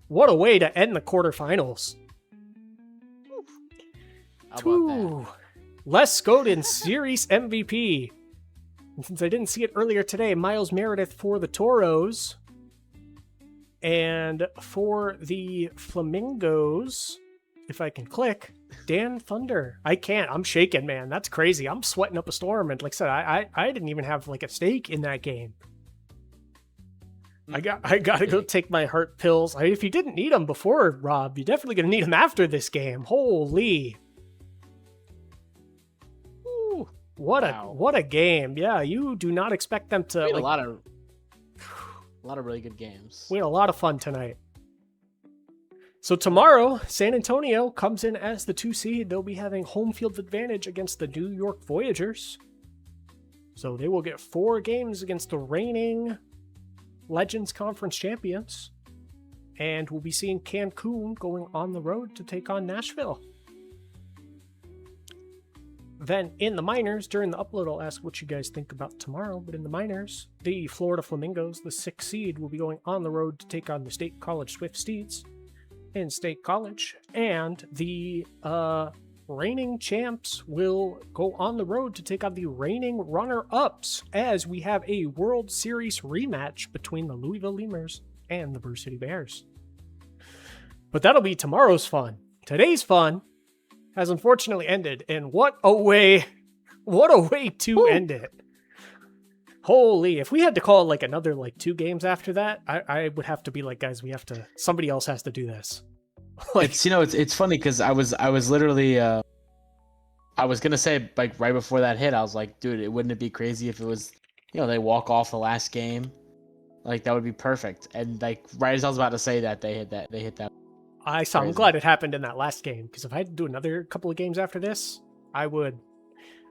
What a way to end the quarterfinals. How about that? Les Godin, Series MVP. And since I didn't see it earlier today, Miles Meredith for the Toros. And for the Flamingos, if I can click, Dan Thunder. I can't. I'm shaking, man. That's crazy. I'm sweating up a storm. And like I said, I didn't even have like a stake in that game. I gotta go take my heart pills. If you didn't need them before, Rob, you're definitely gonna need them after this game. Holy. What a game. Yeah, you do not expect them to We had like, a lot of A lot of really good games. We had a lot of fun tonight. So tomorrow, San Antonio comes in as the 2 seed. They'll be having home field advantage against the New York Voyagers. So they will get 4 games against the reigning Legends Conference champions. And we'll be seeing Cancun going on the road to take on Nashville. Then in the minors, during the upload, I'll ask what you guys think about tomorrow. But in the minors, the Florida Flamingos, the 6th seed, will be going on the road to take on the State College Swift Steeds in State College. And the reigning champs will go on the road to take on the reigning runner-ups as we have a World Series rematch between the Louisville Lemurs and the Brew City Bears. But that'll be tomorrow's fun. Today's fun has unfortunately ended, and what a way to end it. Holy, if we had to call like another 2 games after that, I would have to be like, guys, somebody else has to do this. It's funny because I was literally I was gonna say right before that hit, I was like, dude, wouldn't it be crazy if it was, they walk off the last game? That would be perfect. And right as I was about to say that, they hit that. I'm glad it happened in that last game, because if I had to do another couple of games after this, I would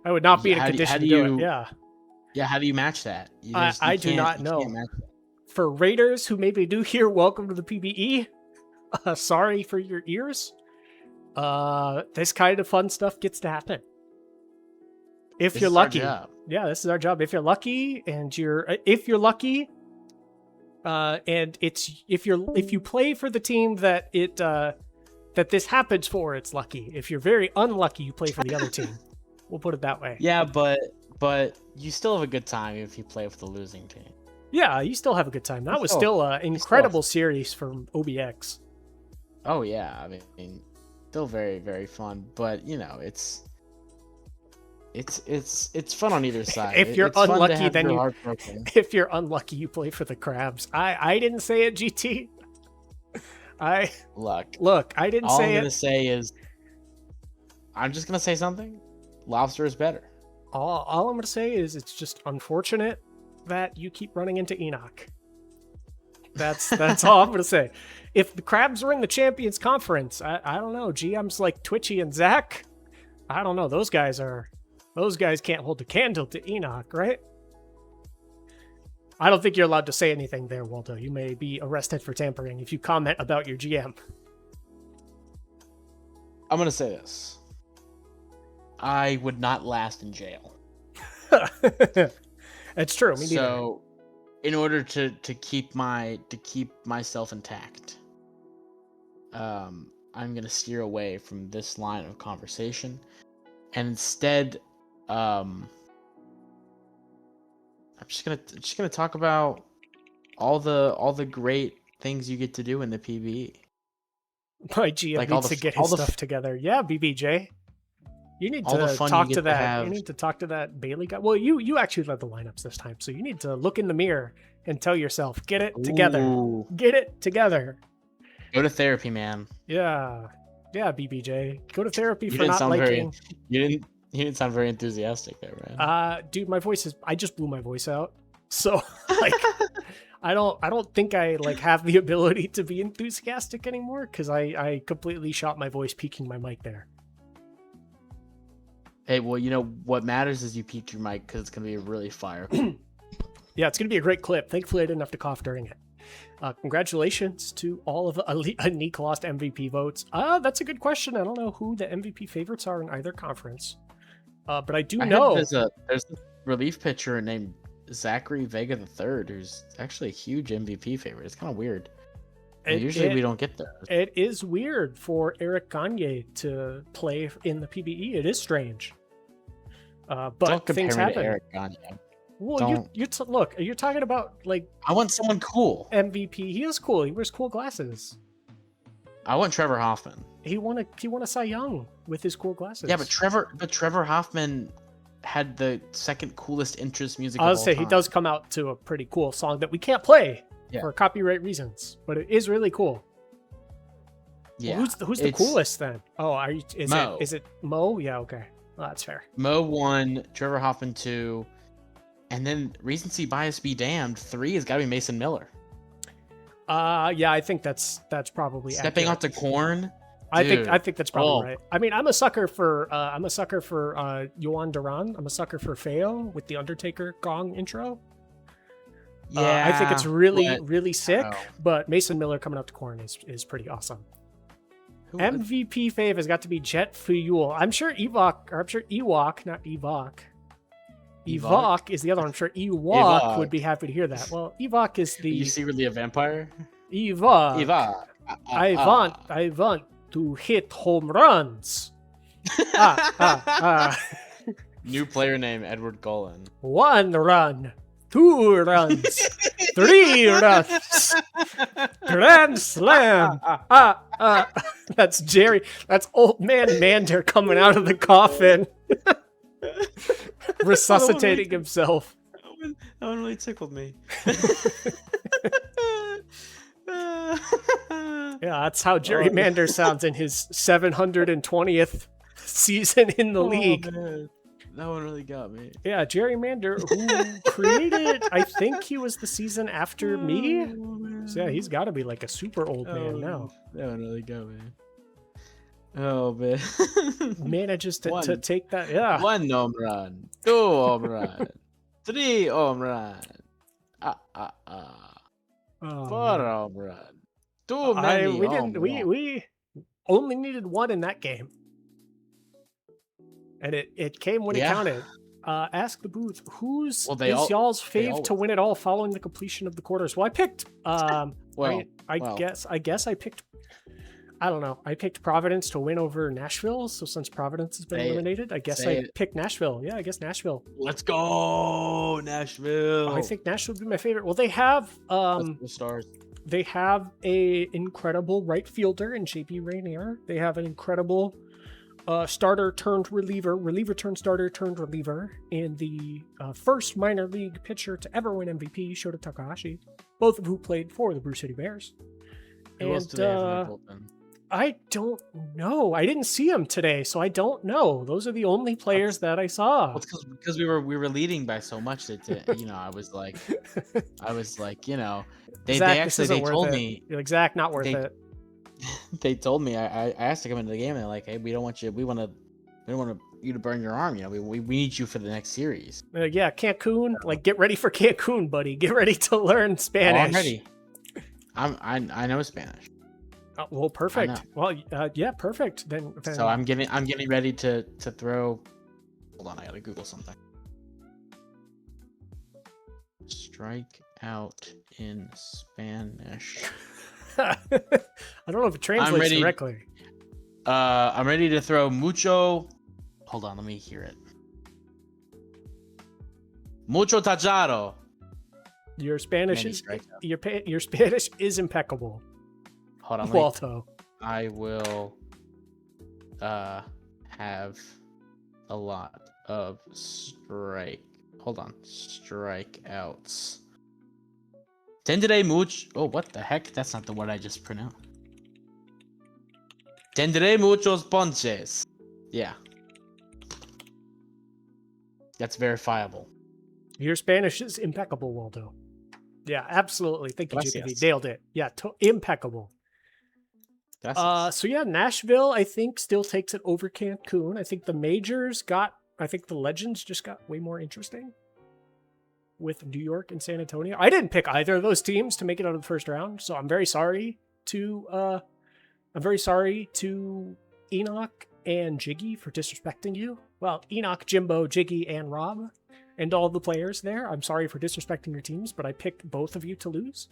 not be in a condition to do it. Yeah. Yeah, how do you match that? I do not know. For Raiders who maybe do hear welcome to the PBE, sorry for your ears. This kind of fun stuff gets to happen. If you're lucky. Yeah, this is our job. If you're lucky and and if you play for the team that that this happens for, it's lucky. If you're very unlucky, you play for the other team. We'll put it that way. Yeah, but you still have a good time if you play with the losing team. Yeah, you still have a good time. That was still an incredible series from OBX. Oh yeah, I mean, still very, very fun. But it's fun on either side. If you're unlucky, then if you're unlucky, you play for the Crabs. I didn't say it, GT. Look, I didn't say it. All I'm gonna say is, I'm just gonna say something. Lobster is better. All I'm gonna say is it's just unfortunate that you keep running into Enoch. That's all I'm gonna say. If the Crabs were in the Champions Conference, I don't know. GMs like Twitchy and Zach, I don't know. Those guys can't hold a candle to Enoch, right? I don't think you're allowed to say anything there, Waldo. You may be arrested for tampering if you comment about your GM. I'm going to say this. I would not last in jail. It's true. Me neither. So, in order to keep myself intact, I'm going to steer away from this line of conversation, and instead, I'm just gonna talk about all the great things you get to do in the PBE. My GM needs to get his stuff together. Yeah, BBJ. You need to talk to that. You need to talk to that Bailey guy. Well, you actually led the lineups this time, so you need to look in the mirror and tell yourself, get it together. Ooh. Get it together. Go to therapy, man. Yeah, BBJ. Go to therapy for not liking. You didn't sound very enthusiastic there, man. Dude, I just blew my voice out. So I don't think I have the ability to be enthusiastic anymore, because I completely shot my voice peaking my mic there. Hey, well, what matters is you peaked your mic, because it's gonna be a really fire. Yeah, it's gonna be a great clip. Thankfully, I didn't have to cough during it. Congratulations to all of Anik lost MVP votes. That's a good question. I don't know who the MVP favorites are in either conference. But I do know there's a relief pitcher named Zachary Vega III who's actually a huge MVP favorite. It's kind of weird. Usually we don't get those. It is weird for Eric Gagne to play in the PBE. It is strange. But don't compare things me happen. to Eric Gagne. Well, look, you're talking about I want someone cool. MVP. He is cool. He wears cool glasses. I want Trevor Hoffman. He won a Cy Young with his cool glasses. Yeah, but Trevor Hoffman had the second coolest interest music. I was say he does come out to a pretty cool song that we can't play for copyright reasons, but it is really cool. Yeah. Well, who's the coolest then? Oh, is it Mo? Yeah, okay. Well, that's fair. Mo 1, Trevor Hoffman 2, and then recency bias be damned, 3 has got to be Mason Miller. Yeah, I think that's probably Stepping accurate. onto corn. I Dude. think that's probably Oh. right. I mean, I'm a sucker for Yohan Duran. I'm a sucker for Feo with the Undertaker gong intro. Yeah. I think it's really but- really sick. Oh. But Mason Miller coming up to corn is pretty awesome. Who- MVP fave has got to be Jet Fuel. I'm sure Ewok, not Evok. Evok is the other one. I'm sure Ewok would be happy to hear that. Well, Evok is the You secretly a vampire? Evok. Eva. I want to hit home runs. New player name Edward Cullen. 1 run, 2 runs, 3 runs, grand slam. That's Jerry. That's old man Mander coming out of the coffin, resuscitating himself. That one really tickled me. Yeah, that's how Jerry Mander sounds in his 720th season in the league. Man. That one really got me. Yeah, Jerry Mander, who created, I think he was the season after me. So yeah, he's got to be like a super old man now. That one really got me. Oh, man. Manages to take that, yeah. 1 home run, 2 home run, 3 home run, Oh, 4 man. home run. Too many. We only needed 1 in that game. And it came when it counted. Ask the booth, who's y'all's fave to win it all following the completion of the quarters? Well, I picked I guess I picked, I don't know. I picked Providence to win over Nashville. So since Providence has been eliminated, I guess I picked Nashville. Yeah, I guess Nashville. Let's go, Nashville. I think Nashville would be my favorite. Well, they have the stars. They have a incredible right fielder in JP Rainier. They have an incredible starter turned reliever turned starter turned reliever, and the first minor league pitcher to ever win MVP, Shota Takahashi, both of who played for the Brew City Bears. Who else do they have in their bullpen? I don't know. I didn't see him today, so I don't know. Those are the only players that I saw. Well, it's because we were leading by so much that I was like, they told me. You're like, Zach, not worth it. They told me I asked to come into the game and they're like, hey, we don't want you to burn your arm. We need you for the next series. Yeah, Cancun. Like, get ready for Cancun, buddy. Get ready to learn Spanish. I'm ready. I know Spanish. Oh, well, perfect. Well, yeah, perfect. Then so I'm getting ready to throw. Hold on, I gotta Google something. Strike out in Spanish. I don't know if it translates directly. I'm ready to throw mucho. Hold on, let me hear it. Mucho tachado. Your Spanish your Spanish is impeccable. Hold on, Walto. I will have a lot of strikeouts. Tendré mucho. Oh, what the heck? That's not the word I just pronounced. Tendré muchos ponches. Yeah. That's verifiable. Your Spanish is impeccable, Waldo. Yeah, absolutely. Thank you, Gracias. JPV. Nailed it. Yeah, impeccable. So yeah, Nashville, I think, still takes it over Cancun. I think the majors I think the legends just got way more interesting with New York and San Antonio. I didn't pick either of those teams to make it out of the first round, so I'm very sorry to Enoch and Jiggy for disrespecting you. Well, Enoch, Jimbo, Jiggy, and Rob, and all the players there. I'm sorry for disrespecting your teams, but I picked both of you to lose.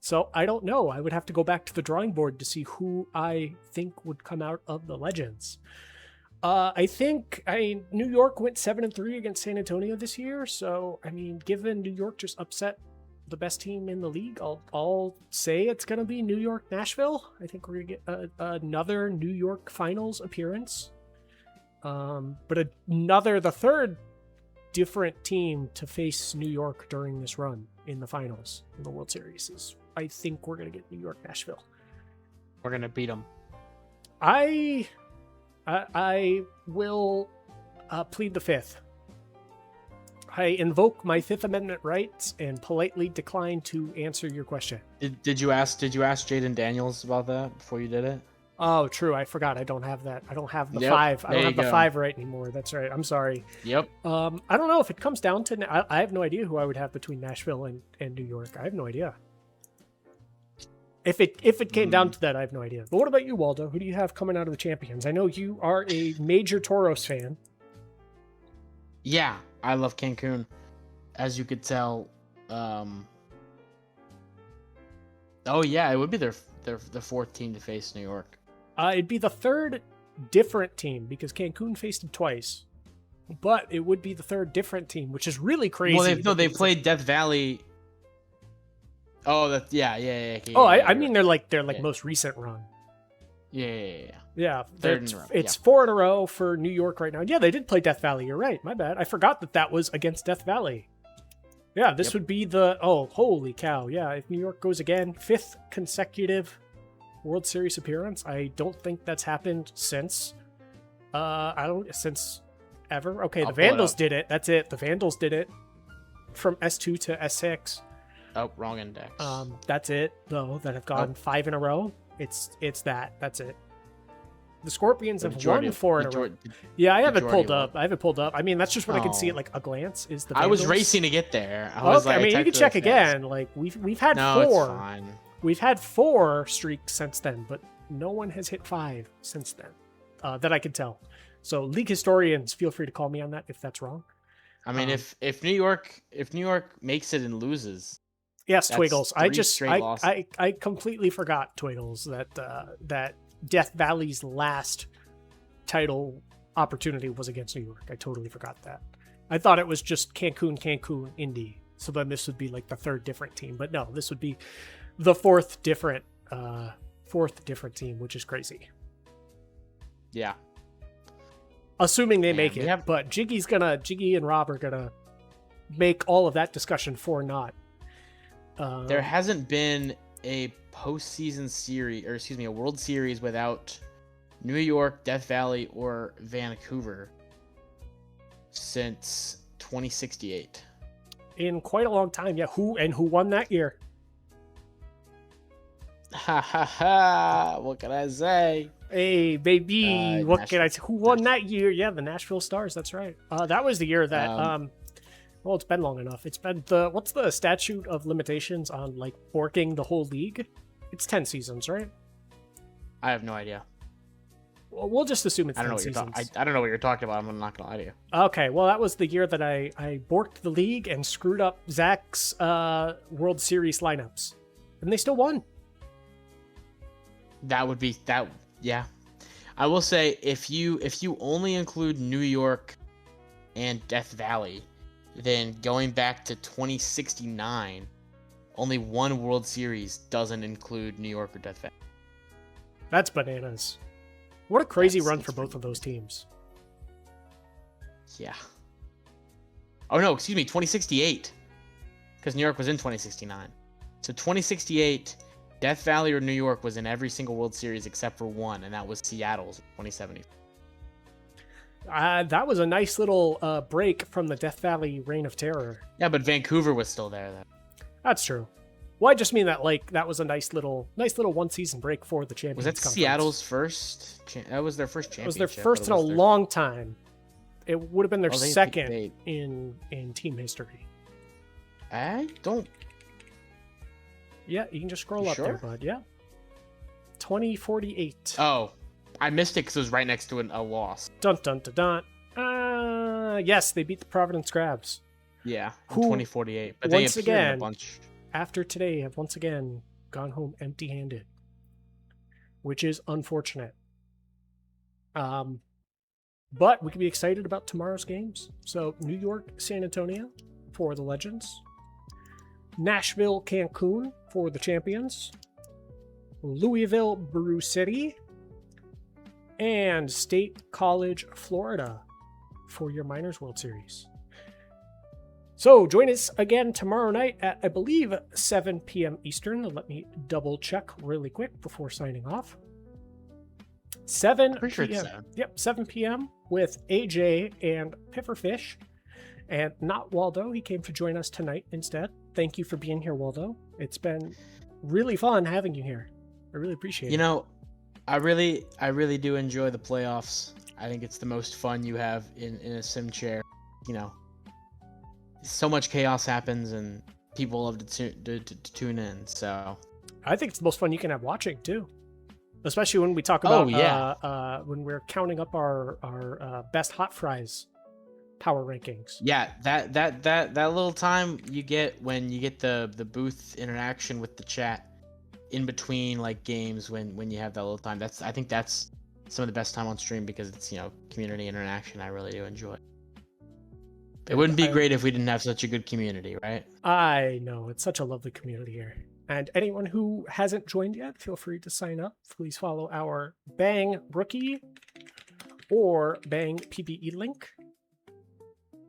So I don't know. I would have to go back to the drawing board to see who I think would come out of the legends. I think New York went 7-3 against San Antonio this year. So, given New York just upset the best team in the league, I'll say it's going to be New York, Nashville. I think we're going to get another New York finals appearance. But the third different team to face New York during this run in the finals in the World Series is, I think we're going to get New York, Nashville. We're going to beat them. I will plead the fifth. I invoke my Fifth Amendment rights and politely decline to answer your question. Did you ask Jaden Daniels about that before you did it? Oh, true. I forgot. I don't have that. I don't have the Yep, 5. I there don't you have the go. 5 right anymore. That's right. I'm sorry. Yep. I don't know if it comes down to. I have no idea who I would have between Nashville and New York. I have no idea. If it came down to that, I have no idea. But what about you, Waldo? Who do you have coming out of the champions? I know you are a major Toros fan. Yeah, I love Cancun, as you could tell. Oh yeah, it would be the 4th team to face New York. It'd be the 3rd different team because Cancun faced them twice, but it would be the 3rd different team, which is really crazy. Well, they played Death Valley. Oh, yeah. Oh, I mean right. they're most recent run. Yeah. Yeah, Third in a row, it's 4 in a row for New York right now. Yeah, they did play Death Valley. You're right. My bad. I forgot that was against Death Valley. Yeah, this would be the holy cow. Yeah, if New York goes again, 5th consecutive World Series appearance. I don't think that's happened since since ever. Okay, the Vandals did it. That's it. The Vandals did it from S2 to S6. Oh, wrong index. That's it though. That have gone 5 in a row. It's that. That's it. The Scorpions have won 4 in a row. Yeah, I have it pulled up. I mean, that's just what I can see at like a glance. Is the Vandals. I was racing to get there. I mean, you can check again. Like we've had 4. It's fine. We've had 4 streaks since then, but no one has hit 5 since then, that I can tell. So, league historians, feel free to call me on that if that's wrong. I mean, if New York makes it and loses, yes, Twiggles. I completely forgot, Twiggles, that Death Valley's last title opportunity was against New York. I totally forgot that. I thought it was just Cancun, Indy. So then this would be like the 3rd different team, but no, this would be the 4th different team, which is crazy. Yeah. Assuming they make it, but Jiggy and Rob are gonna make all of that discussion for naught. There hasn't been a postseason series, or excuse me, a World Series without New York, Death Valley, or Vancouver since 2068. In quite a long time, yeah. Who won that year? Ha ha ha! What can I say? Hey, baby, what can I say? Who won that year? Yeah, the Nashville Stars. That's right. That was the year that. Well, it's been long enough. It's been what's the statute of limitations on like borking the whole league? It's 10 seasons, right? I have no idea. Well, we'll just assume it's 10 seasons. I don't know what you're talking about. I'm not gonna lie to you. Okay, well, that was the year that I borked the league and screwed up Zach's World Series lineups, and they still won. That would be that. Yeah, I will say if you only include New York and Death Valley, then going back to 2069, only one World Series doesn't include New York or Death Valley. That's bananas. What a crazy run for both of those teams. Yeah. Oh no, excuse me, 2068. Because New York was in 2069. So 2068, Death Valley or New York was in every single World Series except for one, and that was Seattle's 2070. That was a nice little break from the Death Valley reign of terror. Yeah, but Vancouver was still there then. That's true. Well, I just mean that that was a nice little one season break for the Champions. Was that Conference. Seattle's first? That was their first championship. It was their first in a long time. It would have been their second in team history. I don't. Yeah, you can just scroll up there, bud. Yeah. 2048. Oh, I missed it because it was right next to a loss. Dun dun dun dun. Yes, they beat the Providence Crabs. Yeah, in 2048. But once they again, in a bunch. After today, have once again gone home empty-handed, which is unfortunate. But we can be excited about tomorrow's games. So New York, San Antonio for the Legends. Nashville, Cancun for the Champions. Louisville, Brew City. And State College, Florida for your Minors World Series. So join us again tomorrow night at, I believe, 7 p.m. Eastern. Let me double check really quick before signing off. 7 Pretty sure p.m. it's 7. Yep, 7 p.m. with AJ and Pifferfish. And not Waldo. He came to join us tonight instead. Thank you for being here, Waldo. It's been really fun having you here. I really appreciate it. You know, I really do enjoy the playoffs. I think it's the most fun you have in a sim chair. You know, so much chaos happens and people love to tune in. So I think it's the most fun you can have watching too, especially when we talk about when we're counting up our best hot fries power rankings. Yeah, that little time you get when you get the booth interaction with the chat in between like games when you have that little time. I think that's some of the best time on stream because it's, you know, community interaction. I really do enjoy. It wouldn't be great if we didn't have such a good community, right? I know, it's such a lovely community here. And anyone who hasn't joined yet, feel free to sign up. Please follow our Bang Rookie or Bang PBE link.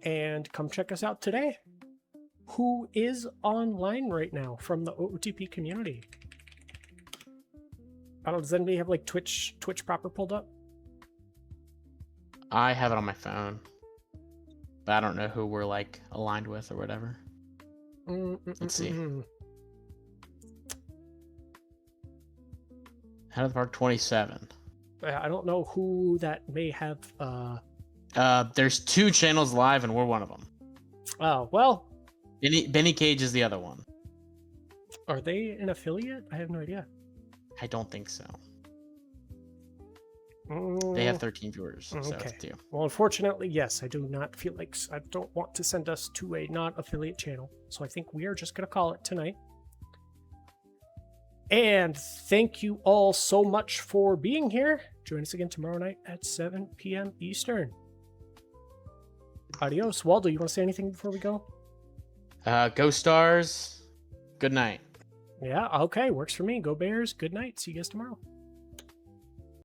And come check us out today. Who is online right now from the OOTP community? I don't know, does anybody have like Twitch proper pulled up? I have it on my phone. But I don't know who we're like aligned with or whatever. Let's see. Head of the Park 27. I don't know who that may have. There's 2 channels live and we're one of them. Oh, well. Benny Cage is the other one. Are they an affiliate? I have no idea. I don't think so. They have 13 viewers, so okay. it's 2. Well, unfortunately, yes, I do not feel like I don't want to send us to a non-affiliate channel. So I think we are just going to call it tonight. And thank you all so much for being here. Join us again tomorrow night at 7 p.m. Eastern. Adios. Waldo, you want to say anything before we go? Go Stars. Good night. Yeah, okay. Works for me. Go Bears. Good night. See you guys tomorrow.